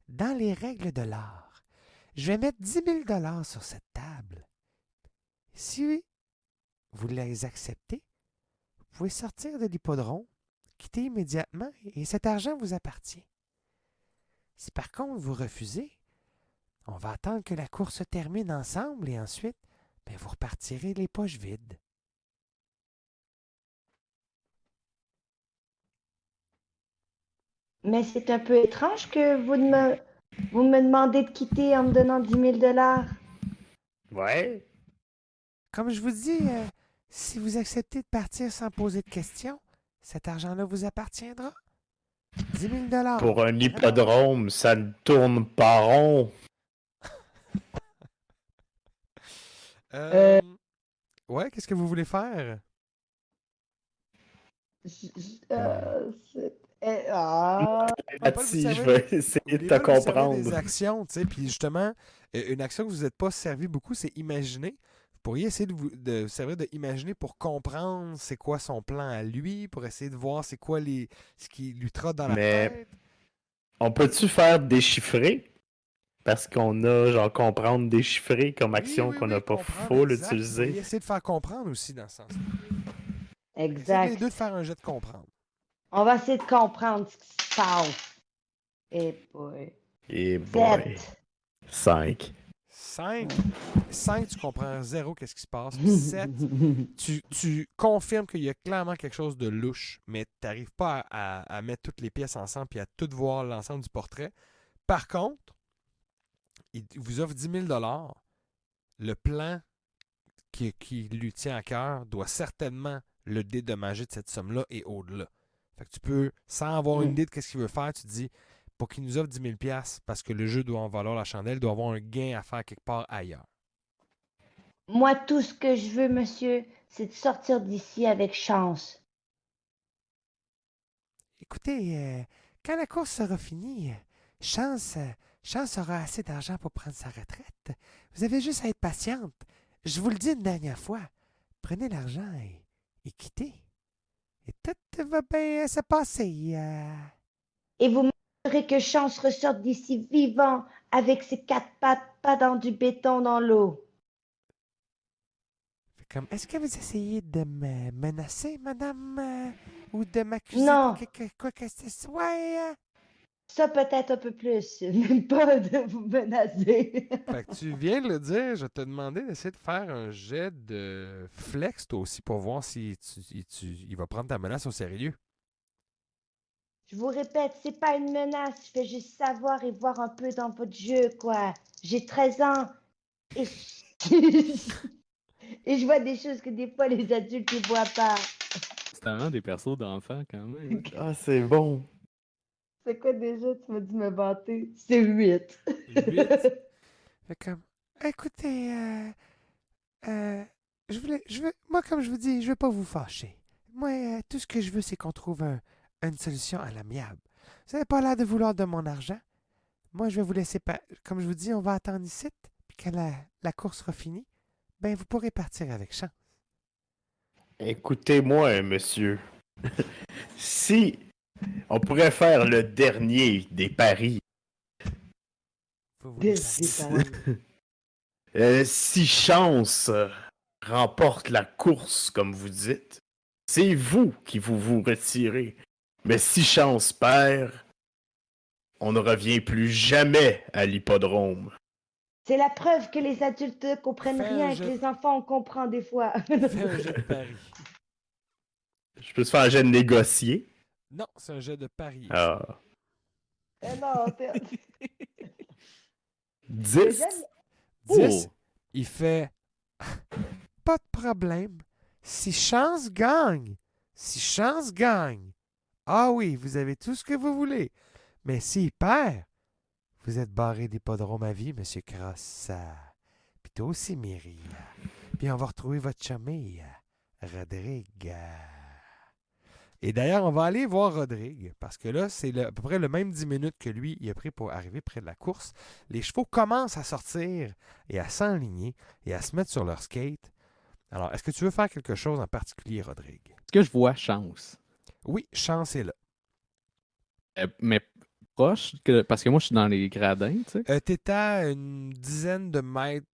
Speaker 1: dans les règles de l'art. Je vais mettre 10 000 $ sur cette table. Si vous les acceptez, vous pouvez sortir de l'hippodrome, quitter immédiatement et cet argent vous appartient. Si par contre vous refusez, on va attendre que la course se termine ensemble et ensuite, ben, vous repartirez les poches vides.
Speaker 7: Mais c'est un peu étrange que vous me demandez de quitter en me donnant 10 000 $.
Speaker 4: Ouais.
Speaker 1: Comme je vous dis, si vous acceptez de partir sans poser de questions, cet argent-là vous appartiendra. 10 000
Speaker 4: Pour un hippodrome, ça ne tourne pas rond.
Speaker 1: Ouais, qu'est-ce que vous voulez faire?
Speaker 7: Ah.
Speaker 1: Pas de vous
Speaker 4: Si je
Speaker 1: servir
Speaker 4: vais essayer de
Speaker 1: N'oubliez
Speaker 4: te
Speaker 1: pas de vous servir
Speaker 4: comprendre.
Speaker 1: des actions, tu sais. Puis justement, une action que vous n'êtes pas servi beaucoup, c'est imaginer. Vous pourriez essayer de vous servir de imaginer pour comprendre c'est quoi son plan à lui, pour essayer de voir c'est quoi ce qui lui trotte dans la
Speaker 4: Mais
Speaker 1: tête.
Speaker 4: on peut-tu faire déchiffrer? Parce qu'on a, genre, comprendre déchiffrer comme action qu'on n'a pas
Speaker 1: comprendre,
Speaker 4: faut
Speaker 1: exact. Vous
Speaker 4: l'utiliser.
Speaker 1: pourriez essayer de faire comprendre aussi dans ce sens. Essayez les
Speaker 7: Exact.
Speaker 1: deux de faire un jet de comprendre.
Speaker 7: On va essayer de comprendre ce qui se passe. Et boy.
Speaker 4: Et boy.
Speaker 7: 7.
Speaker 4: 5.
Speaker 1: 5, tu comprends 0 qu'est-ce qui se passe. Puis 7, tu confirmes qu'il y a clairement quelque chose de louche, mais tu n'arrives pas à mettre toutes les pièces ensemble et à tout voir l'ensemble du portrait. Par contre, il vous offre 10 000 $. Le plan qui lui tient à cœur doit certainement le dédommager de cette somme-là et au-delà. Fait que tu peux, sans avoir une idée de ce qu'il veut faire, tu te dis, pour qu'il nous offre 10 000 $ parce que le jeu doit en valoir la chandelle, il doit avoir un gain à faire quelque part ailleurs.
Speaker 7: Moi, tout ce que je veux, monsieur, c'est de sortir d'ici avec chance.
Speaker 1: Écoutez, quand la course sera finie, Chance aura assez d'argent pour prendre sa retraite. Vous avez juste à être patiente. Je vous le dis une dernière fois. Prenez l'argent et quittez. Et tout va bien se passer.
Speaker 7: Et vous m'assurez que Chance ressorte d'ici vivant avec ses 4 pattes, pas dans du béton dans l'eau.
Speaker 1: Est-ce que vous essayez de me menacer, madame, ou de m'accuser
Speaker 7: Non.
Speaker 1: de quoi que ce soit?
Speaker 7: Ça peut-être un peu plus, même pas de vous menacer.
Speaker 1: Fait que tu viens de le dire, je te demandais d'essayer de faire un jet de flex toi aussi pour voir si il va prendre ta menace au sérieux.
Speaker 7: Je vous répète, c'est pas une menace, je fais juste savoir et voir un peu dans votre jeu, quoi. J'ai 13 ans et et je vois des choses que des fois les adultes ne voient pas.
Speaker 3: C'est tellement des persos d'enfants quand même.
Speaker 4: Ah, c'est bon.
Speaker 7: C'est quoi déjà, tu m'as dit me vanter? C'est 8.
Speaker 1: 8. Fait comme, écoutez, moi, comme je vous dis, je veux pas vous fâcher. Moi, tout ce que je veux, c'est qu'on trouve une solution à l'amiable. Vous n'avez pas l'air de vouloir de mon argent. Moi, je vais vous laisser, comme je vous dis, on va attendre ici, puis quand la course sera finie, ben, vous pourrez partir avec chance.
Speaker 4: Écoutez-moi, monsieur. Si on pourrait faire le dernier des paris.
Speaker 1: Vous voulez
Speaker 4: Si Chance remporte la course, comme vous dites, c'est vous qui vous retirez. Mais si Chance perd, on ne revient plus jamais à l'hippodrome.
Speaker 7: C'est la preuve que les adultes ne comprennent
Speaker 1: Fais un
Speaker 7: rien et
Speaker 1: jet.
Speaker 7: que les enfants, on comprend des fois.
Speaker 1: Fais un jet de pari.
Speaker 4: Je peux te faire un jet de négocier?
Speaker 1: Non, c'est un jet de pari.
Speaker 4: Ah.
Speaker 7: Eh non,
Speaker 4: 10?
Speaker 1: 10,
Speaker 4: Oh.
Speaker 1: il fait pas de problème. Si Chance gagne, ah oui, vous avez tout ce que vous voulez. Mais s'il perd, vous êtes barré d'hippodrome à vie, Monsieur Cross. Puis toi aussi, Myri. Puis on va retrouver votre chummy, Rodrigue. Et d'ailleurs, on va aller voir Rodrigue, parce que là, c'est à peu près le même 10 minutes que lui, il a pris pour arriver près de la course. Les chevaux commencent à sortir et à s'enligner et à se mettre sur leur skate. Alors, est-ce que tu veux faire quelque chose en particulier, Rodrigue?
Speaker 3: Est-ce que je vois Chance?
Speaker 1: Oui, Chance est là.
Speaker 3: Mais proche, parce que moi, je suis dans les gradins, tu sais.
Speaker 1: T'es à une dizaine de mètres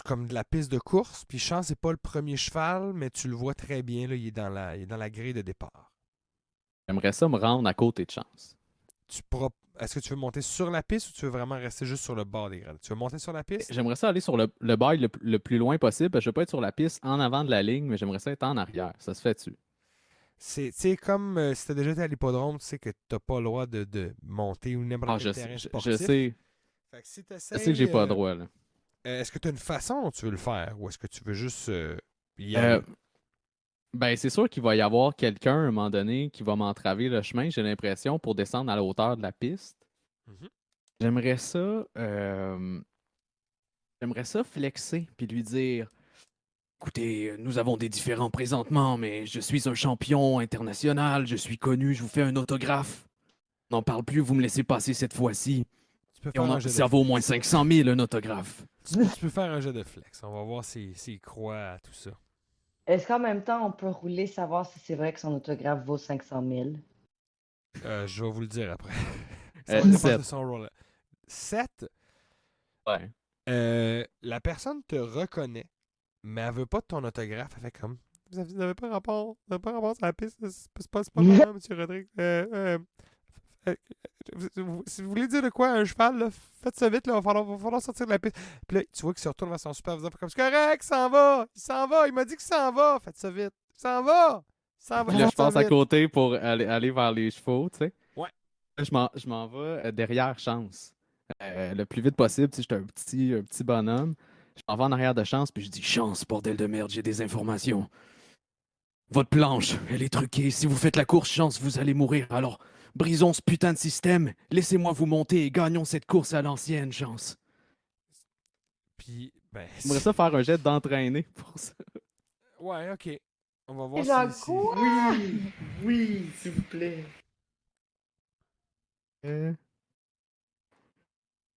Speaker 1: comme de la piste de course. Puis Chance, c'est pas le premier cheval, mais tu le vois très bien. Là, il est dans la grille de départ.
Speaker 3: J'aimerais ça me rendre à côté de Chance.
Speaker 1: Est-ce que tu veux monter sur la piste ou tu veux vraiment rester juste sur le bord des gradins? Tu veux monter sur la piste?
Speaker 3: J'aimerais ça aller sur le bail le plus loin possible. Parce que je veux pas être sur la piste en avant de la ligne, mais j'aimerais ça être en arrière. Ça se fait-tu?
Speaker 1: C'est comme si tu as déjà été à l'hippodrome, tu sais que tu n'as pas le droit de monter ou n'importe quel terrain sportif.
Speaker 3: Je sais.
Speaker 1: Fait que si
Speaker 3: Je sais que j'ai pas le droit, là.
Speaker 1: Est-ce que tu as une façon dont tu veux le faire ou est-ce que tu veux juste y
Speaker 3: Euh,
Speaker 1: aller?
Speaker 3: Ben, c'est sûr qu'il va y avoir quelqu'un à un moment donné qui va m'entraver le chemin, j'ai l'impression, pour descendre à la hauteur de la piste.
Speaker 1: Mhm.
Speaker 3: J'aimerais ça. J'aimerais ça flexer puis lui dire
Speaker 6: Écoutez, nous avons des différends présentement, mais je suis un champion international, je suis connu, je vous fais un autographe. N'en parle plus, vous me laissez passer cette fois-ci.
Speaker 1: Tu peux
Speaker 6: Et
Speaker 1: faire un jet de
Speaker 6: ça vaut au moins
Speaker 1: flex.
Speaker 6: 500 000 un autographe.
Speaker 1: Tu peux faire un jet de flex. On va voir s'il croit à tout ça.
Speaker 2: Est-ce qu'en même temps, on peut rouler, savoir si c'est vrai que son autographe vaut 500 000?
Speaker 1: Je vais vous le dire après. Ça va dépendre de
Speaker 3: 7.
Speaker 1: son rôle. 7,
Speaker 3: Ouais.
Speaker 1: la personne te reconnaît, mais elle veut pas de ton autographe. Elle fait comme vous n'avez pas rapport. Vous n'avez pas rapport sur la piste. C'est pas moi, M. Rodrigue. Si vous voulez dire de quoi à un cheval, là, faites ça vite, là, va falloir sortir de la piste. Puis là, tu vois qu'il se retourne vers son superviseur comme c'est correct, il s'en va, il m'a dit qu'il s'en va, faites ça vite. Il s'en va!
Speaker 3: Puis là, je
Speaker 1: faites ça
Speaker 3: passe à
Speaker 1: vite.
Speaker 3: côté pour aller vers les chevaux, tu sais.
Speaker 1: Ouais.
Speaker 3: Là, je m'en vais derrière Chance. Le plus vite possible, tu sais, j'étais un petit bonhomme. Je m'en vais en arrière de Chance, puis je dis
Speaker 6: Chance, bordel de merde, j'ai des informations. Votre planche, elle est truquée. Si vous faites la course, Chance, vous allez mourir. Alors, brisons ce putain de système. Laissez-moi vous monter et gagnons cette course à l'ancienne, Chance.
Speaker 1: Puis, ben.
Speaker 3: j'aimerais ça faire un jet d'entraîner pour ça.
Speaker 1: Ouais, ok. On va voir
Speaker 2: Genre
Speaker 1: si.
Speaker 2: quoi?
Speaker 4: Oui, s'il vous plaît.
Speaker 3: Je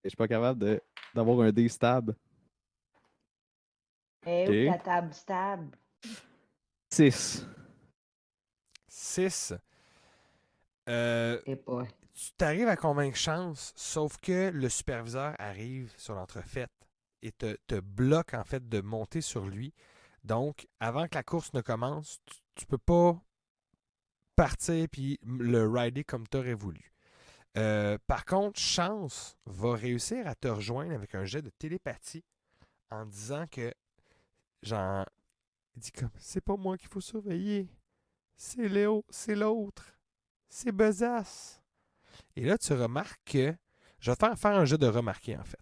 Speaker 3: suis pas capable d'avoir un D-stab.
Speaker 2: Eh, où
Speaker 3: Ok.
Speaker 2: ta table stable?
Speaker 3: 6.
Speaker 1: 6.
Speaker 2: Et pas.
Speaker 1: Tu t'arrives à convaincre Chance, sauf que le superviseur arrive sur l'entrefaite et te bloque en fait de monter sur lui. Donc, avant que la course ne commence, tu peux pas partir puis le rider comme tu aurais voulu. Par contre, Chance va réussir à te rejoindre avec un jet de télépathie en disant que, genre, il dit comme, c'est pas moi qu'il faut surveiller, c'est Léo, c'est l'autre, c'est Besace. Et là, tu remarques que, je vais te faire un jeu de remarquer en fait.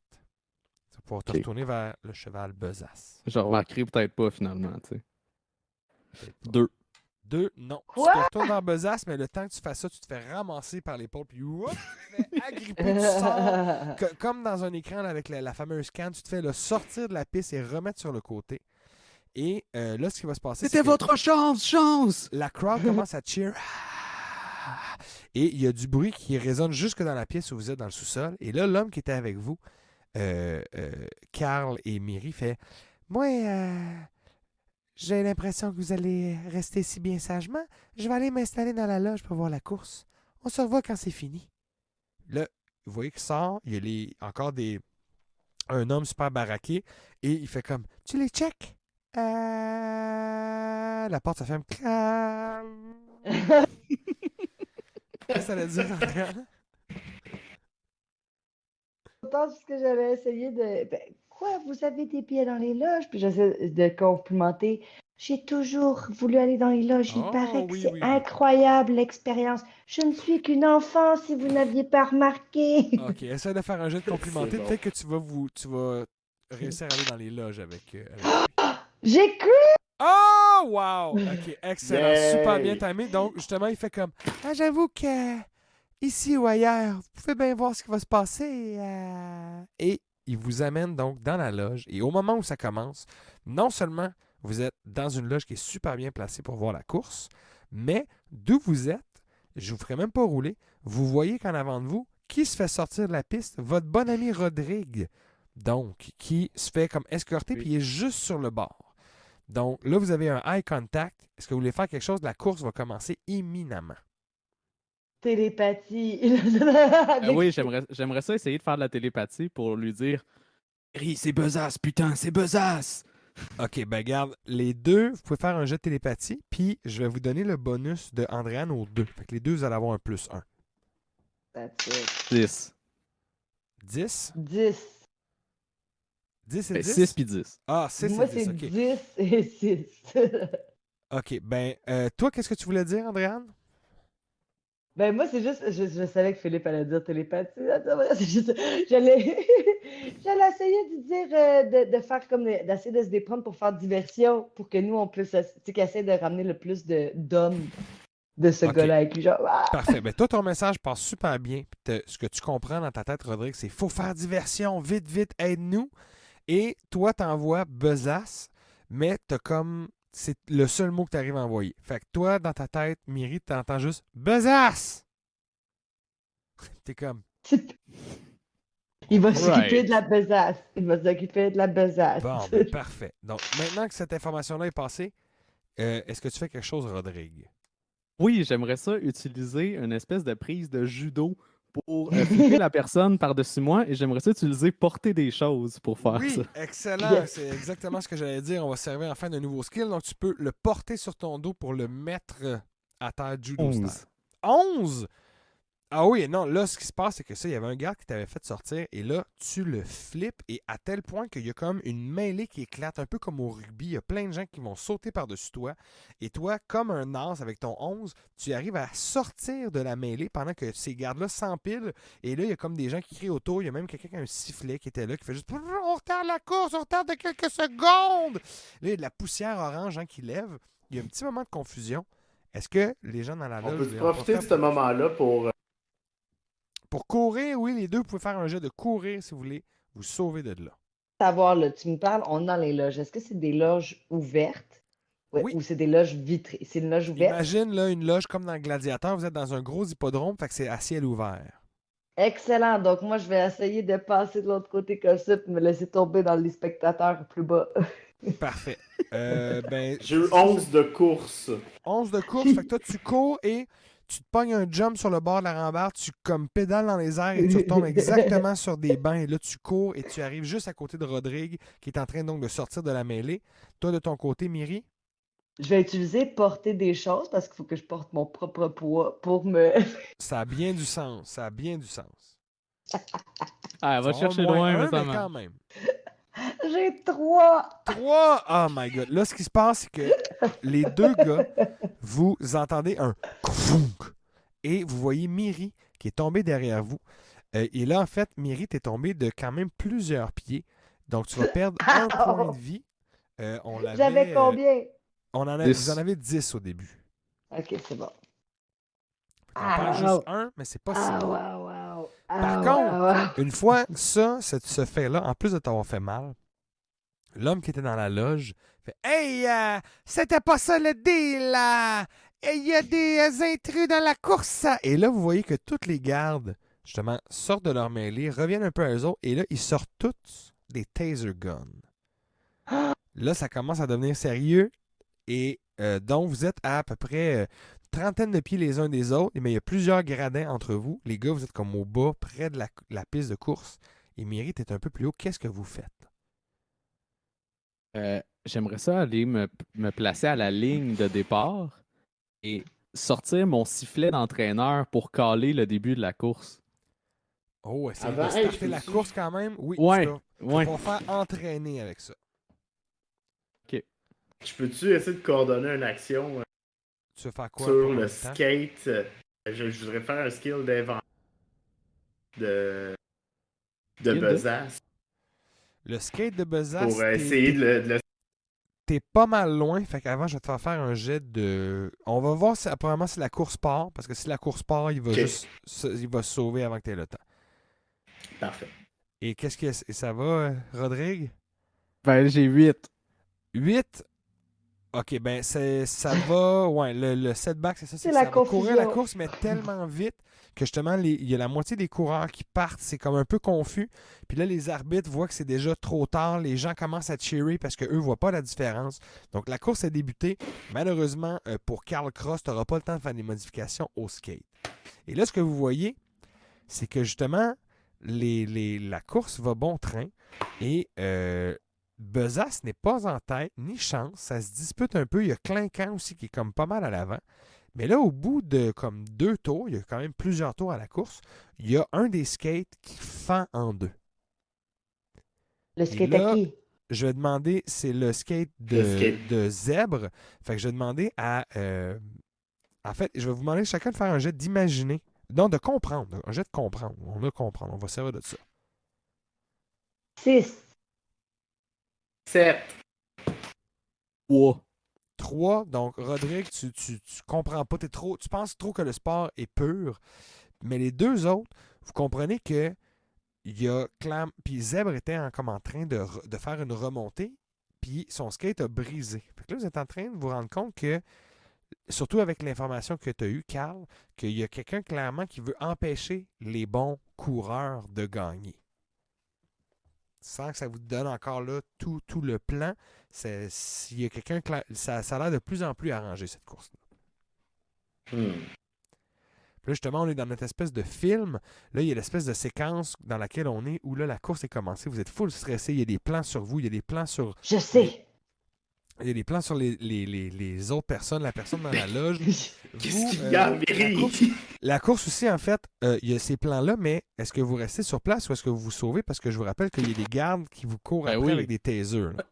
Speaker 1: Tu vas pouvoir te
Speaker 3: Ok.
Speaker 1: retourner vers le cheval Besace.
Speaker 3: Je remarquerai peut-être pas finalement, tu sais.
Speaker 1: Peut-être pas.
Speaker 3: 2.
Speaker 1: 2, non.
Speaker 2: Quoi?
Speaker 1: Tu te retournes vers Besace, mais le temps que tu fasses ça, tu te fais ramasser par l'épaule, puis whoop, tu te fais agripper, tu sors. Comme dans un écran là, avec la fameuse canne, tu te fais sortir de la piste et remettre sur le côté. Et là, ce qui va se passer,
Speaker 6: C'était
Speaker 1: c'est que
Speaker 6: votre chance, Chance!
Speaker 1: la crowd commence à cheer. Et il y a du bruit qui résonne jusque dans la pièce où vous êtes dans le sous-sol. Et là, l'homme qui était avec vous, Carl et Miri, fait moi, j'ai l'impression que vous allez rester si bien sagement. Je vais aller m'installer dans la loge pour voir la course. On se revoit quand c'est fini. Là, vous voyez qu'il sort. Il y a encore un homme super baraqué. Et il fait comme tu les checks? La porte se ferme. Qu'est-ce que ça veut dire, Andréane?
Speaker 2: Autant ce que j'avais essayé de. Ben, quoi, vous avez des pieds dans les loges? Puis j'essaie de complimenter. J'ai toujours voulu aller dans les loges. Il
Speaker 1: Oh,
Speaker 2: paraît que
Speaker 1: oui,
Speaker 2: c'est
Speaker 1: oui, oui.
Speaker 2: incroyable l'expérience. Je ne suis qu'une enfant si vous n'aviez pas remarqué.
Speaker 1: Ok, essaie de faire un jeu de complimenter.
Speaker 4: C'est bon.
Speaker 1: Peut-être que tu vas réussir à aller dans les loges avec lui.
Speaker 2: J'ai cru!
Speaker 1: Oh, wow! Ok, excellent.
Speaker 4: Yay!
Speaker 1: Super bien timé. Donc, justement, il fait comme j'avoue que ici ou ailleurs, vous pouvez bien voir ce qui va se passer. Et il vous amène donc dans la loge. Et au moment où ça commence, non seulement vous êtes dans une loge qui est super bien placée pour voir la course, mais d'où vous êtes, je vous ferai même pas rouler, vous voyez qu'en avant de vous, qui se fait sortir de la piste? Votre bon ami Rodrigue. Donc, qui se fait comme escorter,
Speaker 3: Oui.
Speaker 1: puis il est juste sur le bord. Donc, là, vous avez un eye contact. Est-ce que vous voulez faire quelque chose? La course va commencer imminemment.
Speaker 2: Télépathie.
Speaker 3: Oui, j'aimerais ça essayer de faire de la télépathie pour lui dire
Speaker 6: C'est Besace, putain, c'est Besace!
Speaker 1: OK, ben garde, les deux, vous pouvez faire un jet de télépathie, puis je vais vous donner le bonus de Andréane aux deux. Fait que les deux, vous allez avoir un +1.
Speaker 2: That's it.
Speaker 3: 10.
Speaker 1: 10?
Speaker 2: 10.
Speaker 1: 10 et 10?
Speaker 3: 6 puis 10.
Speaker 1: Ah, 6
Speaker 2: Moi,
Speaker 1: et 10,
Speaker 2: c'est
Speaker 1: OK.
Speaker 2: 10 et 6.
Speaker 1: OK, ben, toi, qu'est-ce que tu voulais dire, Andréane?
Speaker 2: Ben, moi, c'est juste, je savais que Philippe allait dire télépathie. Attends, c'est juste, j'allais essayer de dire, de faire comme, d'essayer de se déprendre pour faire diversion, pour que nous, on puisse, tu sais, qu'il essaie de ramener le plus d'hommes de ce
Speaker 1: Ok.
Speaker 2: gars-là avec lui. Genre, ah!
Speaker 1: Parfait. Ben, toi, ton message passe super bien. Puis ce que tu comprends dans ta tête, Rodrigue, c'est faut faire diversion, vite, vite, aide-nous. Et toi, t'envoies besace, mais t'as comme. C'est le seul mot que tu arrives à envoyer. Fait que toi, dans ta tête, Myri, t'entends juste besace. T'es comme.
Speaker 2: Il va s'occuper
Speaker 3: Right.
Speaker 2: de la besace. Il va s'occuper de la besace.
Speaker 1: Bon, ben, parfait. Donc, maintenant que cette information-là est passée, est-ce que tu fais quelque chose, Rodrigue?
Speaker 3: Oui, j'aimerais ça utiliser une espèce de prise de judo pour flipper la personne par-dessus moi et j'aimerais ça utiliser porter des choses pour faire
Speaker 1: Oui,
Speaker 3: ça.
Speaker 1: excellent.
Speaker 2: Yes.
Speaker 1: C'est exactement ce que j'allais dire. On va servir enfin d'un nouveau skill. Donc, tu peux le porter sur ton dos pour le mettre à terre judo style.
Speaker 3: 11.
Speaker 1: 11! Ah oui, non, là, ce qui se passe, c'est que ça, il y avait un garde qui t'avait fait sortir, et là, tu le flippes, et à tel point qu'il y a comme une mêlée qui éclate, un peu comme au rugby. Il y a plein de gens qui vont sauter par-dessus toi, et toi, comme un as avec ton 11, tu arrives à sortir de la mêlée pendant que ces gardes-là s'empilent, et là, il y a comme des gens qui crient autour. Il y a même quelqu'un qui a un sifflet qui était là, qui fait juste « On retarde la course, on retarde de quelques secondes! » Là, il y a de la poussière orange qui lève. Il y a un petit moment de confusion. Est-ce que les gens dans la
Speaker 4: On
Speaker 1: loge...
Speaker 4: peut
Speaker 1: voulaient
Speaker 4: profiter de
Speaker 1: en
Speaker 4: ce moment-là pour.
Speaker 1: Pour courir, oui, les deux, vous pouvez faire un jet de courir si vous voulez vous sauver de là.
Speaker 2: Savoir, là, tu me parles, on est dans les loges. Est-ce que c'est des loges ouvertes? Ouais,
Speaker 1: Oui.
Speaker 2: ou c'est des loges vitrées? C'est une loge ouverte?
Speaker 1: Imagine là, une loge comme dans le Gladiateur, vous êtes dans un gros hippodrome, fait que c'est à ciel ouvert.
Speaker 2: Excellent. Donc, moi, je vais essayer de passer de l'autre côté comme ça puis me laisser tomber dans les spectateurs plus bas.
Speaker 1: Parfait. Ben,
Speaker 4: J'ai eu 11 de course.
Speaker 1: 11 de course, fait que toi, tu cours et tu te pognes un jump sur le bord de la rambarde, tu comme pédales dans les airs et tu retombes exactement sur des bancs. Et là, tu cours et tu arrives juste à côté de Rodrigue qui est en train donc de sortir de la mêlée. Toi, de ton côté, Myri?
Speaker 2: Je vais utiliser porter des choses parce qu'il faut que je porte mon propre poids pour me.
Speaker 1: Ça a bien du sens. Ça a bien du sens.
Speaker 3: Ah, elle va te
Speaker 1: Ça
Speaker 3: chercher
Speaker 1: moins
Speaker 3: loin,
Speaker 1: un,
Speaker 3: mais ça
Speaker 1: mais quand
Speaker 3: marche.
Speaker 1: même.
Speaker 2: J'ai 3!
Speaker 1: 3! Oh my god. Là, ce qui se passe, c'est que les deux gars, vous entendez un krounk et vous voyez Myri qui est tombée derrière vous. Et là, en fait, Myri, t'es tombée de quand même plusieurs pieds. Donc, tu vas perdre un point de vie. On l'avait,
Speaker 2: J'avais combien?
Speaker 3: Dix.
Speaker 1: vous en avez 10 au début.
Speaker 2: Ok, c'est bon.
Speaker 1: On perd juste un, mais c'est pas si
Speaker 2: Ah,
Speaker 1: mal.
Speaker 2: wow, wow.
Speaker 1: Par
Speaker 2: Ah,
Speaker 1: contre,
Speaker 2: wow, wow.
Speaker 1: une fois ce fait-là, en plus de t'avoir fait mal, l'homme qui était dans la loge fait « Hey, c'était pas ça le deal, là! Il y a des intrus dans la course! » Et là, vous voyez que toutes les gardes, justement, sortent de leur mêlée, reviennent un peu à eux autres, et là, ils sortent tous des taser guns. Là, ça commence à devenir sérieux, et donc, vous êtes à peu près trentaine de pieds les uns des autres, mais il y a plusieurs gradins entre vous. Les gars, vous êtes comme au bas, près de la piste de course, et Myri est un peu plus haut. Qu'est-ce que vous faites?
Speaker 3: J'aimerais ça aller me placer à la ligne de départ et sortir mon sifflet d'entraîneur pour caler le début de la course.
Speaker 1: Oh, essayer
Speaker 4: Avant,
Speaker 1: de
Speaker 4: hey,
Speaker 1: starter la
Speaker 4: peux-tu-
Speaker 1: course quand même? Oui,
Speaker 3: Ouais,
Speaker 1: tu vas
Speaker 3: ouais.
Speaker 1: pouvoir faire entraîner avec ça.
Speaker 4: Je peux-tu essayer de coordonner une action
Speaker 1: Tu veux faire quoi
Speaker 4: sur
Speaker 1: pour
Speaker 4: le
Speaker 1: le temps?
Speaker 4: skate? Je voudrais faire un skill d'inventaire de
Speaker 3: Skill de?
Speaker 4: besace
Speaker 1: Le skate de besace,
Speaker 4: pour essayer de le.
Speaker 1: t'es pas mal loin. Fait qu'avant, je vais te faire faire un jet de... On va voir si, apparemment si la course part, parce que si la course part, il va
Speaker 4: Ok.
Speaker 1: juste il va se sauver avant que tu aies le temps.
Speaker 4: Parfait.
Speaker 1: Et qu'est-ce que ça va, Rodrigue?
Speaker 3: Ben, j'ai 8.
Speaker 1: 8? OK, ben ça va... Ouais, le setback, c'est ça.
Speaker 2: C'est
Speaker 1: que
Speaker 2: la
Speaker 1: ça va courir la
Speaker 2: confusion.
Speaker 1: course, mais tellement vite que justement, il y a la moitié des coureurs qui partent. C'est comme un peu confus. Puis là, les arbitres voient que c'est déjà trop tard. Les gens commencent à cheerer parce qu'eux ne voient pas la différence. Donc, la course a débuté. Malheureusement, pour Carl Cross, tu n'auras pas le temps de faire des modifications au skate. Et là, ce que vous voyez, c'est que justement, la course va bon train et Besace n'est pas en tête, ni chance. Ça se dispute un peu. Il y a Clinquant aussi qui est comme pas mal à l'avant. Mais là, au bout de comme 2 tours, il y a quand même plusieurs tours à la course, il y a un des skates qui fend en deux.
Speaker 2: Le
Speaker 1: Et
Speaker 2: skate
Speaker 1: là,
Speaker 2: à qui?
Speaker 1: je vais demander, c'est le skate
Speaker 4: Le skate.
Speaker 1: de Zèbre. Fait que je vais demander à... en fait, je vais vous demander chacun de faire un jet d'imaginer. Non, de comprendre. Un jet de comprendre. On va comprendre. On va servir de ça.
Speaker 2: 6.
Speaker 4: 7.
Speaker 3: 3.
Speaker 1: 3. Donc, Rodrigue, tu comprends pas. Tu penses trop que le sport est pur. Mais les deux autres, vous comprenez que il y a puis Zèbre était comme en train de faire une remontée, puis son skate a brisé. Fait que là, vous êtes en train de vous rendre compte que, surtout avec l'information que tu as eue, Carl, qu'il y a quelqu'un clairement qui veut empêcher les bons coureurs de gagner. Sans que ça vous donne encore là tout le plan, s'il y a quelqu'un, ça a l'air de plus en plus arrangé, cette course-là. Puis là, justement, on est dans notre espèce de film. Là, il y a l'espèce de séquence dans laquelle on est, où là, la course est commencée. Vous êtes full stressé. Il y a des plans sur vous. Il y a des plans sur...
Speaker 2: Je sais.
Speaker 1: Il y a des plans sur les autres personnes, la personne dans la loge.
Speaker 4: Qu'est-ce qu'il y a, Mary?
Speaker 1: La course aussi, en fait, il y a ces plans-là, mais est-ce que vous restez sur place ou est-ce que vous vous sauvez? Parce que je vous rappelle qu'il y a des gardes qui vous courent après avec des tasers. Là.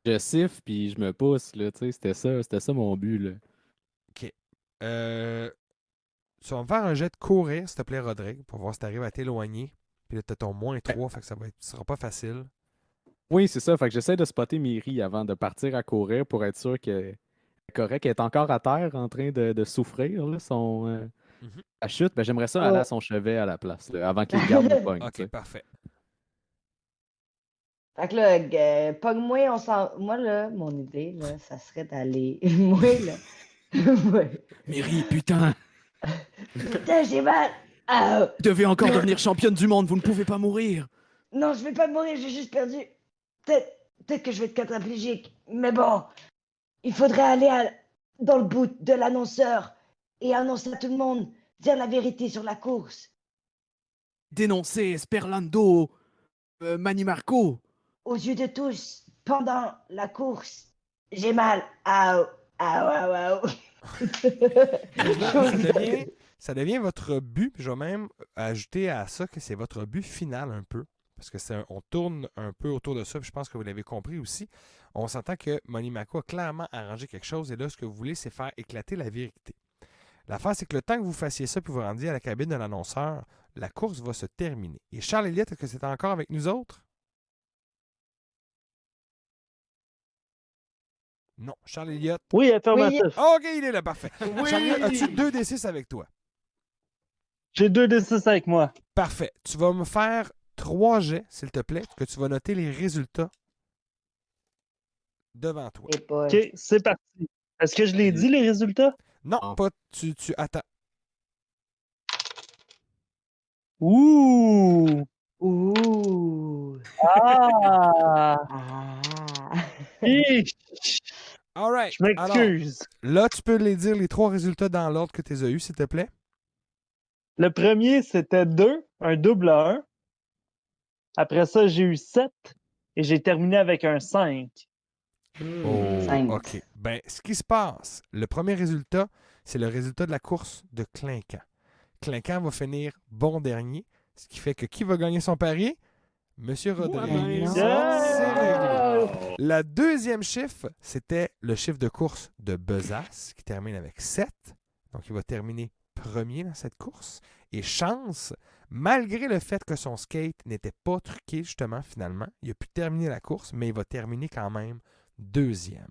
Speaker 3: Je siffle puis je me pousse, là, tu sais, c'était ça mon but, là.
Speaker 1: OK. Tu vas me faire un jet de courir, s'il te plaît, Rodrigue, pour voir si tu arrives à t'éloigner. Puis là, tu as ton -3, fait que ça sera pas facile.
Speaker 3: Oui, c'est ça. Fait que j'essaie de spotter Miri avant de partir à courir pour être sûr qu'elle est correcte. Elle est encore à terre en train de souffrir, là, la chute. Ben, j'aimerais ça aller à son chevet à la place, là, avant que les gardes nous pognent.
Speaker 1: OK, parfait.
Speaker 2: Fait que là, pogne-moi, moi, là, mon idée, là, ça serait d'aller. Moi, là. Ouais.
Speaker 6: Mary, putain,
Speaker 2: Putain, j'ai mal! Ah,
Speaker 6: vous devez encore devenir championne du monde, vous ne pouvez pas mourir.
Speaker 2: non, je vais pas mourir, j'ai juste perdu. Peut-être que je vais être quadriplégique. Mais bon, il faudrait aller dans le bout de l'annonceur et annoncer à tout le monde, dire la vérité sur la course.
Speaker 6: Dénoncer Sperlando, Manny Marco.
Speaker 2: Aux yeux de tous, pendant la course, j'ai mal. Ah, ah,
Speaker 1: Ça devient votre but, puis je vais même ajouter à ça que c'est votre but final un peu, parce que on tourne un peu autour de ça, puis je pense que vous l'avez compris aussi. On s'entend que Monimaco a clairement arrangé quelque chose, et là, ce que vous voulez, c'est faire éclater la vérité. L'affaire, c'est que le temps que vous fassiez ça, puis vous rendiez à la cabine de l'annonceur, la course va se terminer. Et Charles Elliott, est-ce que c'est encore avec nous autres? Non. Charles Elliott.
Speaker 5: Oui, affirmatif.
Speaker 1: OK, il est là, parfait.
Speaker 4: Oui!
Speaker 1: Charles Elliott, as-tu 2 D6 avec toi?
Speaker 5: J'ai 2 D6 avec moi.
Speaker 1: Parfait. Tu vas me faire 3 jets, s'il te plaît, que tu vas noter les résultats devant toi.
Speaker 2: Et pas.
Speaker 5: OK, c'est parti. Est-ce que je l'ai dit, les résultats?
Speaker 1: Non,
Speaker 3: Ah.
Speaker 1: pas. Tu attends.
Speaker 5: Ouh!
Speaker 2: Ouh!
Speaker 5: Ah!
Speaker 2: Ah!
Speaker 5: Hi!
Speaker 1: All right.
Speaker 5: Je m'excuse.
Speaker 1: Là, tu peux les dire les 3 résultats dans l'ordre que tu as eu, s'il te plaît.
Speaker 5: Le premier, c'était 2, un double à 1. Après ça, j'ai eu 7 et j'ai terminé avec un 5.
Speaker 1: Oh,
Speaker 2: 5.
Speaker 1: OK. Ben, ce qui se passe, le premier résultat, c'est le résultat de la course de Clinquant. Clinquant va finir bon dernier, ce qui fait que qui va gagner son parier? Monsieur Rodrigue.
Speaker 2: non.
Speaker 1: C'est réglé.
Speaker 4: Oh.
Speaker 1: La deuxième chiffre, c'était le chiffre de course de Besace, qui termine avec 7. Donc, il va terminer premier dans cette course. Et chance, malgré le fait que son skate n'était pas truqué, justement, finalement, il a pu terminer la course, mais il va terminer quand même deuxième.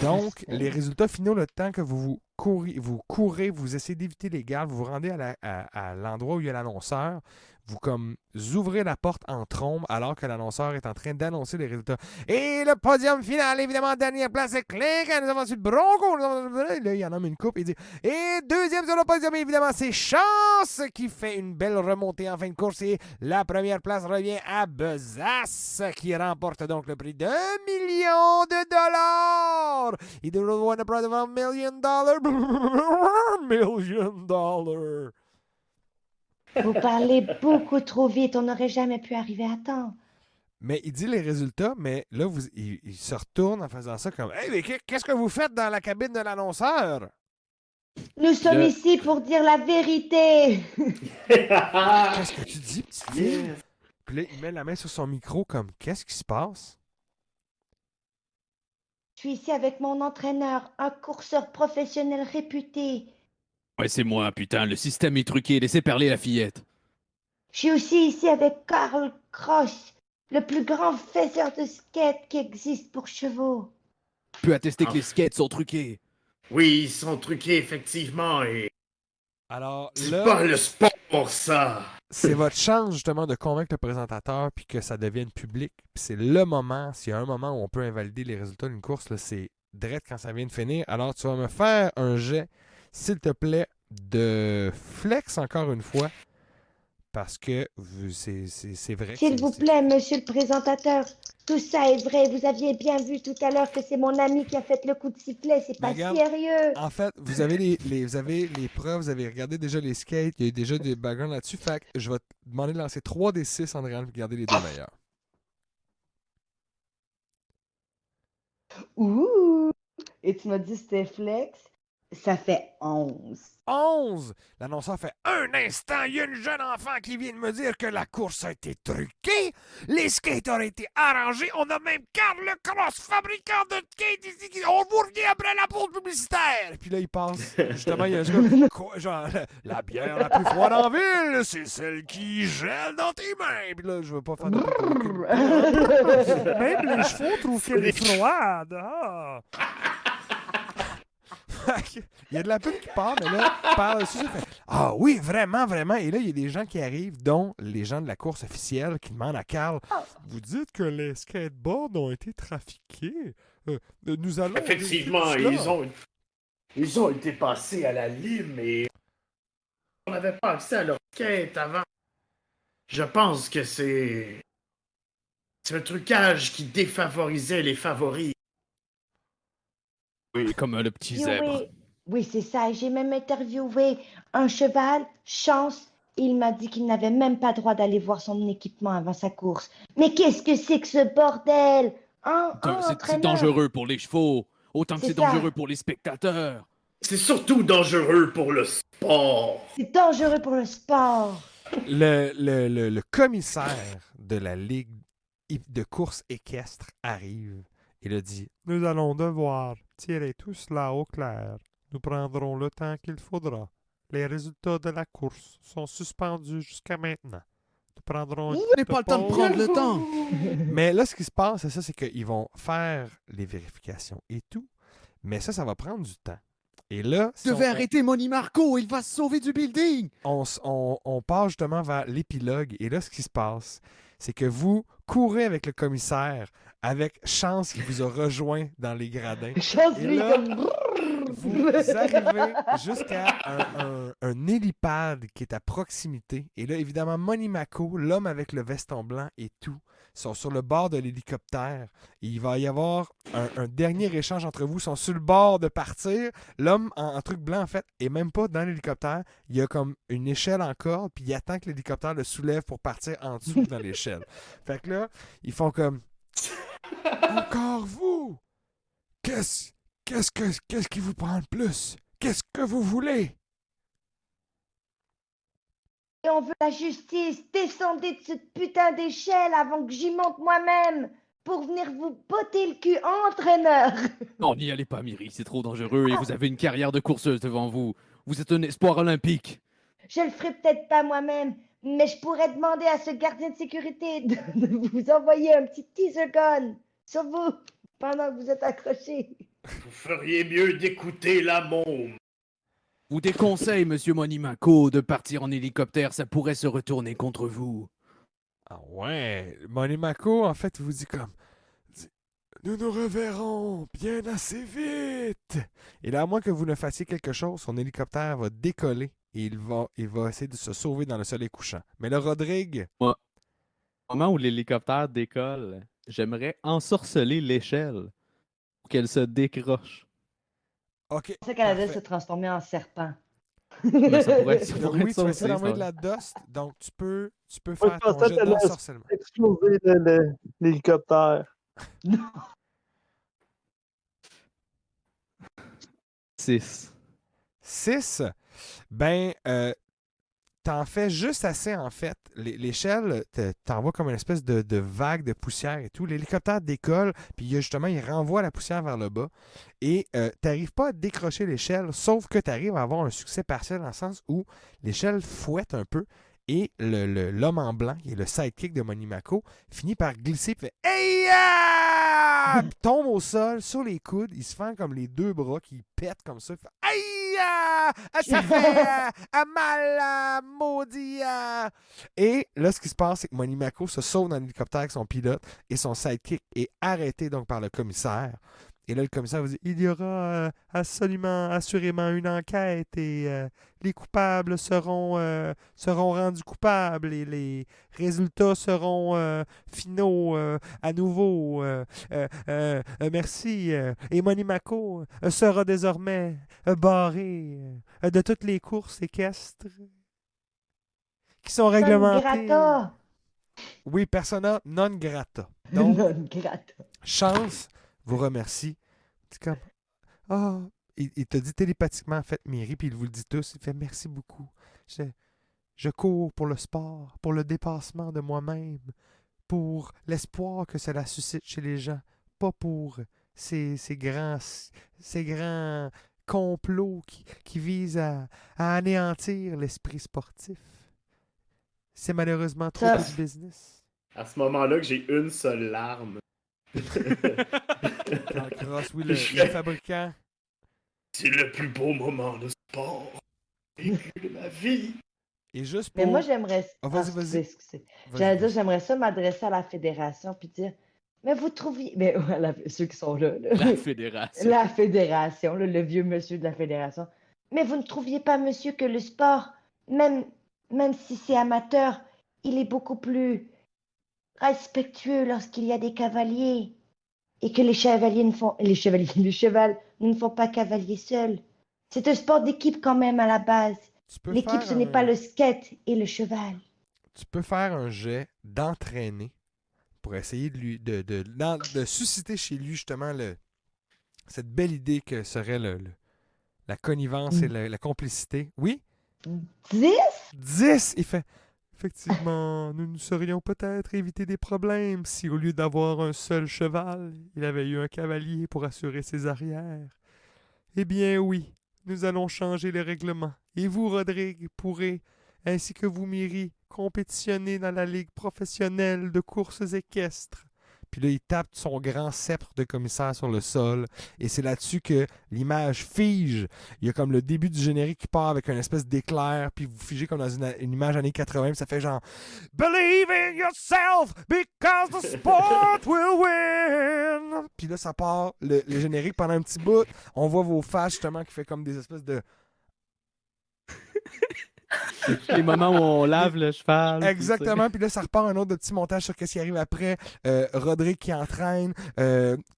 Speaker 1: Donc, les résultats finaux, le temps que vous courez, vous essayez d'éviter les gardes, vous vous rendez à l'endroit où il y a l'annonceur, vous comme ouvrez la porte en trombe alors que l'annonceur est en train d'annoncer les résultats. Et le podium final, évidemment, en dernière place, c'est Clinquant. Nous avons ensuite Bronco. Là, il y en a une coupe. Il dit, et deuxième sur le podium, évidemment, c'est Chance qui fait une belle remontée en fin de course. Et la première place revient à Besace qui remporte donc le prix d'$1 million. He did win a prize of $1 million. $1 million.
Speaker 7: Vous parlez beaucoup trop vite, on n'aurait jamais pu arriver à temps.
Speaker 1: Mais il dit les résultats, mais là, il se retourne en faisant ça comme Hey, mais qu'est-ce que vous faites dans la cabine de l'annonceur?
Speaker 7: Nous sommes
Speaker 3: Le-
Speaker 7: ici pour dire la vérité.
Speaker 1: Qu'est-ce que tu dis, petite fille?
Speaker 4: Yes.
Speaker 1: Puis là, il met la main sur son micro comme Qu'est-ce qui se passe?
Speaker 7: Je suis ici avec mon entraîneur, un courseur professionnel réputé.
Speaker 6: Ouais, c'est moi, putain, le système est truqué, laissez parler la fillette.
Speaker 7: Je suis aussi ici avec Karl Cross, le plus grand faiseur de skate qui existe pour chevaux.
Speaker 6: Je peux attester que les skates sont truqués.
Speaker 4: Oui, ils sont truqués, effectivement, et
Speaker 1: Alors
Speaker 4: c'est
Speaker 1: là,
Speaker 4: pas le sport, ça!
Speaker 1: c'est votre chance justement de convaincre le présentateur puis que ça devienne public. Puis c'est le moment, s'il y a un moment où on peut invalider les résultats d'une course, là, c'est direct quand ça vient de finir. Alors tu vas me faire un jet, s'il te plaît, de flex encore une fois. Parce que c'est vrai que
Speaker 7: S'il vous plaît, monsieur le présentateur, tout ça est vrai. Vous aviez bien vu tout à l'heure que c'est mon ami qui a fait le coup de sifflet. C'est
Speaker 1: Mais
Speaker 7: pas
Speaker 1: regarde,
Speaker 7: sérieux.
Speaker 1: En fait, vous avez vous avez les preuves, vous avez regardé déjà les skates, il y a eu déjà des backgrounds là-dessus. Fait que je vais te demander de lancer 3 des 6 Andréane pour garder les deux meilleurs.
Speaker 2: Ouh! Et tu m'as dit c'était flex. Ça fait 11.
Speaker 1: 11! L'annonceur fait un instant, il y a une jeune enfant qui vient de me dire que la course a été truquée, les skates ont été arrangés, on a même Karl Cross, fabricant de skates ici, on vous revient après la pause publicitaire! Et puis là, il passe, justement, il y a un gars, genre, la bière la plus froide en ville, c'est celle qui gèle dans tes mains! Puis là, je veux pas faire de même les chevaux trouvent qu'elle est froide! Ah! Il y a de la pub qui part, mais là, par-dessus, ça fait Ah oui, vraiment, vraiment. Et là, il y a des gens qui arrivent, dont les gens de la course officielle, qui demandent à Karl Vous dites que les skateboards ont été trafiqués. Nous allons.
Speaker 4: Effectivement,
Speaker 1: vérifier cela.
Speaker 4: ils ont été passés à la lime et on n'avait pas accès à leur quête avant. Je pense que c'est un trucage qui défavorisait les favoris.
Speaker 6: Oui, comme le petit zèbre.
Speaker 7: Oui, oui, c'est ça. J'ai même interviewé un cheval, Chance. Il m'a dit qu'il n'avait même pas droit d'aller voir son équipement avant sa course. Mais qu'est-ce que c'est que ce bordel?
Speaker 6: C'est
Speaker 7: Entraîneur.
Speaker 6: dangereux pour les chevaux, autant que
Speaker 7: C'est
Speaker 6: c'est
Speaker 7: ça.
Speaker 6: dangereux pour les spectateurs.
Speaker 4: C'est surtout dangereux pour le sport.
Speaker 7: C'est dangereux pour le sport.
Speaker 1: Le commissaire de la Ligue de course équestre arrive. Il a dit Nous allons devoir tirer tout cela au clair. Nous prendrons le temps qu'il faudra. Les résultats de la course sont suspendus jusqu'à maintenant. Nous prendrons une
Speaker 6: Ce n'est pas le temps de
Speaker 1: pause.
Speaker 6: prendre le temps.
Speaker 1: Mais là, ce qui se passe, c'est ça, c'est qu'ils vont faire les vérifications et tout. Mais ça va prendre du temps. Et là, si
Speaker 6: Je devais arrêter Moni Marco, il va se sauver du building.
Speaker 1: on part justement vers l'épilogue. Et là, ce qui se passe, c'est que vous courez avec le commissaire, avec Chance qui vous a rejoint dans les gradins.
Speaker 2: Chance,
Speaker 1: Et
Speaker 2: lui,
Speaker 1: là,
Speaker 2: comme.
Speaker 1: Vous arrivez jusqu'à un hélipad qui est à proximité. Et là, évidemment, Moni Mako, l'homme avec le veston blanc et tout, sont sur le bord de l'hélicoptère. Et il va y avoir un dernier échange entre vous. Ils sont sur le bord de partir. L'homme en truc blanc, en fait, est même pas dans l'hélicoptère. Il y a comme une échelle en corde, puis il attend que l'hélicoptère le soulève pour partir en dessous dans l'échelle. Fait que là, ils font comme Encore vous! Qu'est-ce qui vous prend le plus? Qu'est-ce que vous voulez?
Speaker 7: Et on veut la justice. Descendez de cette putain d'échelle avant que j'y monte moi-même pour venir vous botter le cul, entraîneur.
Speaker 6: Non, n'y allez pas, Miri, c'est trop dangereux et vous avez une carrière de courseuse devant vous. Vous êtes un espoir olympique.
Speaker 7: Je le ferai peut-être pas moi-même, mais je pourrais demander à ce gardien de sécurité de vous envoyer un petit teaser gun sur vous pendant que vous êtes accroché.
Speaker 4: Vous feriez mieux d'écouter la môme.
Speaker 6: Vous déconseille, monsieur Monimaco, de partir en hélicoptère, ça pourrait se retourner contre vous.
Speaker 1: Ah ouais, Moni Mako, en fait, vous dit comme Nous nous reverrons bien assez vite. Et là, à moins que vous ne fassiez quelque chose, son hélicoptère va décoller et il va essayer de se sauver dans le soleil couchant. Mais le Rodrigue,
Speaker 3: Au moment où l'hélicoptère décolle, j'aimerais ensorceler l'échelle pour qu'elle se décroche.
Speaker 1: OK.
Speaker 2: C'est pour ça qu'elle allait
Speaker 1: parfait.
Speaker 2: se transformer en serpent.
Speaker 3: Mais ça pourrait
Speaker 1: Oui,
Speaker 3: être
Speaker 1: tu
Speaker 3: ça
Speaker 1: vas essayer
Speaker 3: aussi,
Speaker 1: d'envoyer de
Speaker 3: ça.
Speaker 1: la dust, donc tu peux
Speaker 5: Moi,
Speaker 1: faire
Speaker 5: je
Speaker 1: ton
Speaker 5: pensais
Speaker 1: jet
Speaker 5: que t'allais
Speaker 1: d'ensorcellement.
Speaker 5: exploser l'hélicoptère.
Speaker 3: 6.
Speaker 1: 6, ben, t'en fais juste assez, en fait. L'échelle t'envoie comme une espèce de vague de poussière et tout. L'hélicoptère décolle, puis justement, il renvoie la poussière vers le bas. Et t'arrives pas à décrocher l'échelle, sauf que t'arrives à avoir un succès partiel dans le sens où l'échelle fouette un peu et l'homme en blanc, qui est le sidekick de Monimako, finit par glisser et fait « Hey! Puis tombe au sol, sur les coudes. Il se fait comme les deux bras qui pètent comme ça. Il fait « Aïe! Ça fait mal, maudit! » Et là, ce qui se passe, c'est que Monimako se sauve dans l'hélicoptère avec son pilote et son sidekick est arrêté donc par le commissaire. Et là, le commissaire vous dit, il y aura assurément une enquête et les coupables seront rendus coupables et les résultats seront finaux à nouveau. Merci. Et Monimako sera désormais barré de toutes les courses équestres qui sont
Speaker 7: Non
Speaker 1: réglementées.
Speaker 7: grata.
Speaker 1: Oui, persona non grata. Donc,
Speaker 7: Non grata.
Speaker 1: Chance vous remercie. C'est comme, ah, il te dit télépathiquement, faites Miri, puis il vous le dit tous. Il fait merci beaucoup. Je cours pour le sport, pour le dépassement de moi-même, pour l'espoir que cela suscite chez les gens, pas pour ces grands complots qui visent à anéantir l'esprit sportif. C'est malheureusement trop
Speaker 2: Ça-
Speaker 1: de business.
Speaker 4: À ce moment-là que j'ai une seule larme.
Speaker 1: Jean Cross, oui, le fabricant.
Speaker 4: C'est le plus beau moment de sport vécu de ma vie.
Speaker 1: Et juste
Speaker 2: Mais
Speaker 1: pour...
Speaker 2: moi, j'aimerais.
Speaker 1: Ah, vas-y,
Speaker 2: excusez,
Speaker 1: vas-y.
Speaker 2: excusez.
Speaker 1: Vas-y,
Speaker 2: J'allais dire,
Speaker 1: vas-y.
Speaker 2: j'aimerais ça m'adresser à la fédération puis dire, mais vous trouviez. Mais ceux qui sont là.
Speaker 6: La fédération.
Speaker 2: La fédération, le vieux monsieur de la fédération.
Speaker 7: Mais vous ne trouviez pas, monsieur, que le sport, même si c'est amateur, il est beaucoup plus respectueux lorsqu'il y a des cavaliers et que les chevaliers ne font... Les chevals ne font pas cavalier seuls. C'est un sport d'équipe quand même à la base.
Speaker 1: Tu peux
Speaker 7: L'équipe,
Speaker 1: faire
Speaker 7: ce n'est
Speaker 1: un-
Speaker 7: pas le skate et le cheval.
Speaker 1: Tu peux faire un jet d'entraîner pour essayer de susciter chez lui justement cette belle idée que serait la connivence et la complicité. Oui?
Speaker 2: 10?
Speaker 1: 10! Il fait, effectivement, nous nous serions peut-être évité des problèmes si au lieu d'avoir un seul cheval, il avait eu un cavalier pour assurer ses arrières. Eh bien oui, nous allons changer le règlement. Et vous, Rodrigue, pourrez, ainsi que vous, Miri, compétitionner dans la ligue professionnelle de courses équestres. Puis là, il tape son grand sceptre de commissaire sur le sol. Et c'est là-dessus que l'image fige. Il y a comme le début du générique qui part avec une espèce d'éclair. Puis vous figez comme dans une image années 80. Puis ça fait genre Believe in yourself because the sport will win. Puis là, ça part le générique pendant un petit bout. On voit vos faces justement qui fait comme des espèces de...
Speaker 3: Les moments où on lave le cheval. puis
Speaker 1: Exactement, puis là, ça repart un autre petit montage sur ce qui arrive après. Rodrigue qui entraîne,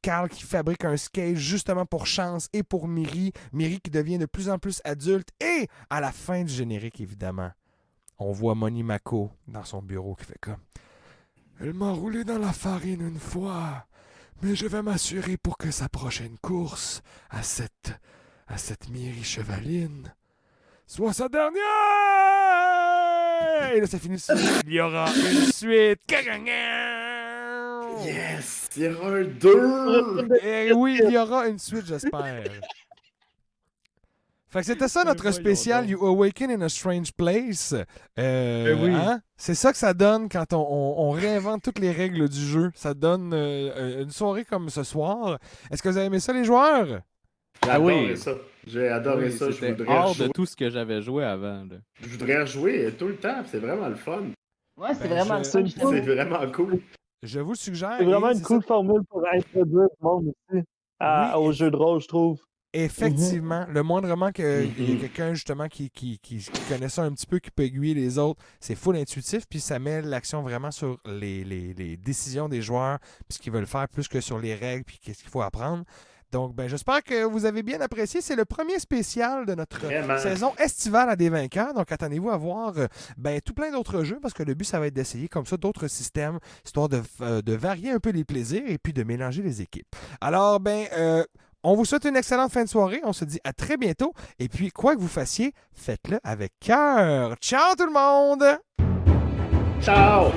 Speaker 1: Carl qui fabrique un skate justement pour Chance et pour Miri. Miri qui devient de plus en plus adulte. Et à la fin du générique, évidemment, on voit Monimako dans son bureau qui fait comme « Elle m'a roulé dans la farine une fois, mais je vais m'assurer pour que sa prochaine course à cette Miri chevaline soit sa dernière! » Et là, ça finit sur il y aura une suite.
Speaker 4: Yes! Il y aura un 2!
Speaker 1: Et oui, il y aura une suite, j'espère. Fait que c'était ça notre
Speaker 3: voyons
Speaker 1: spécial
Speaker 3: donc.
Speaker 1: You Awaken in a Strange Place.
Speaker 3: oui.
Speaker 1: Hein? C'est ça que ça donne quand on réinvente toutes les règles du jeu. Ça donne une soirée comme ce soir. Est-ce que vous avez aimé ça, les joueurs?
Speaker 4: J'ai
Speaker 3: Ah oui.
Speaker 4: adoré ça. J'ai adoré
Speaker 3: Oui,
Speaker 4: ça. Je
Speaker 3: c'était
Speaker 4: voudrais
Speaker 3: hors
Speaker 4: rejouer.
Speaker 3: de tout ce que j'avais joué avant. Là.
Speaker 4: Je voudrais rejouer tout le temps. C'est vraiment le fun.
Speaker 2: Ouais, c'est
Speaker 1: Ben,
Speaker 2: vraiment
Speaker 1: je-
Speaker 2: ça.
Speaker 5: C'est
Speaker 2: justement.
Speaker 4: C'est vraiment cool.
Speaker 1: Je vous le suggère.
Speaker 5: C'est vraiment
Speaker 1: et
Speaker 5: une
Speaker 1: c'est
Speaker 5: cool formule pour introduire le monde aussi
Speaker 1: Oui,
Speaker 5: au jeu de rôle, je trouve.
Speaker 1: Effectivement, le moindrement qu'il y ait quelqu'un justement qui connaît ça un petit peu, qui peut aiguiller les autres, c'est full intuitif, puis ça met l'action vraiment sur les décisions des joueurs, puis ce qu'ils veulent faire plus que sur les règles, puis qu'est-ce qu'il faut apprendre. Donc, ben, j'espère que vous avez bien apprécié. C'est le premier spécial de notre
Speaker 4: Vraiment.
Speaker 1: saison estivale à des vainqueurs. Donc, attendez-vous à voir ben, tout plein d'autres jeux parce que le but, ça va être d'essayer comme ça d'autres systèmes, histoire de varier un peu les plaisirs et puis de mélanger les équipes. Alors, ben, on vous souhaite une excellente fin de soirée. On se dit à très bientôt. Et puis, quoi que vous fassiez, faites-le avec cœur. Ciao tout le monde!
Speaker 4: Ciao!